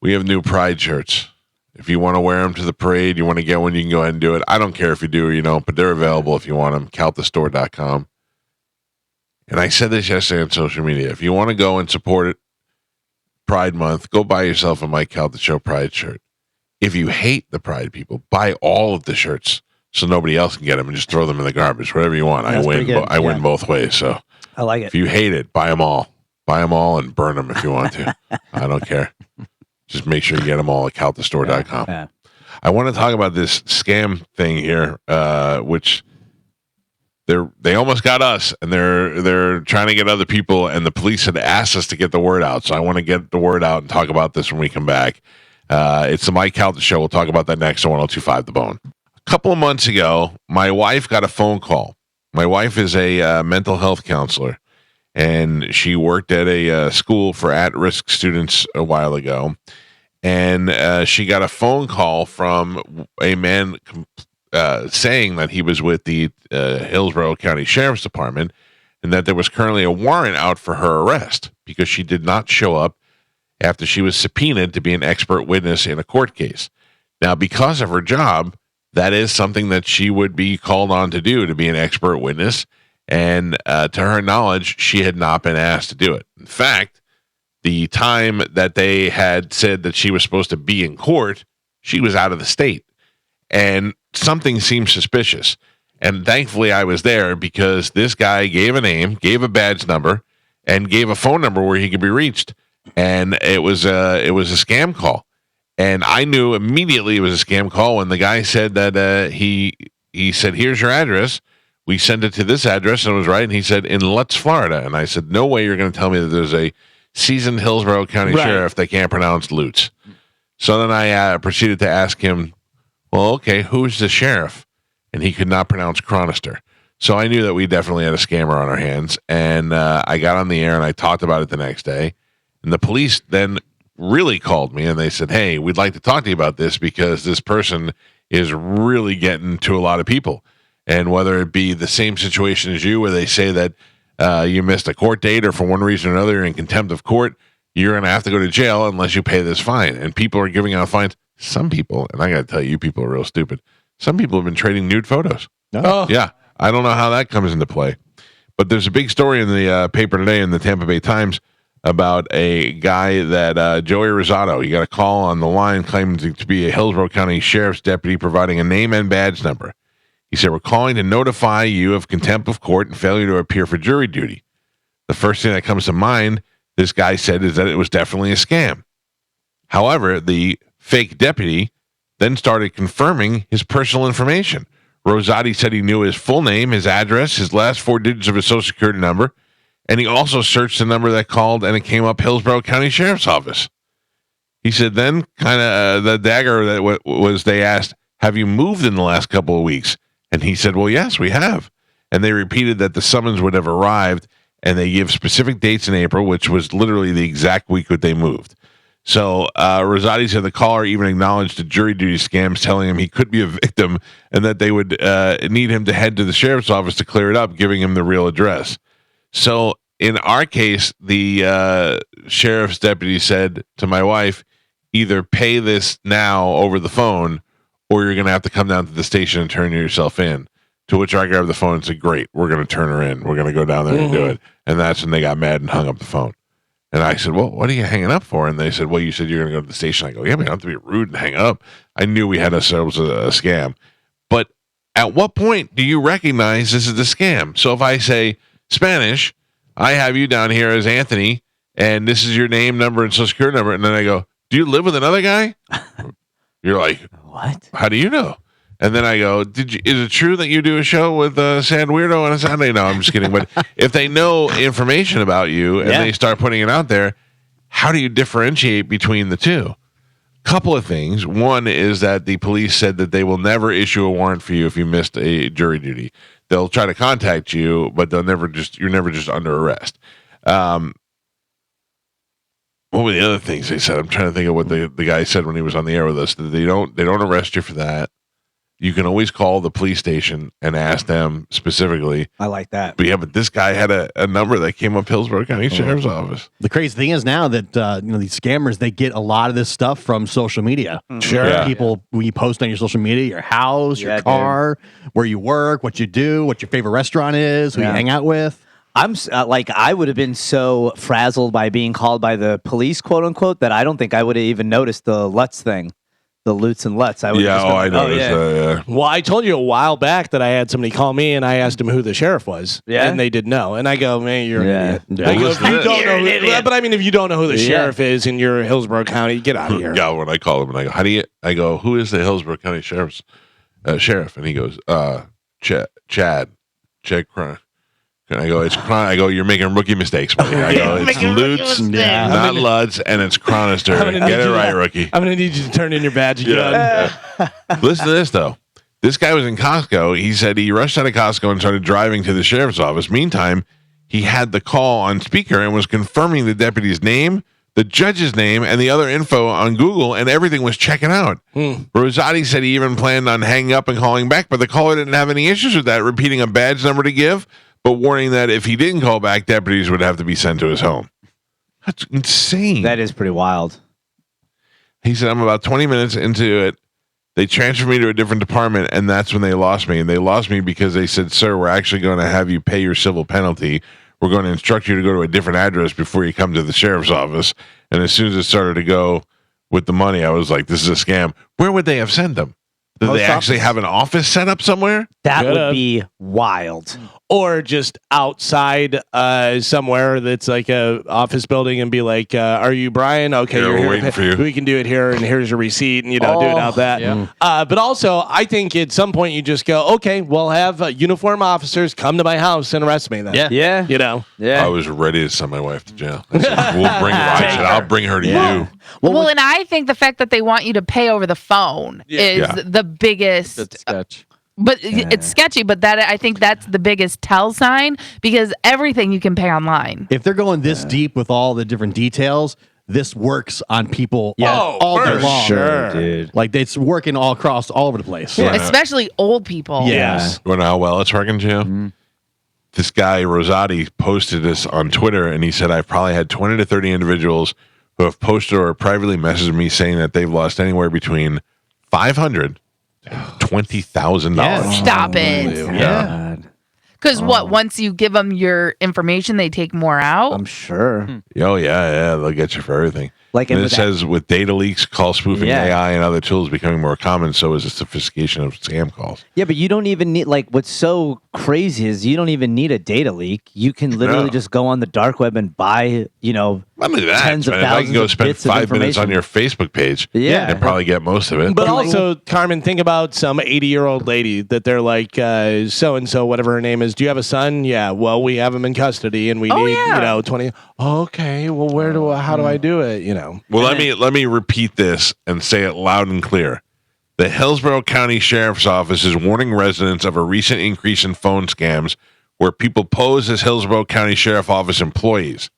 we have new pride shirts. If you want to wear them to the parade, you want to get one, you can go ahead and do it. I don't care if you do or you don't, but they're available if you want them. CaltaStore.com. And I said this yesterday on social media. If you want to go and support it, Pride Month, go buy yourself a Mike Calta Show Pride shirt. If you hate the Pride people, buy all of the shirts so nobody else can get them and just throw them in the garbage. Whatever you want. That's I win. I win both ways. So I like it. If you hate it, buy them all. Buy them all and burn them if you want to. I don't care. Just make sure you get them all at CaltaStore.com. Yeah. I want to talk about this scam thing here, which they almost got us, and they're trying to get other people, and the police had asked us to get the word out. So I want to get the word out and talk about this when we come back. It's the Mike Calta Show. We'll talk about that next on 102.5 The Bone. A couple of months ago, my wife got a phone call. My wife is a mental health counselor, and she worked at a school for at-risk students a while ago. And she got a phone call from a man saying that he was with the Hillsborough County Sheriff's Department and that there was currently a warrant out for her arrest because she did not show up after she was subpoenaed to be an expert witness in a court case. Now, because of her job, that is something that she would be called on to do, to be an expert witness. And to her knowledge, she had not been asked to do it. In fact, the time that they had said that she was supposed to be in court, she was out of the state. And something seemed suspicious. And thankfully, I was there because this guy gave a name, gave a badge number, and gave a phone number where he could be reached. And it was a scam call. And I knew immediately it was a scam call when the guy said that he said, here's your address. We sent it to this address, and it was right. And he said, in Lutz, Florida. And I said, no way you're going to tell me that there's a seasoned Hillsborough County sheriff that can't pronounce Lutz. So then I proceeded to ask him, well, okay, who's the sheriff? And he could not pronounce Chronister. So I knew that we definitely had a scammer on our hands. And I got on the air, and I talked about it the next day. And the police then really called me, and they said, hey, we'd like to talk to you about this because this person is really getting to a lot of people. And whether it be the same situation as you, where they say that you missed a court date or for one reason or another you're in contempt of court, you're going to have to go to jail unless you pay this fine. And people are giving out fines. Some people, and I got to tell you, people are real stupid. Some people have been trading nude photos. Oh. Yeah. I don't know how that comes into play. But there's a big story in the paper today in the Tampa Bay Times about a guy that Joey Rosado, he got a call on the line claiming to be a Hillsborough County Sheriff's deputy providing a name and badge number. He said, we're calling to notify you of contempt of court and failure to appear for jury duty. The first thing that comes to mind, this guy said, is that it was definitely a scam. However, the fake deputy then started confirming his personal information. Rosati said he knew his full name, his address, his last 4 digits of his social security number, and he also searched the number that called, and it came up Hillsborough County Sheriff's Office. He said then kind of the dagger that was they asked, have you moved in the last couple of weeks? And he said, well, yes, we have. And they repeated that the summons would have arrived, and they give specific dates in April, which was literally the exact week that they moved. So Rosati said the caller even acknowledged the jury duty scams, telling him he could be a victim and that they would need him to head to the sheriff's office to clear it up, giving him the real address. So in our case, the sheriff's deputy said to my wife, either pay this now over the phone or you're going to have to come down to the station and turn yourself in. To which I grabbed the phone and said, great, we're going to turn her in. We're going to go down there and do it. And that's when they got mad and hung up the phone. And I said, well, what are you hanging up for? And they said, well, you said you're going to go to the station. I go, yeah, but you don't have to be rude and hang up. I knew we had ourselves a scam. But at what point do you recognize this is a scam? So if I say Spanish, I have you down here as Anthony, and this is your name, number, and social security number. And then I go, do you live with another guy? You're like, what? How do you know? And then I go, is it true that you do a show with Sad Weirdo on a Saturday? No, I'm just kidding. But if they know information about you and they start putting it out there, how do you differentiate between the two? Couple of things. One is that the police said that they will never issue a warrant for you if you missed a jury duty. They'll try to contact you, but you're never just under arrest. What were the other things they said? I'm trying to think of what the guy said when he was on the air with us. That they don't arrest you for that. You can always call the police station and ask them specifically. I like that. But this guy had a number that came up Hillsborough County Sheriff's Office. The crazy thing is now that these scammers, they get a lot of this stuff from social media. Sure. Yeah. People, when you post on your social media, your house, your car, where you work, what you do, what your favorite restaurant is, who you hang out with. I'm I would have been so frazzled by being called by the police, quote unquote, that I don't think I would have even noticed the Lutz thing. The Lutz and Lutz. I noticed that. Well, I told you a while back that I had somebody call me and I asked him who the sheriff was. Yeah. And they didn't know. And I go, man, you're an idiot. I go, if you don't know but I mean, if you don't know who the sheriff is in your Hillsborough County, get out of here. Yeah, when I call him and I go, who is the Hillsborough County Sheriff's sheriff? And he goes, Chad Crime. And I go, it's Cron. I go, you're making rookie mistakes, buddy. I go, it's Lutz, not Lutz, and it's Chronister. Get it right, rookie. I'm going to need you to turn in your badge again. Listen to this, though. This guy was in Costco. He said he rushed out of Costco and started driving to the sheriff's office. Meantime, he had the call on speaker and was confirming the deputy's name, the judge's name, and the other info on Google, and everything was checking out. Rosati said he even planned on hanging up and calling back, but the caller didn't have any issues with that, repeating a badge number to give, but warning that if he didn't call back, deputies would have to be sent to his home. That's insane. That is pretty wild. He said, I'm about 20 minutes into it. They transferred me to a different department, and that's when they lost me. And they lost me because they said, sir, we're actually going to have you pay your civil penalty. We're going to instruct you to go to a different address before you come to the sheriff's office. And as soon as it started to go with the money, I was like, this is a scam. Where would they have sent them? Did they actually have an office set up somewhere? That would be wild. Or just outside somewhere that's like a office building and be like, are you Brian? Okay, yeah, you're we're here. waiting for you. We can do it here, and here's your receipt, and do it out that. Yeah. But also, I think at some point you just go, okay, we'll have uniform officers come to my house and arrest me then. Yeah. I was ready to send my wife to jail. I said, I'll bring her to you. Well, and I think the fact that they want you to pay over the phone is the biggest. That's sketch. But it's sketchy, but I think that's the biggest tell sign because everything you can pay online. If they're going this deep with all the different details, this works on people all day long. Sure, dude. Like it's working all across all over the place. Yeah. Especially old people. Yes. You know how well it's working, Joe? Mm-hmm. This guy, Rosati, posted this on Twitter, and he said, I've probably had 20 to 30 individuals who have posted or privately messaged me saying that they've lost anywhere between $500 and $20,000. Stop it. Yeah. Because once you give them your information, they take more out. I'm sure. Oh yeah, they'll get you for everything. Like, and and it with says with data leaks, call spoofing, Yeah. AI, and other tools becoming more common, so is the sophistication of scam calls. Yeah, but you don't even need, like, what's so crazy is you don't even need a data leak. You can literally just go on the dark web and buy, Not only that, tens of man, if I thousands can go of spend bits of 5 minutes on information. your Facebook page, Yeah. and probably get most of it. But also, Carmen, think about some 80-year-old lady that they're like, so and so, whatever her name is. Do you have a son? Yeah. Well, we have him in custody, and we need 20. Okay. Well, how do I do it? Well, let me repeat this and say it loud and clear. The Hillsborough County Sheriff's Office is warning residents of a recent increase in phone scams where people pose as Hillsborough County Sheriff Office employees.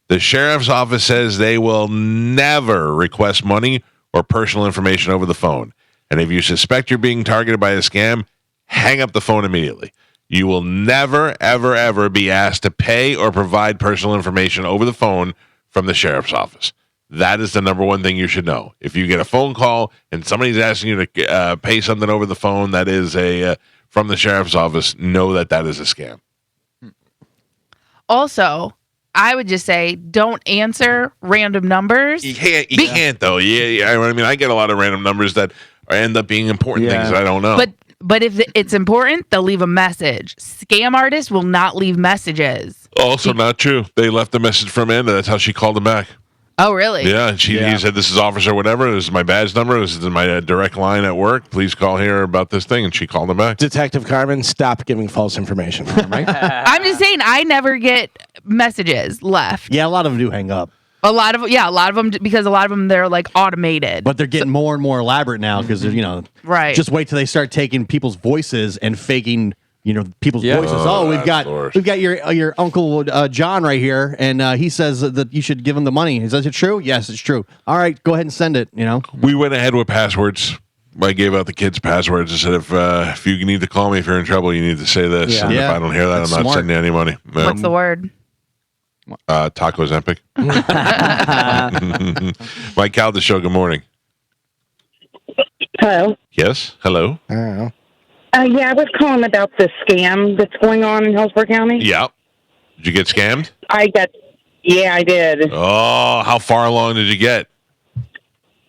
The Sheriff's Office says they will never request money or personal information over the phone. And if you suspect you're being targeted by a scam, hang up the phone immediately. You will never, ever, ever be asked to pay or provide personal information over the phone from the Sheriff's Office. That is the number one thing you should know. If you get a phone call and somebody's asking you to pay something over the phone that is from the Sheriff's Office, know that is a scam. Also, I would just say don't answer random numbers. You can't though. Yeah. I mean, I get a lot of random numbers that end up being important things that I don't know. But if it's important, they'll leave a message. Scam artists will not leave messages. Also not true. They left a message from Amanda. That's how she called him back. Oh, really? Yeah, he said, "This is Officer whatever. This is my badge number. This is my direct line at work. Please call here about this thing." And she called him back. Detective Carmen, stop giving false information. Right? I'm just saying, I never get messages left. Yeah, a lot of them do hang up. A lot of them, because a lot of them, they're like automated. But they're getting more and more elaborate now because right. Just wait till they start taking people's voices and faking people's voices. We've got your Uncle John right here, and he says that you should give him the money. Is it true? Yes, it's true. All right, go ahead and send it. We went ahead with passwords. I gave out the kids passwords. I said, if you need to call me if you're in trouble, you need to say this. Yeah. And if I don't hear that, I'm not sending you any money. What's the word? Tacos Epic. Mike Calta Show, good morning. Hello. Yes, hello. Oh. Yeah, I was calling about the scam that's going on in Hillsborough County. Yeah. Did you get scammed? I did. Oh, how far along did you get?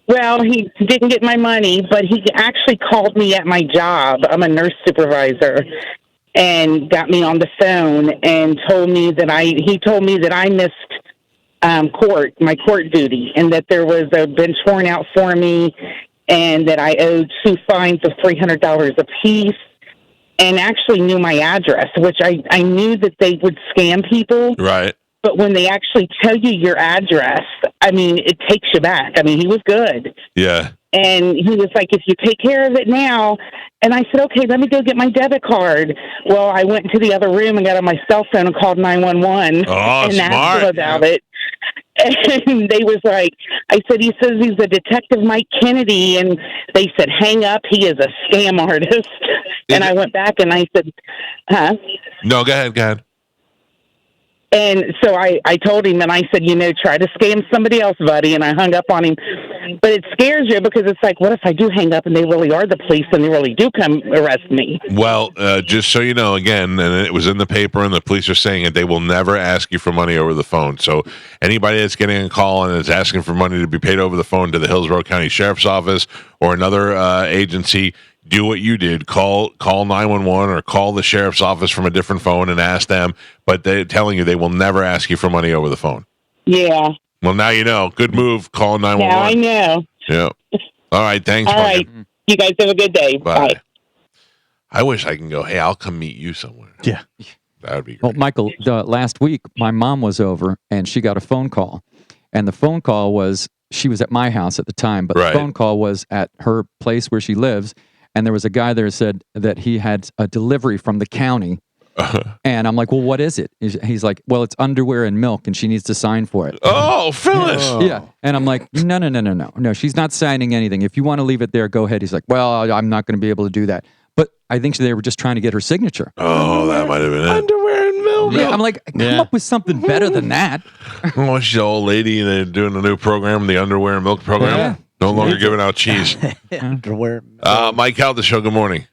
Well, he didn't get my money, but he actually called me at my job. I'm a nurse supervisor, and got me on the phone and told me that I missed my court duty, and that there was a bench warrant out for me, and that I owed 2 fines of $300 apiece, and actually knew my address, which I knew that they would scam people. Right. But when they actually tell you your address, I mean, it takes you back. I mean, he was good. Yeah. And he was like, if you take care of it now. And I said, okay, let me go get my debit card. Well, I went into the other room and got on my cell phone and called 911 and asked them about it. And they was like, he says he's a Detective Mike Kennedy. And they said, hang up. He is a scam artist. And I went back and I said, huh? No, go ahead. And so I told him, and I said, try to scam somebody else, buddy. And I hung up on him. But it scares you because it's like, what if I do hang up and they really are the police and they really do come arrest me? Well, just so you know, again, and it was in the paper and the police are saying it, they will never ask you for money over the phone. So anybody that's getting a call and is asking for money to be paid over the phone to the Hillsborough County Sheriff's Office or another agency, do what you did. Call 911 or call the sheriff's office from a different phone and ask them. But they're telling you they will never ask you for money over the phone. Yeah. Well, now you know. Good move. Call 911. Now I know. Yeah. All right. Thanks. All right. You guys have a good day. Bye. I wish I can go, hey, I'll come meet you somewhere. Yeah. That would be great. Well, Michael, last week, my mom was over and she got a phone call. And the phone call was, she was at my house at the time, but the phone call was at her place where she lives. And there was a guy there who said that he had a delivery from the county. And I'm like, well, what is it? He's like, well, it's underwear and milk, and she needs to sign for it. Oh, Phyllis. Yeah. And I'm like, no, she's not signing anything. If you want to leave it there, go ahead. He's like, well, I'm not going to be able to do that. But I think they were just trying to get her signature. Oh, that might have been it. Underwear and milk. Yeah, I'm like, come up with something better than that. Oh, she's an old lady, and they're doing a new program, the underwear and milk program. Yeah. No longer giving out cheese. Underwear. Mike Calta Show, good morning.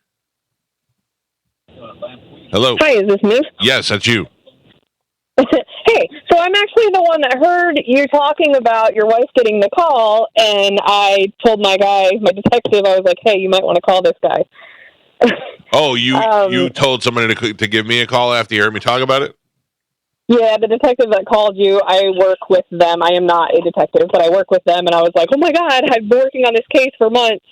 Hello. Hi, is this me? Yes, that's you. Hey, so I'm actually the one that heard you talking about your wife getting the call, and I told my detective, I was like, hey, you might want to call this guy. Oh, you told somebody to give me a call after you heard me talk about it? Yeah, the detective that called you, I work with them. I am not a detective, but I work with them, and I was like, oh my God, I've been working on this case for months.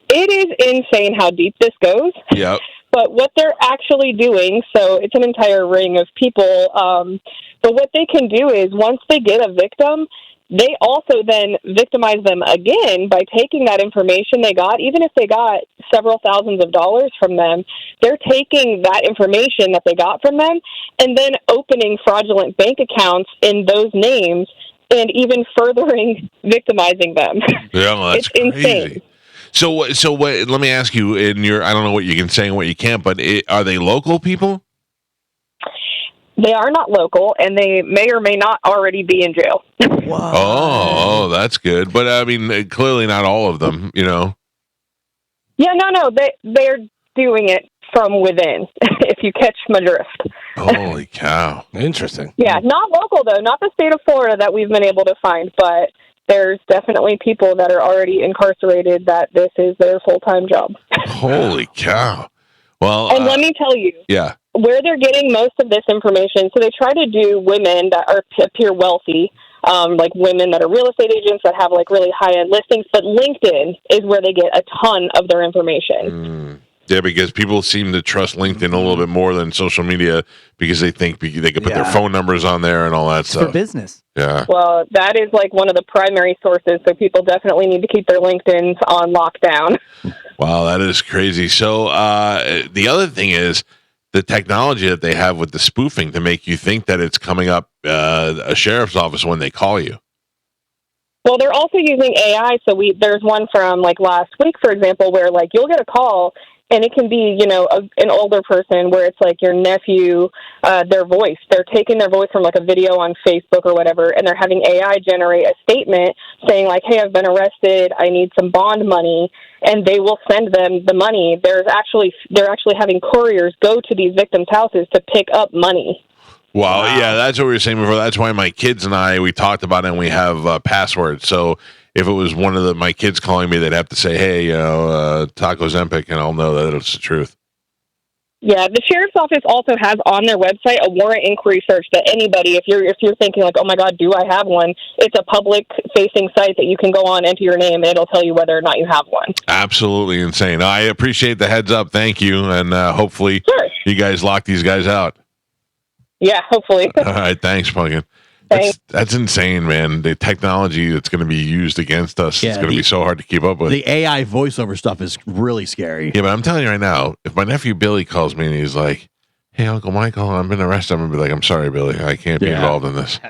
It is insane how deep this goes. Yep. But what they're actually doing, so it's an entire ring of people, but what they can do is once they get a victim, they also then victimize them again by taking that information they got, even if they got several thousands of dollars from them, they're taking that information that they got from them and then opening fraudulent bank accounts in those names and even furthering victimizing them. Yeah, well, that's it's insane. crazy. So what? Let me ask you. I don't know what you can say and what you can't, but are they local people? They are not local, and they may or may not already be in jail. Oh, that's good. But I mean, clearly not all of them. Yeah, no, they're doing it from within. If you catch my drift. Holy cow! Interesting. Yeah, not local though, not the state of Florida that we've been able to find, but there's definitely people that are already incarcerated that this is their full-time job. Holy cow! Well, and let me tell you, yeah, where they're getting most of this information. So they try to do women that appear wealthy, like women that are real estate agents that have like really high-end listings. But LinkedIn is where they get a ton of their information. Yeah, because people seem to trust LinkedIn a little bit more than social media because they think they can put their phone numbers on there and all that stuff. For business. Yeah. Well, that is like one of the primary sources, so people definitely need to keep their LinkedIns on lockdown. Wow, that is crazy. So the other thing is the technology that they have with the spoofing to make you think that it's coming up a sheriff's office when they call you. Well, they're also using AI. So there's one from like last week, for example, where like you'll get a call and it can be, an older person where it's like your nephew, their voice. They're taking their voice from like a video on Facebook or whatever, and they're having AI generate a statement saying like, hey, I've been arrested. I need some bond money. And they will send them the money. They're actually having couriers go to these victims' houses to pick up money. Wow. Yeah, that's what we were saying before. That's why my kids and we talked about it, and we have passwords. So if it was one of my kids calling me, they'd have to say, hey, Taco Zempic, and I'll know that it's the truth. Yeah, the sheriff's office also has on their website a warrant inquiry search that anybody, if you're thinking like, oh my God, do I have one? It's a public-facing site that you can go on, enter your name, and it'll tell you whether or not you have one. Absolutely insane. I appreciate the heads up. Thank you, and hopefully you guys lock these guys out. Yeah, hopefully. All right, thanks, Pumpkin. That's insane, man. The technology that's going to be used against us is going to be so hard to keep up with. The AI voiceover stuff is really scary. Yeah, but I'm telling you right now, if my nephew Billy calls me and he's like, hey, Uncle Michael, I've been arrested, I'm going to be like, I'm sorry, Billy. I can't be involved in this.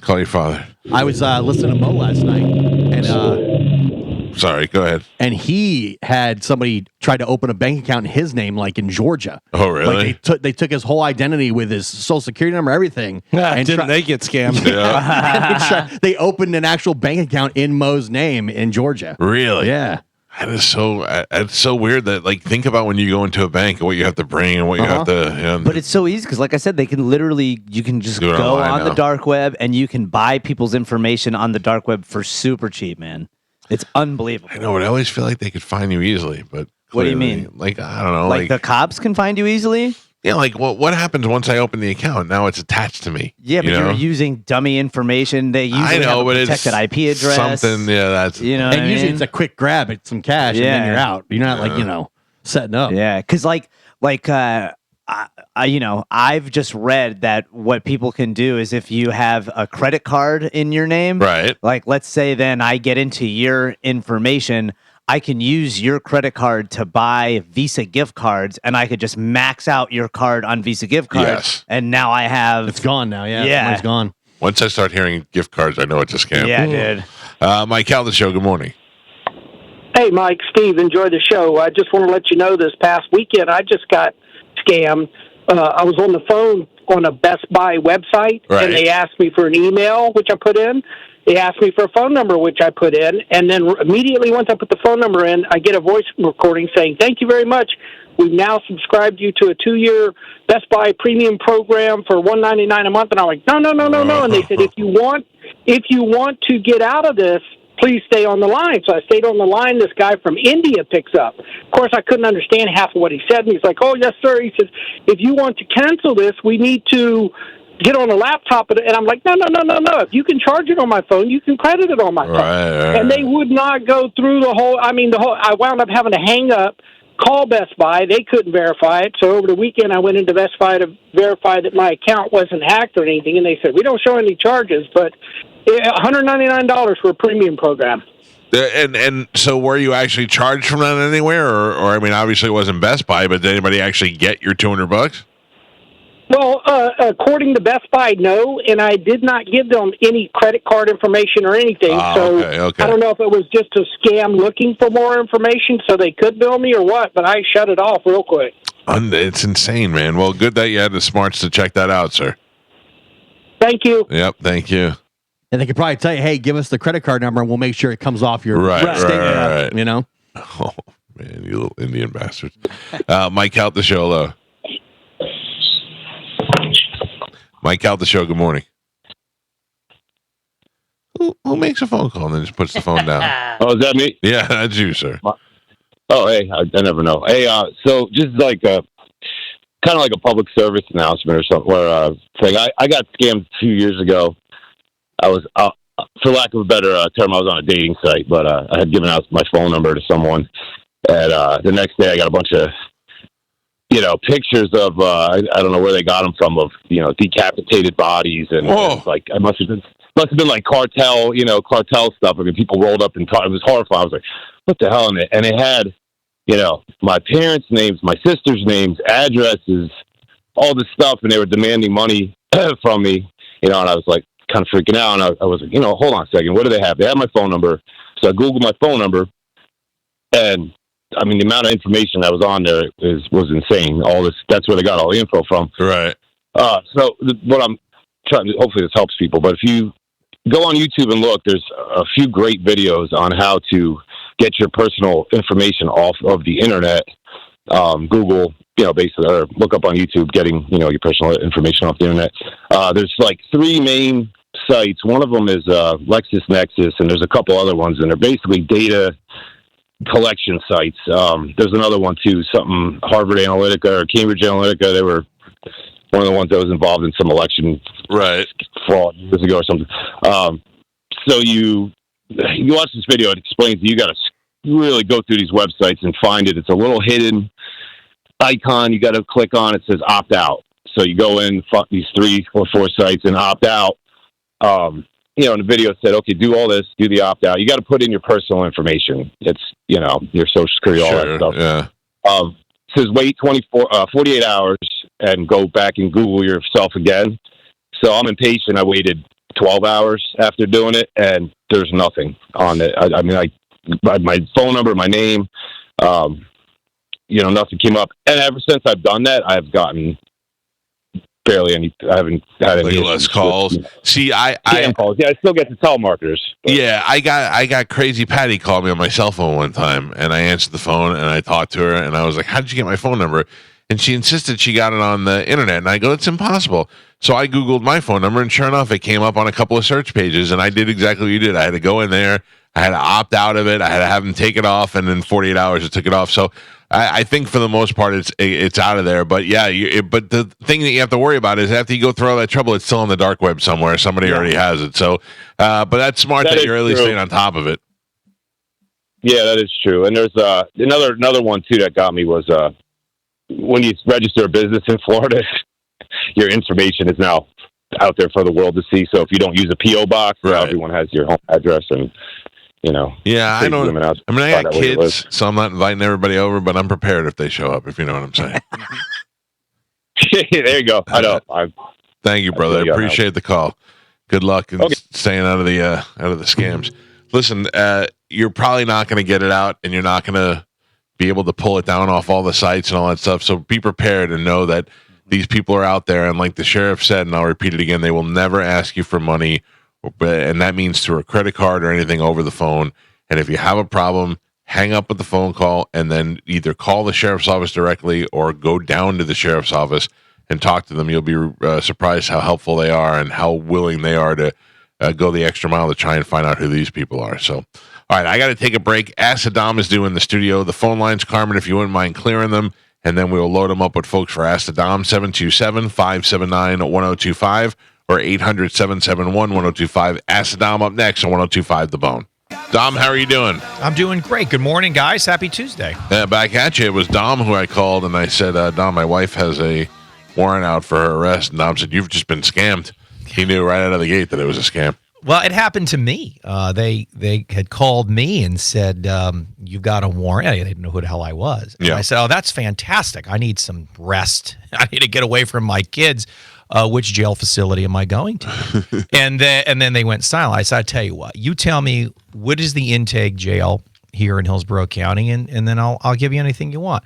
Call your father. I was listening to Mo last night, and sorry, go ahead. And he had somebody try to open a bank account in his name, like in Georgia. Oh, really? Like they took his whole identity with his social security number, everything. And didn't they get scammed? Yeah. They opened an actual bank account in Mo's name in Georgia. Really? Yeah. That is it's so weird that, like, think about when you go into a bank and what you have to bring and what you have to. But it's so easy because, like I said, you can just go on the dark web and you can buy people's information on the dark web for super cheap, man. It's unbelievable. I know, but I always feel like they could find you easily. But what do you mean? Like, I don't know. Like the cops can find you easily? Yeah, like what happens once I open the account? Now it's attached to me. Yeah, but you're using dummy information. They usually have a protected IP address. Something, that's and usually it's a quick grab at some cash and then you're out. You're not like setting up. Yeah, because I've just read that what people can do is if you have a credit card in your name, right? Like, let's say then I get into your information, I can use your credit card to buy Visa gift cards, and I could just max out your card on Visa gift cards. Yes. And now I have... It's gone now, yeah. Yeah. Money's gone. Once I start hearing gift cards, I know it's a scam. Yeah, dude. Mike Calta Show, good morning. Hey, Mike, Steve, enjoy the show. I just want to let you know this past weekend I just got scammed. I was on the phone on a Best Buy website, and they asked me for an email, which I put in. They asked me for a phone number, which I put in. And then immediately once I put the phone number in, I get a voice recording saying, thank you very much We've now subscribed you to a 2-year Best Buy premium program for $199 a month. And I'm like, no. And they said, if you want to get out of this, please stay on the line. So I stayed on the line. This guy from India picks up. Of course, I couldn't understand half of what he said. And he's like, oh, yes, sir. He says, if you want to cancel this, we need to get on a laptop. And I'm like, no. If you can charge it on my phone, you can credit it on my phone. Right. And they would not go through the whole, I wound up having to hang up, call Best Buy. They couldn't verify it. So over the weekend, I went into Best Buy to verify that my account wasn't hacked or anything. And they said, we don't show any charges, but $199 for a premium program. And so were you actually charged from that anywhere? Or I mean, obviously it wasn't Best Buy, but did anybody actually get your $200? Well, according to Best Buy, no, and I did not give them any credit card information or anything. Okay. I don't know if it was just a scam looking for more information so they could bill me or what, but I shut it off real quick. It's insane, man. Well, good that you had the smarts to check that out, sir. Thank you. Yep, thank you. And they could probably tell you, hey, give us the credit card number and we'll make sure it comes off your statement. Right. You know? Oh, man, you little Indian bastards. Mike Calta Show, hello. Mike Calta Show, good morning. Who makes a phone call and then just puts the phone down? Oh, is that me? Yeah, that's you, sir. Oh, hey, I never know. Hey, so just like kind of like a public service announcement or something, or thing. I got scammed 2 years ago. I was, for lack of a better term, I was on a dating site, but I had given out my phone number to someone, and the next day I got a bunch of, pictures of I don't know where they got them from, of decapitated bodies, and like I must have been like cartel stuff. I mean, people rolled up and it was horrifying. I was like, what the hell? And it had, my parents' names, my sister's names, addresses, all this stuff, and they were demanding money from me, and I was like, kind of freaking out, and I was like, hold on a second, what do they have? They have my phone number, so I Googled my phone number, and I mean, the amount of information that was on there was insane. All this, that's where they got all the info from. Right. So what I'm trying to, hopefully this helps people, but if you go on YouTube and look, there's a few great videos on how to get your personal information off of the internet. Google, basically, or look up on YouTube, getting, your personal information off the internet. There's like 3 main sites. One of them is LexisNexis, and there's a couple other ones, and they're basically data collection sites. There's another one too, something Harvard Analytica or Cambridge Analytica. They were one of the ones that was involved in some election fraud years ago or something. So you watch this video, it explains that you got to really go through these websites and find it. It's a little hidden icon you got to click on. It says opt out. So you go in, fuck these 3 or 4 sites and opt out. And the video said, okay, do all this, do the opt out. You got to put in your personal information. It's, your social security, all that stuff. Yeah. It says wait 48 hours and go back and Google yourself again. So I'm impatient. I waited 12 hours after doing it, and there's nothing on it. I mean, my phone number, my name, nothing came up. And ever since I've done that, I've gotten barely any. I haven't had any less calls. See, I calls. Yeah, I still get the telemarketers. But. Yeah, I got Crazy Patty called me on my cell phone one time, and I answered the phone and I talked to her, and I was like, "How did you get my phone number?" And she insisted she got it on the internet, and I go, "It's impossible." So I Googled my phone number, and sure enough, it came up on a couple of search pages, and I did exactly what you did. I had to go in there, I had to opt out of it, I had to have them take it off, and in 48 hours it took it off. So I think for the most part it's out of there. But yeah, but the thing that you have to worry about is after you go through all that trouble, it's still on the dark web somewhere. Somebody already has it. So, but that's smart that you're really staying on top of it. Yeah, that is true. And there's another one too that got me was when you register a business in Florida, your information is now out there for the world to see. So if you don't use a PO box, everyone has your home address and. Yeah, I don't. I mean, I got kids, so I'm not inviting everybody over, but I'm prepared if they show up. If you know what I'm saying. There you go. I know. Thank you, brother. I appreciate the call. Good luck and staying out of the scams. Listen, you're probably not going to get it out, and you're not going to be able to pull it down off all the sites and all that stuff. So be prepared and know that these people are out there, and like the sheriff said, and I'll repeat it again, they will never ask you for money. And that means through a credit card or anything over the phone. And if you have a problem, hang up with the phone call, and then either call the sheriff's office directly or go down to the sheriff's office and talk to them. You'll be surprised how helpful they are and how willing they are to go the extra mile to try and find out who these people are. So, all right, I got to take a break. Ask Saddam is due in the studio. The phone lines, Carmen, if you wouldn't mind clearing them, and then we'll load them up with folks for Ask Saddam, 727-579-1025 or 800-771-1025. Ask Saddam up next on 1025 The Bone. Dom, how are you doing? I'm doing great. Good morning, guys. Happy Tuesday. Back at you. It was Dom who I called, and I said, Dom, my wife has a warrant out for her arrest. And Dom said, you've just been scammed. He knew right out of the gate that it was a scam. Well, it happened to me. They had called me and said, you've got a warrant. They didn't know who the hell I was. And I said, oh, that's fantastic. I need some rest. I need to get away from my kids. Which jail facility am I going to? and then they went silent. I said, I tell you what, you tell me what is the intake jail here in Hillsborough County, and then I'll give you anything you want.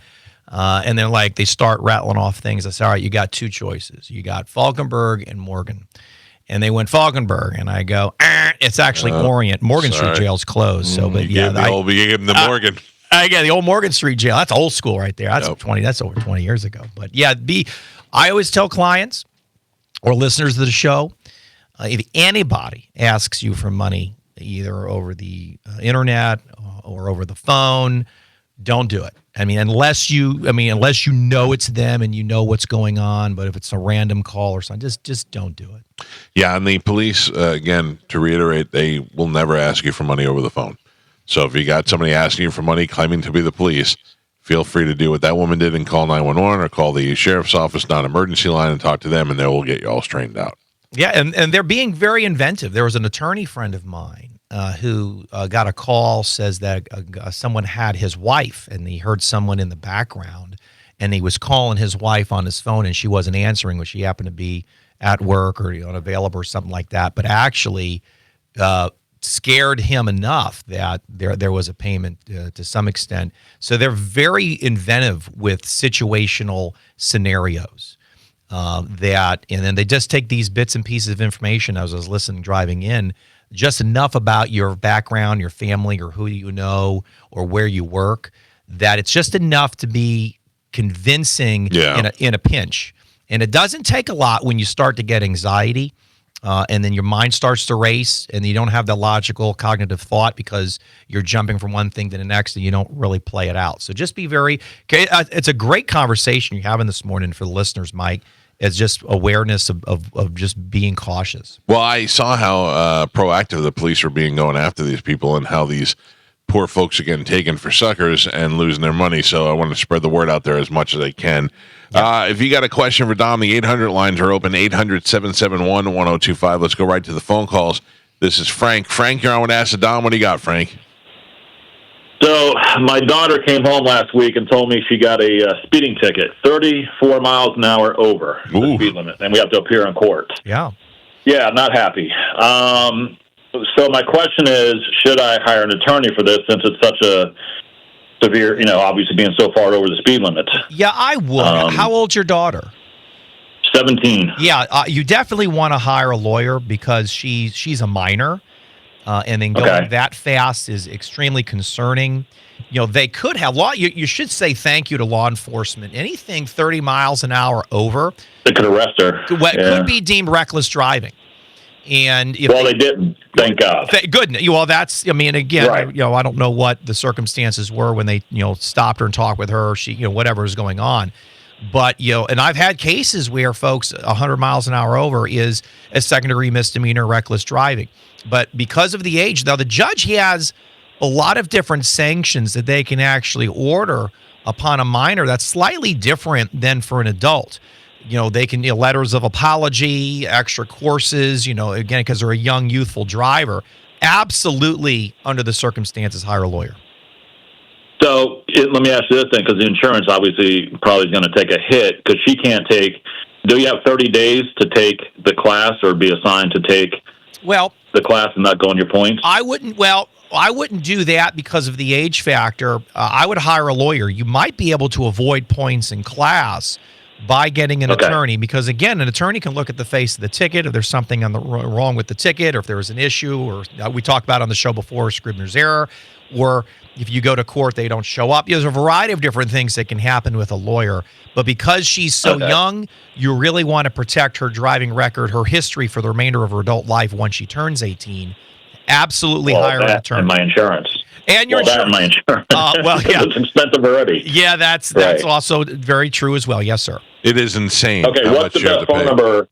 And they're like, they start rattling off things. I said, all right, you got two choices. You got Falkenberg and Morgan. And they went Falkenberg, and I go, it's actually Orient. Morgan Street Jail's closed. So, but you gave them the Morgan. Yeah, the old Morgan Street Jail. That's old school right there. That's That's over 20 years ago. But yeah, I always tell clients or listeners of the show, if anybody asks you for money, either over the internet or over the phone, don't do it. Unless you know it's them and you know what's going on. But if it's a random call or something, just don't do it. Yeah, and the police, again, to reiterate, they will never ask you for money over the phone. So if you got somebody asking you for money claiming to be the police, feel free to do what that woman did and call 911 or call the sheriff's office non-emergency line and talk to them, and they will get you all straightened out. Yeah, and they're being very inventive. There was an attorney friend of mine who got a call, says that someone had his wife, and he heard someone in the background, and he was calling his wife on his phone, and she wasn't answering, but she happened to be at work or unavailable or something like that, but actually scared him enough that there was a payment to some extent. So they're very inventive with situational scenarios. And then they just take these bits and pieces of information, as I was listening driving in, just enough about your background, your family, or who you know, or where you work, that it's just enough to be convincing in a pinch. And it doesn't take a lot when you start to get anxiety, and then your mind starts to race, and you don't have the logical cognitive thought because you're jumping from one thing to the next, and you don't really play it out. So just be it's a great conversation you're having this morning for the listeners, Mike. It's just awareness of just being cautious. Well, I saw how proactive the police are being going after these people and how these poor folks are getting taken for suckers and losing their money. So I want to spread the word out there as much as I can. If you got a question for Dom, the 800 lines are open, 800-771-1025. Let's go right to the phone calls. This is Frank. Frank, you're on with Ask Dom. What do you got, Frank? So my daughter came home last week and told me she got a speeding ticket, 34 miles an hour over the speed limit, and we have to appear in court. Yeah. Yeah, not happy. So my question is, should I hire an attorney for this since it's such a severe, obviously being so far over the speed limit? Yeah, I would. How old's your daughter? 17. Yeah, you definitely want to hire a lawyer because she's a minor. And then going that fast is extremely concerning. They could have law. You should say thank you to law enforcement. Anything 30 miles an hour over, they could arrest her. Could be deemed reckless driving. And they didn't. Thank God. Good. Well, that's. Again, right. I don't know what the circumstances were when they, stopped her and talked with her. She, whatever was going on. But, and I've had cases where folks 100 miles an hour over is a second-degree misdemeanor reckless driving. But because of the age, now the judge has a lot of different sanctions that they can actually order upon a minor that's slightly different than for an adult. They can, letters of apology, extra courses, again, because they're a young, youthful driver. Absolutely, under the circumstances, hire a lawyer. So let me ask you this then, because the insurance obviously probably is going to take a hit because she can't take. Do you have 30 days to take the class or be assigned to take the class and not go on your points? I wouldn't do that because of the age factor. I would hire a lawyer. You might be able to avoid points in class by getting an attorney, because again, an attorney can look at the face of the ticket if there's something wrong with the ticket, or if there was an issue, or we talked about on the show before, Scribner's error, or if you go to court, they don't show up. There's a variety of different things that can happen with a lawyer. But because she's so young, you really want to protect her driving record, her history for the remainder of her adult life once she turns 18. Absolutely hire an attorney. And my insurance. And your insurance. And my insurance. Well, yeah. It's expensive already. Yeah, that's also very true as well. Yes, sir. It is insane. Okay, what's the best phone number?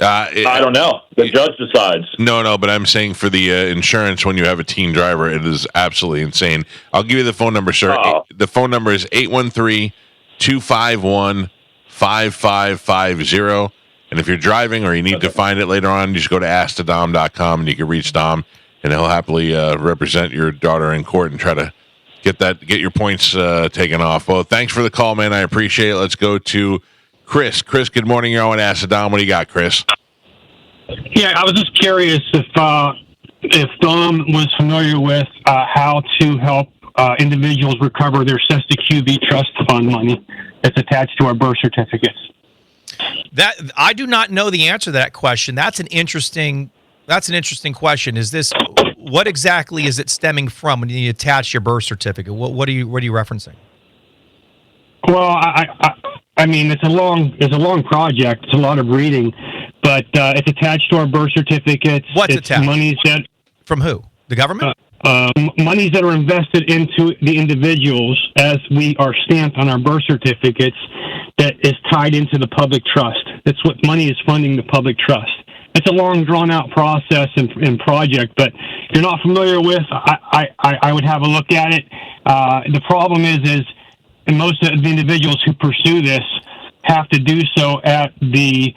I don't know. The judge decides. No, but I'm saying for the insurance when you have a teen driver, it is absolutely insane. I'll give you the phone number, sir. The phone number is 813-251-5550. And if you're driving or you need to find it later on, you just go to asktodom.com and you can reach Dom, and he'll happily represent your daughter in court and try to get your points taken off. Well, thanks for the call, man. I appreciate it. Let's go to Chris. Chris, good morning. You're on Ask Dom. What do you got, Chris? Yeah, I was just curious if Dom was familiar with how to help individuals recover their QB trust fund money that's attached to our birth certificates. That I do not know the answer to that question. That's an interesting question. Is this what exactly is it stemming from when you attach your birth certificate? What are you referencing? Well, I mean, it's a long project. It's a lot of reading, but it's attached to our birth certificates. What's attached? Monies that from who? The government? Monies that are invested into the individuals as we are stamped on our birth certificates. That is tied into the public trust. That's what money is funding the public trust. It's a long, drawn-out process and project, but if you're not familiar with, I would have a look at it. The problem is most of the individuals who pursue this have to do so at the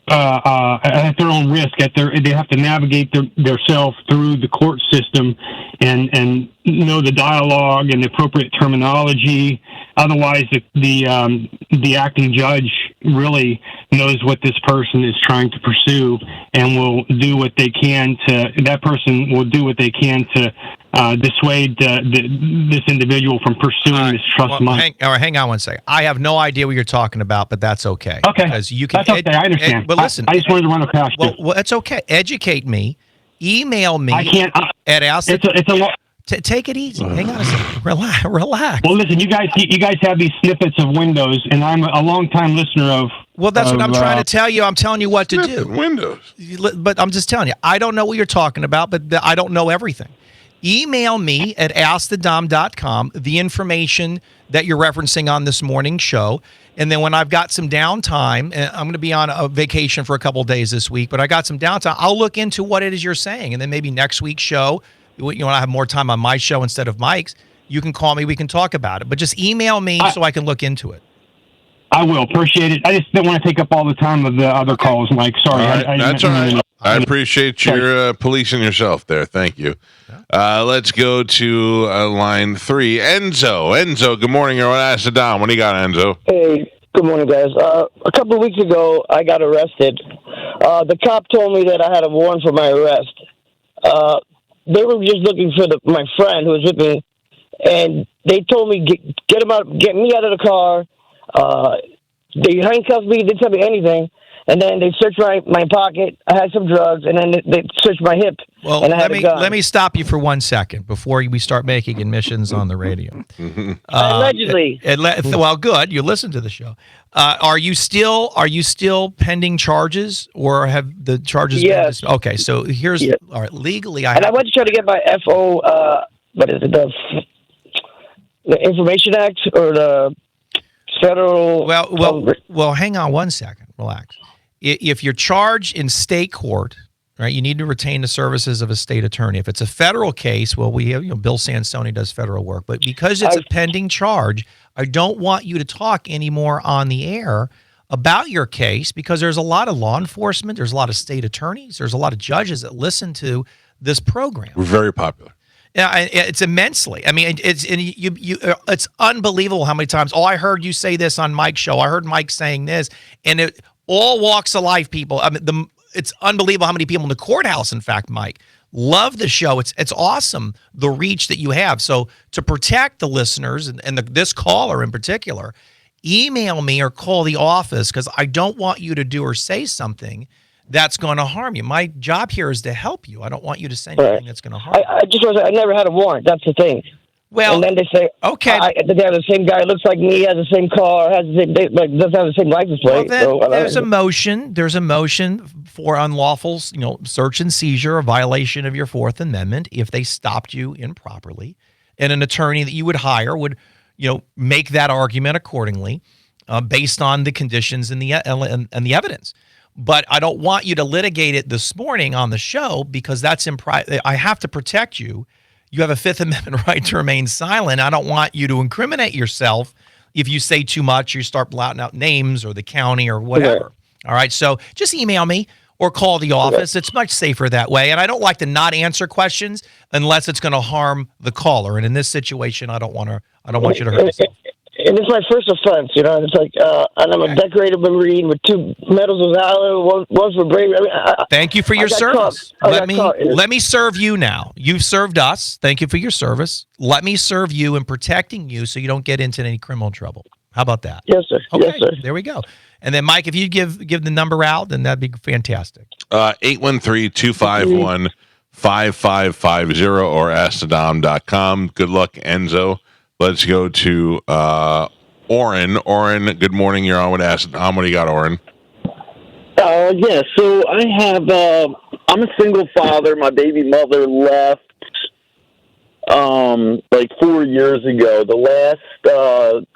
at their own risk. They have to navigate themselves through the court system and know the dialogue and the appropriate terminology. Otherwise, the acting judge really knows what this person is trying to pursue and will do what they can to. That person will do what they can to dissuade this individual from pursuing this trust money. Hang on one second. I have no idea what you're talking about, but that's okay. Okay, because you can. That's okay. I understand. But listen, I just wanted to run it past you. Well, it's okay. Educate me. Email me. I can't. At Ask. It's a lot. Take it easy. Hang on a second. Relax. Well, listen, you guys have these snippets of Windows, and I'm a long-time listener of. Well, that's what I'm trying to tell you. I'm telling you what to do. Windows. But I'm just telling you. I don't know what you're talking about, but I don't know everything. Email me at askthedom.com the information that you're referencing on this morning's show. And then when I've got some downtime, and I'm going to be on a vacation for a couple of days this week, but I got some downtime, I'll look into what it is you're saying. And then maybe next week's show, when I have more time on my show instead of Mike's, you can call me. We can talk about it. But just email me so I can look into it. I will. Appreciate it. I just don't want to take up all the time of the other calls, Mike. Sorry. All right. That's all right. I appreciate your policing yourself there. Thank you. Let's go to line 3. Enzo, good morning. You're on Ask Dom. What do you got, Enzo? Hey, good morning, guys. A couple of weeks ago, I got arrested. The cop told me that I had a warrant for my arrest. They were just looking for my friend who was with me, and they told me, get him out, get me out of the car. They handcuffed me, didn't tell me anything. And then they searched my pocket. I had some drugs, and then they searched my hip. Well, and I had a gun. Let me stop you for 1 second before we start making admissions on the radio. Allegedly. Well, good. You listen to the show. Are you still pending charges, or have the charges? Yes. Been okay. So here's all right. Legally, I went to try to get my FO. What is it? The Information Act or the federal? Well. Hang on 1 second. Relax. If you're charged in state court, right, you need to retain the services of a state attorney. If it's a federal case, well, we have, Bill Sansoni does federal work. But because it's a pending charge, I don't want you to talk anymore on the air about your case, because there's a lot of law enforcement, there's a lot of state attorneys, there's a lot of judges that listen to this program. We're very popular. Yeah, it's immensely. I mean, it's unbelievable how many times. Oh, I heard you say this on Mike's show. I heard Mike saying this, and it all walks of life. People, I mean, it's unbelievable how many people in the courthouse. In fact, Mike, love the show. It's awesome the reach that you have. So to protect the listeners and this caller in particular, email me or call the office, because I don't want you to do or say something that's going to harm you. My job here is to help you. I don't want you to say anything that's going to harm you. I just want to say, I never had a warrant. That's the thing. Well, and then they say, okay, they have the same guy, looks like me, has the same car, has the same, doesn't have the same license plate. Well, then there's a motion. There's a motion for unlawful, search and seizure, a violation of your Fourth Amendment, if they stopped you improperly, and an attorney that you would hire would, make that argument accordingly, based on the conditions and the evidence. But I don't want you to litigate it this morning on the show, because that's I have to protect you. You have a Fifth Amendment right to remain silent. I don't want you to incriminate yourself if you say too much, you start blotting out names or the county or whatever. Okay. All right, so just email me or call the office. Okay. It's much safer that way. And I don't like to not answer questions unless it's going to harm the caller. And in this situation, I don't want you to hurt yourself. And it's my first offense, and it's like, and I'm a decorated Marine with 2 medals of valor, one for bravery. Thank you for your service. Let me serve you now. You've served us. Thank you for your service. Let me serve you in protecting you so you don't get into any criminal trouble. How about that? Yes, sir. Okay, yes, sir. There we go. And then, Mike, if you give the number out, then that'd be fantastic. 813-251-5550 or askthedom.com. Good luck, Enzo. Let's go to Oren. Oren, good morning. You're on with Ask the Dom. What do you got, Oren? Yeah, so I have, I'm a single father. My baby mother left like 4 years ago. The last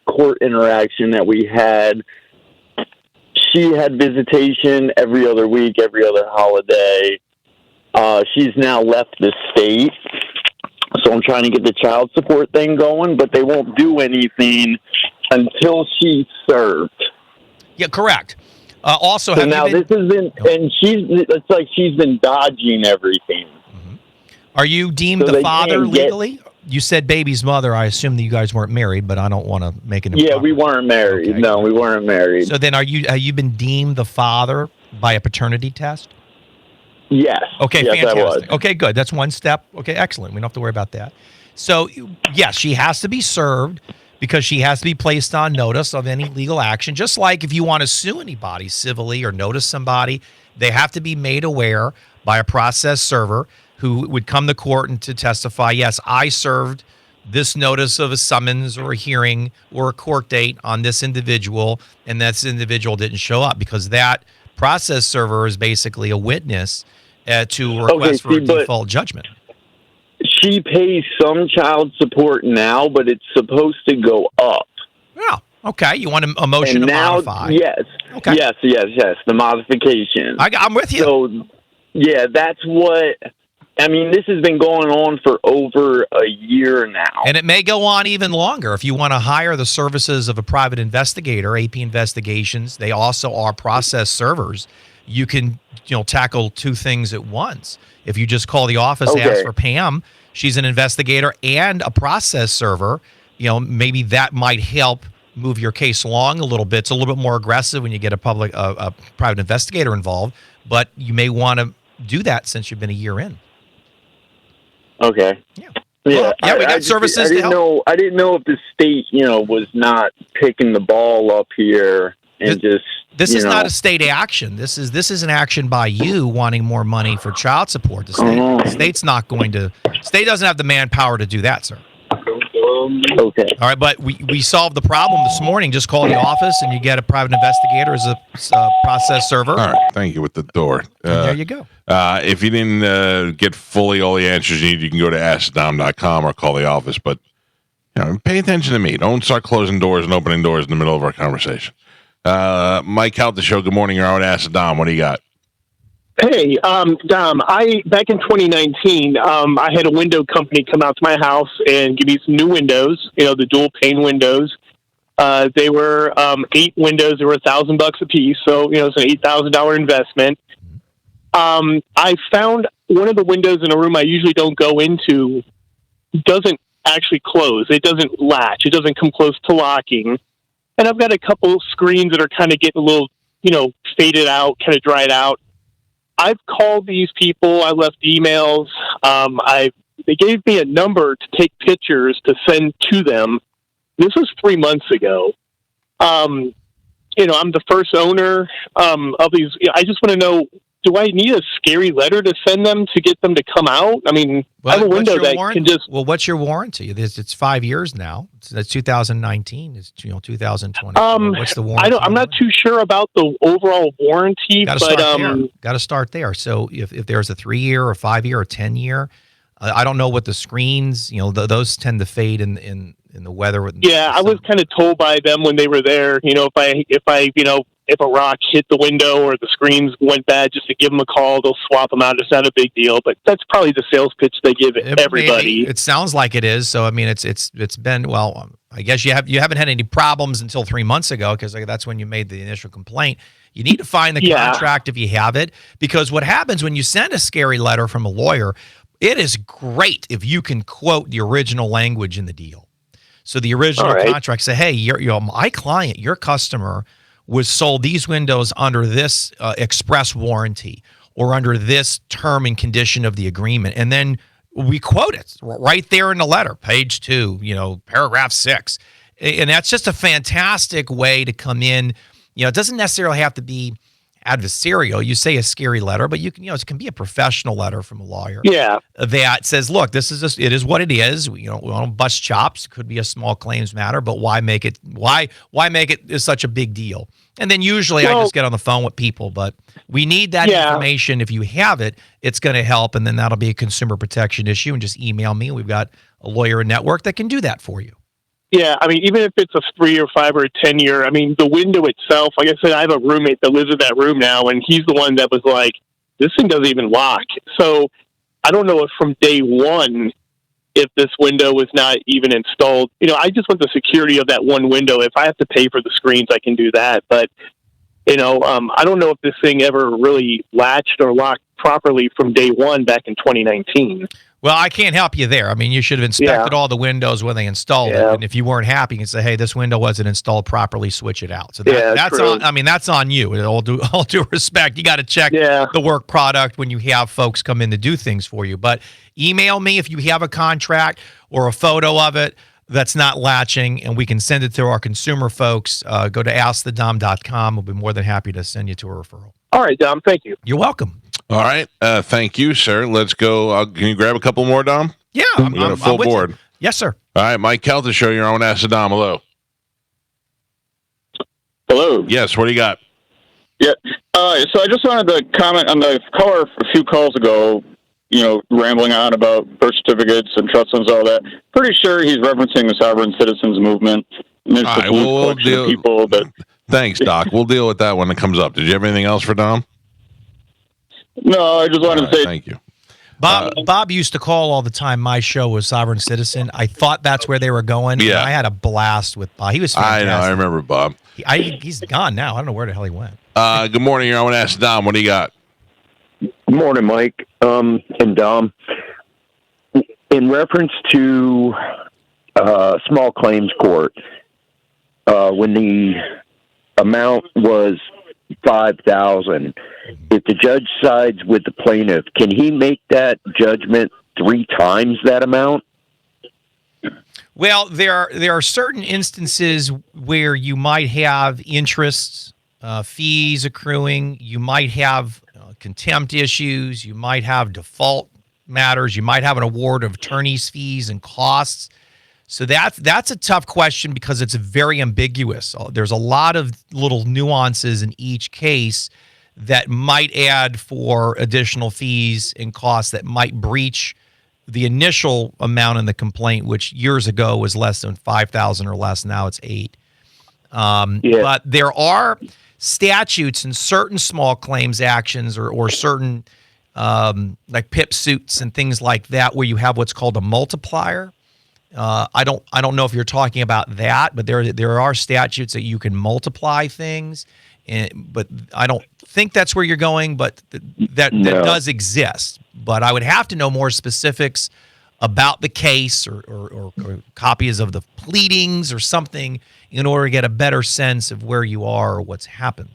court interaction that we had, she had visitation every other week, every other holiday. She's now left the state. So I'm trying to get the child support thing going, but they won't do anything until she's served. Yeah, correct. Also, so now this has been, and it's like she's been dodging everything. Mm-hmm. Are you deemed the father legally? You said baby's mother. I assume that you guys weren't married, but I don't want to make an improper. Yeah, we weren't married. Okay. No, we weren't married. So then, have you been deemed the father by a paternity test? Yes. Okay, yes, fantastic. I was. Okay, good. That's one step. Okay, excellent. We don't have to worry about that. So, yes, she has to be served because she has to be placed on notice of any legal action. Just like if you want to sue anybody civilly or notice somebody, they have to be made aware by a process server who would come to court and to testify, yes, I served this notice of a summons or a hearing or a court date on this individual, and this individual didn't show up, because that process server is basically a witness to a request for a default judgment. She pays some child support now, but it's supposed to go up. Yeah. Okay. You want a motion to modify? Yes. Okay. Yes. The modification. I'm with you. So, yeah, that's what. I mean, this has been going on for over a year now. And it may go on even longer. If you want to hire the services of a private investigator, AP Investigations, they also are process servers. You can, tackle 2 things at once. If you just call the office, ask for Pam, she's an investigator and a process server, maybe that might help move your case along a little bit. It's a little bit more aggressive when you get a private investigator involved, but you may want to do that since you've been a year in. Okay. Yeah. Yeah, well, we got services. I didn't know if the state, was not picking the ball up here and This is not a state action. This is an action by you wanting more money for child support. The state's not going to. State doesn't have the manpower to do that, sir. Okay. All right, but we solved the problem this morning. Just call the office and you get a private investigator as a process server. All right, thank you with the door. There you go. If you didn't get fully all the answers you need, you can go to askthedom.com or call the office. But pay attention to me. Don't start closing doors and opening doors in the middle of our conversation. Mike Calta Show. Good morning. You're on Ask the Dom. What do you got? Hey, Dom, back in 2019, I had a window company come out to my house and give me some new windows, the dual pane windows. They were 8 windows. They were $1,000 a piece. So, it's an $8,000 investment. I found one of the windows in a room I usually don't go into doesn't actually close. It doesn't latch. It doesn't come close to locking. And I've got a couple screens that are kind of getting a little, faded out, kind of dried out. I've called these people. I left emails. They gave me a number to take pictures to send to them. This was 3 months ago. I'm the first owner of these. I just want to know, do I need a scary letter to send them to get them to come out? I mean, I have a window that can just... Well, what's your warranty? It's 5 years now. That's 2019. It's 2020. What's the warranty? I'm not too sure about the overall warranty, Got to start there. So if there's a 3-year or 5-year or 10-year, I don't know what the screens. Those tend to fade in the weather. Yeah, I was kind of told by them when they were there. If a rock hit the window or the screens went bad, just to give them a call, they'll swap them out. It's not a big deal, but that's probably the sales pitch they give everybody. It sounds like it is. So I mean, it's been, well, I guess you haven't had any problems until 3 months ago, because that's when you made the initial complaint. You need to find the contract if you have it, because what happens when you send a scary letter from a lawyer, it is great if you can quote the original language in the deal. So the original contract say, hey, my client, your customer, was sold these windows under this express warranty or under this term and condition of the agreement. And then we quote it right there in the letter, page 2, paragraph 6. And that's just a fantastic way to come in. It doesn't necessarily have to be adversarial. You say a scary letter, but you can, it can be a professional letter from a lawyer. Yeah. That says, look, it is what it is. We don't bust chops. It could be a small claims matter, but why make it such a big deal? And then usually I just get on the phone with people, but we need that information. If you have it, it's going to help. And then that'll be a consumer protection issue, and just email me. We've got a lawyer network that can do that for you. Yeah, I mean, even if it's a 3 or 5 or a 10-year, I mean, the window itself, like I said, I have a roommate that lives in that room now, and he's the one that was like, this thing doesn't even lock. So I don't know if from day one, if this window was not even installed. I just want the security of that one window. If I have to pay for the screens, I can do that. But, I don't know if this thing ever really latched or locked properly from day one back in 2019. Well, I can't help you there. I mean, you should have inspected all the windows when they installed it, and if you weren't happy, you can say, "Hey, this window wasn't installed properly. Switch it out." So that's on. I mean, that's on you. All due respect, you got to check the work product when you have folks come in to do things for you. But email me if you have a contract or a photo of it that's not latching, and we can send it to our consumer folks. Go to askthedom.com. We'll be more than happy to send you to a referral. All right, Dom. Thank you. You're welcome. All right. Thank you, sir. Let's go. Can you grab a couple more, Dom? Yeah. I'm full board. Yes, sir. All right. Mike Calta Show, your own Ask the Dom. Hello. Hello. Yes. What do you got? Yeah. So I just wanted to comment on the caller a few calls ago, rambling on about birth certificates and trust funds, all that. Pretty sure he's referencing the sovereign citizens movement. And there's the blue collection of people that... Thanks, Doc. We'll deal with that when it comes up. Did you have anything else for Dom? No, I just wanted to say thank you. Bob used to call all the time. My show was Sovereign Citizen. I thought that's where they were going. Yeah. I had a blast with Bob. He was fantastic. I know. I remember Bob. He's gone now. I don't know where the hell he went. Good morning. Your own Ask Dom. What do you got? Good morning, Mike and Dom. In reference to small claims court, when the amount was $5,000. If the judge sides with the plaintiff, can he make that judgment 3 times that amount? Well, there are certain instances where you might have interests, fees accruing. You might have contempt issues. You might have default matters. You might have an award of attorney's fees and costs. So that's a tough question because it's very ambiguous. There's a lot of little nuances in each case that might add for additional fees and costs that might breach the initial amount in the complaint, which years ago was less than $5,000 or less. Now it's $8,000. But there are statutes in certain small claims actions or certain like PIP suits and things like that where you have what's called a multiplier. I don't know if you're talking about that, but there are statutes that you can multiply things, but I don't think that's where you're going. But that does exist. But I would have to know more specifics about the case or copies of the pleadings or something in order to get a better sense of where you are or what's happened.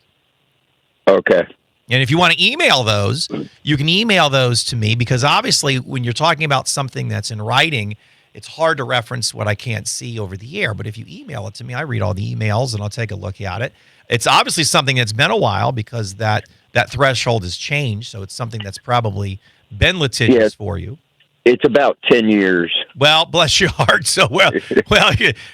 Okay. And if you want to email those, you can email those to me because obviously when you're talking about something that's in writing it's hard to reference what I can't see over the air. But if you email it to me, I read all the emails and I'll take a look at it. It's obviously something that's been a while because that threshold has changed. So it's something that's probably been litigious for you. It's about 10 years. Well, bless your heart. So, well,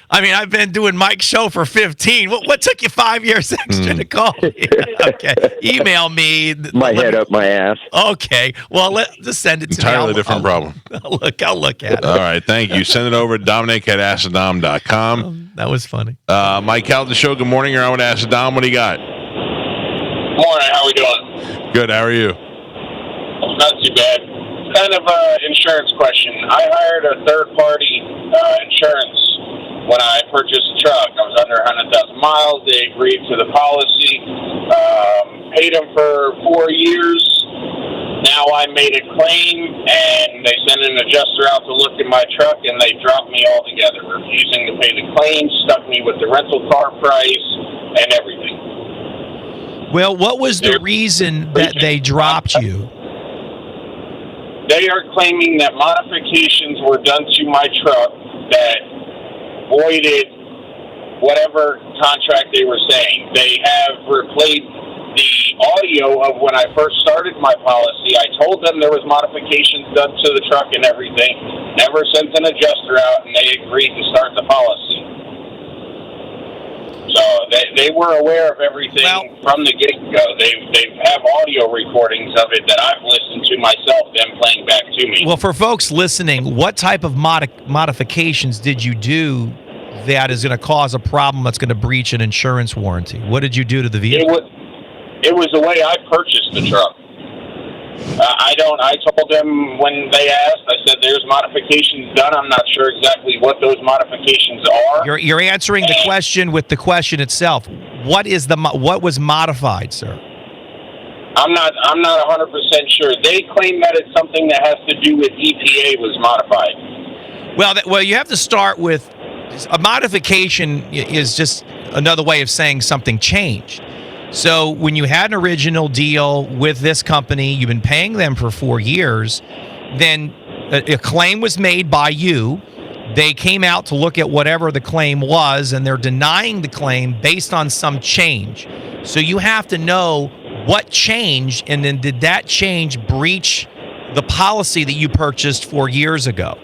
I mean, I've been doing Mike's show for 15. What took you 5 years extra to call me? Okay. Email me. My head up my ass. Okay. Well, just send it to me. Entirely different problem. I'll look at it. All right. Thank you. Send it over to Dominic@AskTheDom.com. That was funny. Mike Calta Show. Good morning. You're on with Ask the Dom. What do you got? Morning. How we doing? Good. How are you? Not too bad. Kind of an insurance question. I hired a third-party insurance when I purchased a truck. I was under 100,000 miles. They agreed to the policy. Paid them for 4 years. Now I made a claim, and they sent an adjuster out to look at my truck, and they dropped me altogether, refusing to pay the claim, stuck me with the rental car price, and everything. Well, what was the reason that they dropped you? They are claiming that modifications were done to my truck that voided whatever contract they were saying. They have replayed the audio of when I first started my policy. I told them there was modifications done to the truck and everything. Never sent an adjuster out, and they agreed to start the policy. So they were aware of everything from the get-go. They have audio recordings of it that I've listened to myself, them playing back to me. Well, for folks listening, what type of modifications did you do that is going to cause a problem that's going to breach an insurance warranty? What did you do to the vehicle? It was the way I purchased the truck. I told them when they asked, I said, there's modifications done. I'm not sure exactly what those modifications are. You're answering the question with the question itself. What was modified, sir? I'm not 100% sure. They claim that it's something that has to do with EPA was modified. Well, you have to start with a modification is just another way of saying something changed. So when you had an original deal with this company, you've been paying them for 4 years, then a claim was made by you. They came out to look at whatever the claim was, and they're denying the claim based on some change. So you have to know what changed, and then did that change breach the policy that you purchased 4 years ago?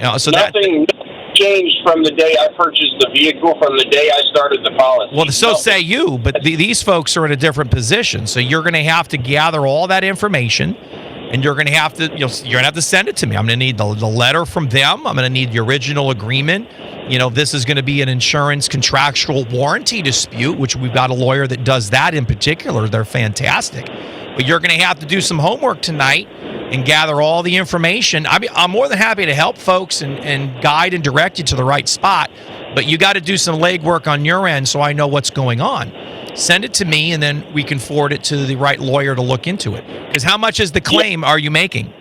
Nothing changed from the day I purchased the vehicle, from the day I started the policy. Well, so say you, but these folks are in a different position. So you're going to have to gather all that information, and you're going to have to you're going to have to send it to me. I'm going to need the letter from them. I'm going to need the original agreement. This is going to be an insurance contractual warranty dispute, which we've got a lawyer that does that in particular. They're fantastic. But you're going to have to do some homework tonight and gather all the information. I'm more than happy to help folks and guide and direct you to the right spot, but you got to do some legwork on your end so I know what's going on. Send it to me, and then we can forward it to the right lawyer to look into it. Because how much is the claim are you making?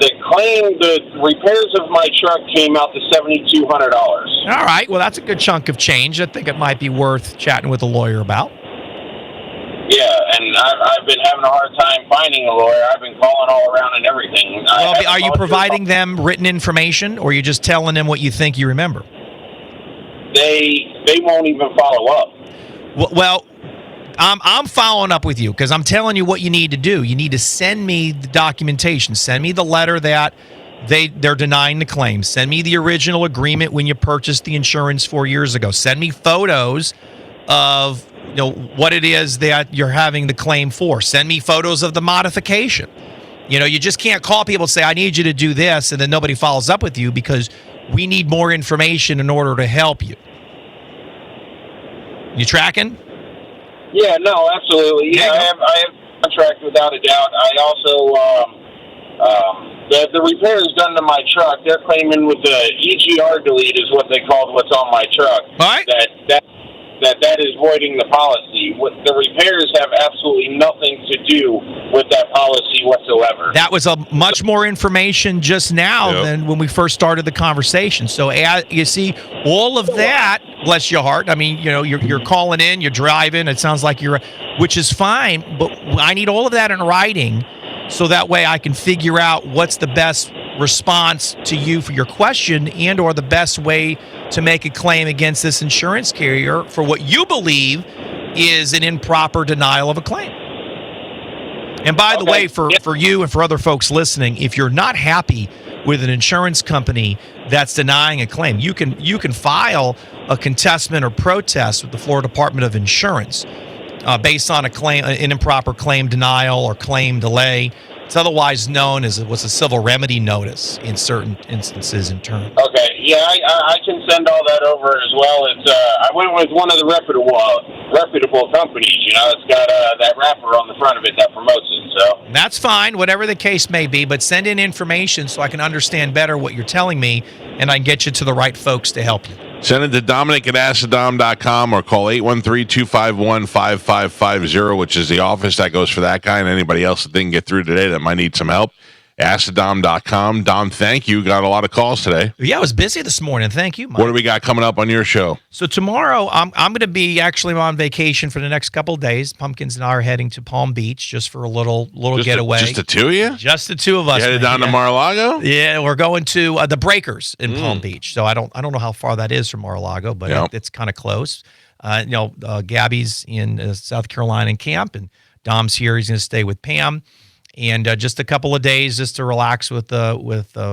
The claim, the repairs of my truck came out to $7,200. All right, well, that's a good chunk of change. I think it might be worth chatting with a lawyer about. Yeah, and I've been having a hard time finding a lawyer. I've been calling all around and everything. Well, are you providing them written information, or are you just telling them what you think you remember? They won't even follow up. Well, I'm following up with you because I'm telling you what you need to do. You need to send me the documentation. Send me the letter that they're denying the claim. Send me the original agreement when you purchased the insurance 4 years ago. Send me photos of what it is that you're having the claim for. Send me photos of the modification. You just can't call people and say, I need you to do this, and then nobody follows up with you because we need more information in order to help you. You tracking? Yeah, no, absolutely. Yeah, I have a contract without a doubt. I also, the repairs done to my truck, they're claiming with the EGR delete is what they called what's on my truck. All right. That is voiding the policy. The repairs have absolutely nothing to do with that policy whatsoever. That was a much more information just now than when we first started the conversation. So you see, all of that, bless your heart. I mean, you're calling in, you're driving. It sounds like which is fine, but I need all of that in writing, so that way I can figure out what's the best response to you for your question and or the best way to make a claim against this insurance carrier for what you believe is an improper denial of a claim. And by the way, for you and for other folks listening, if you're not happy with an insurance company that's denying a claim, you can file a contestment or protest with the Florida Department of Insurance based on an improper claim denial or claim delay. It's otherwise known as a civil remedy notice in certain instances in turn. Okay, yeah, I can send all that over as well. It's I went with one of the reputable companies. It's got that wrapper on the front of it that promotes it. So that's fine, whatever the case may be. But send in information so I can understand better what you're telling me, and I can get you to the right folks to help you. Send it to Dominic@AskTheDom.com or call 813-251-5550, which is the office that goes for that guy and anybody else that didn't get through today that might need some help. AskTheDom.com. Dom, thank you. Got a lot of calls today. Yeah, I was busy this morning. Thank you, Mike. What do we got coming up on your show? So tomorrow, I'm going to be actually on vacation for the next couple of days. Pumpkins and I are heading to Palm Beach just for a little getaway. Just the two of you? Just the two of us. You headed down to Mar-a-Lago? Yeah, we're going to the Breakers in Palm Beach. So I don't know how far that is from Mar-a-Lago, but it's kind of close. Gabby's in South Carolina in camp, and Dom's here. He's going to stay with Pam. And just a couple of days just to relax with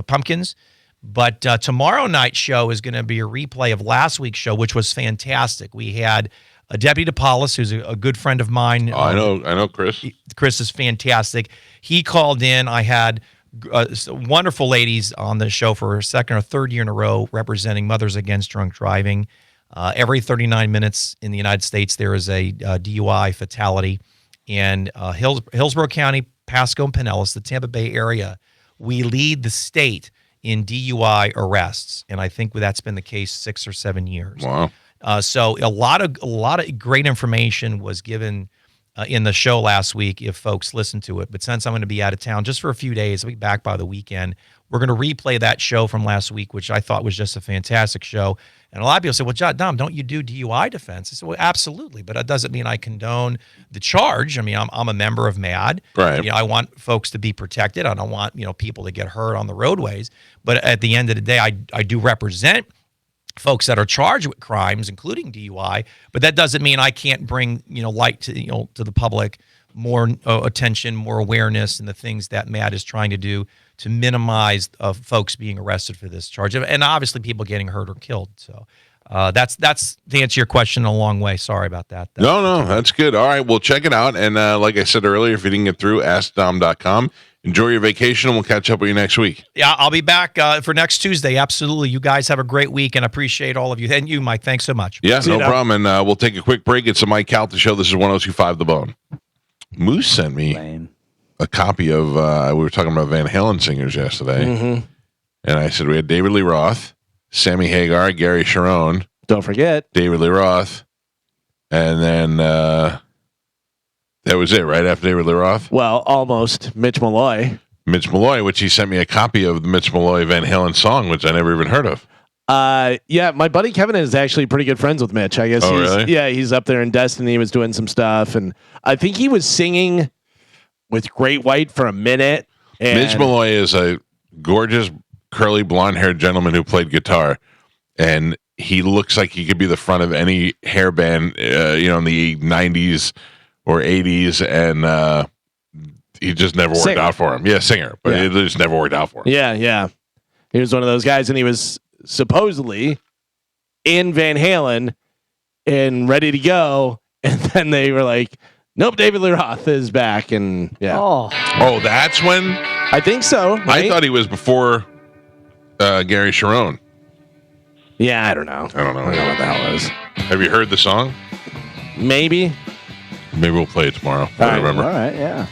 Pumpkins. But tomorrow night's show is going to be a replay of last week's show, which was fantastic. We had Deputy DePaulis, who's a good friend of mine. I know Chris. Chris is fantastic. He called in. I had wonderful ladies on the show for a second or third year in a row representing Mothers Against Drunk Driving. Every 39 minutes in the United States, there is a DUI fatality. And Hillsborough County, Pasco and Pinellas, the Tampa Bay area, we lead the state in DUI arrests, and I think that's been the case 6 or 7 years. Wow! So a lot of great information was given in the show last week. If folks listened to it, but since I'm going to be out of town just for a few days, I'll be back by the weekend. We're going to replay that show from last week, which I thought was just a fantastic show. And a lot of people say, well, Dom, don't you do DUI defense? I said, well, absolutely, but that doesn't mean I condone the charge. I mean, I'm a member of MAD. Right. I want folks to be protected. I don't want, people to get hurt on the roadways. But at the end of the day, I do represent folks that are charged with crimes, including DUI. But that doesn't mean I can't bring, light to, to the public, more attention, more awareness, and the things that MAD is trying to do to minimize folks being arrested for this charge, and obviously people getting hurt or killed. So that's to answer your question in a long way. Sorry about that. No, that's good. All right, we'll check it out. And like I said earlier, if you didn't get through, AskDom.com. Enjoy your vacation, and we'll catch up with you next week. Yeah, I'll be back for next Tuesday. Absolutely. You guys have a great week, and appreciate all of you. And you, Mike, thanks so much. Yeah, no problem. And we'll take a quick break. It's the Mike Calta Show. This is 102.5 The Bone. Moose sent me a copy of, we were talking about Van Halen singers yesterday. Mm-hmm. And I said we had David Lee Roth, Sammy Hagar, Gary Sharon. Don't forget. David Lee Roth. And then that was it, right after David Lee Roth? Well, almost. Mitch Malloy. Mitch Malloy, which he sent me a copy of the Mitch Malloy Van Halen song, which I never even heard of. Yeah, my buddy Kevin is actually pretty good friends with Mitch. I guess he's up there in Destiny. He was doing some stuff, and I think he was singing with Great White for a minute. Mitch Malloy is a gorgeous, curly, blonde-haired gentleman who played guitar, and he looks like he could be the front of any hair band, in the 90s or 80s, and he just never worked out for him. Yeah, singer, but it just never worked out for him. Yeah. He was one of those guys, and he was supposedly in Van Halen and ready to go, and then they were like, nope, David Lee Roth is back, and Oh, that's when? I think so. Right? I thought he was before Gary Sharon. Yeah, I don't know. I don't know what the hell it is. Have you heard the song? Maybe we'll play it tomorrow. I remember. All right, yeah.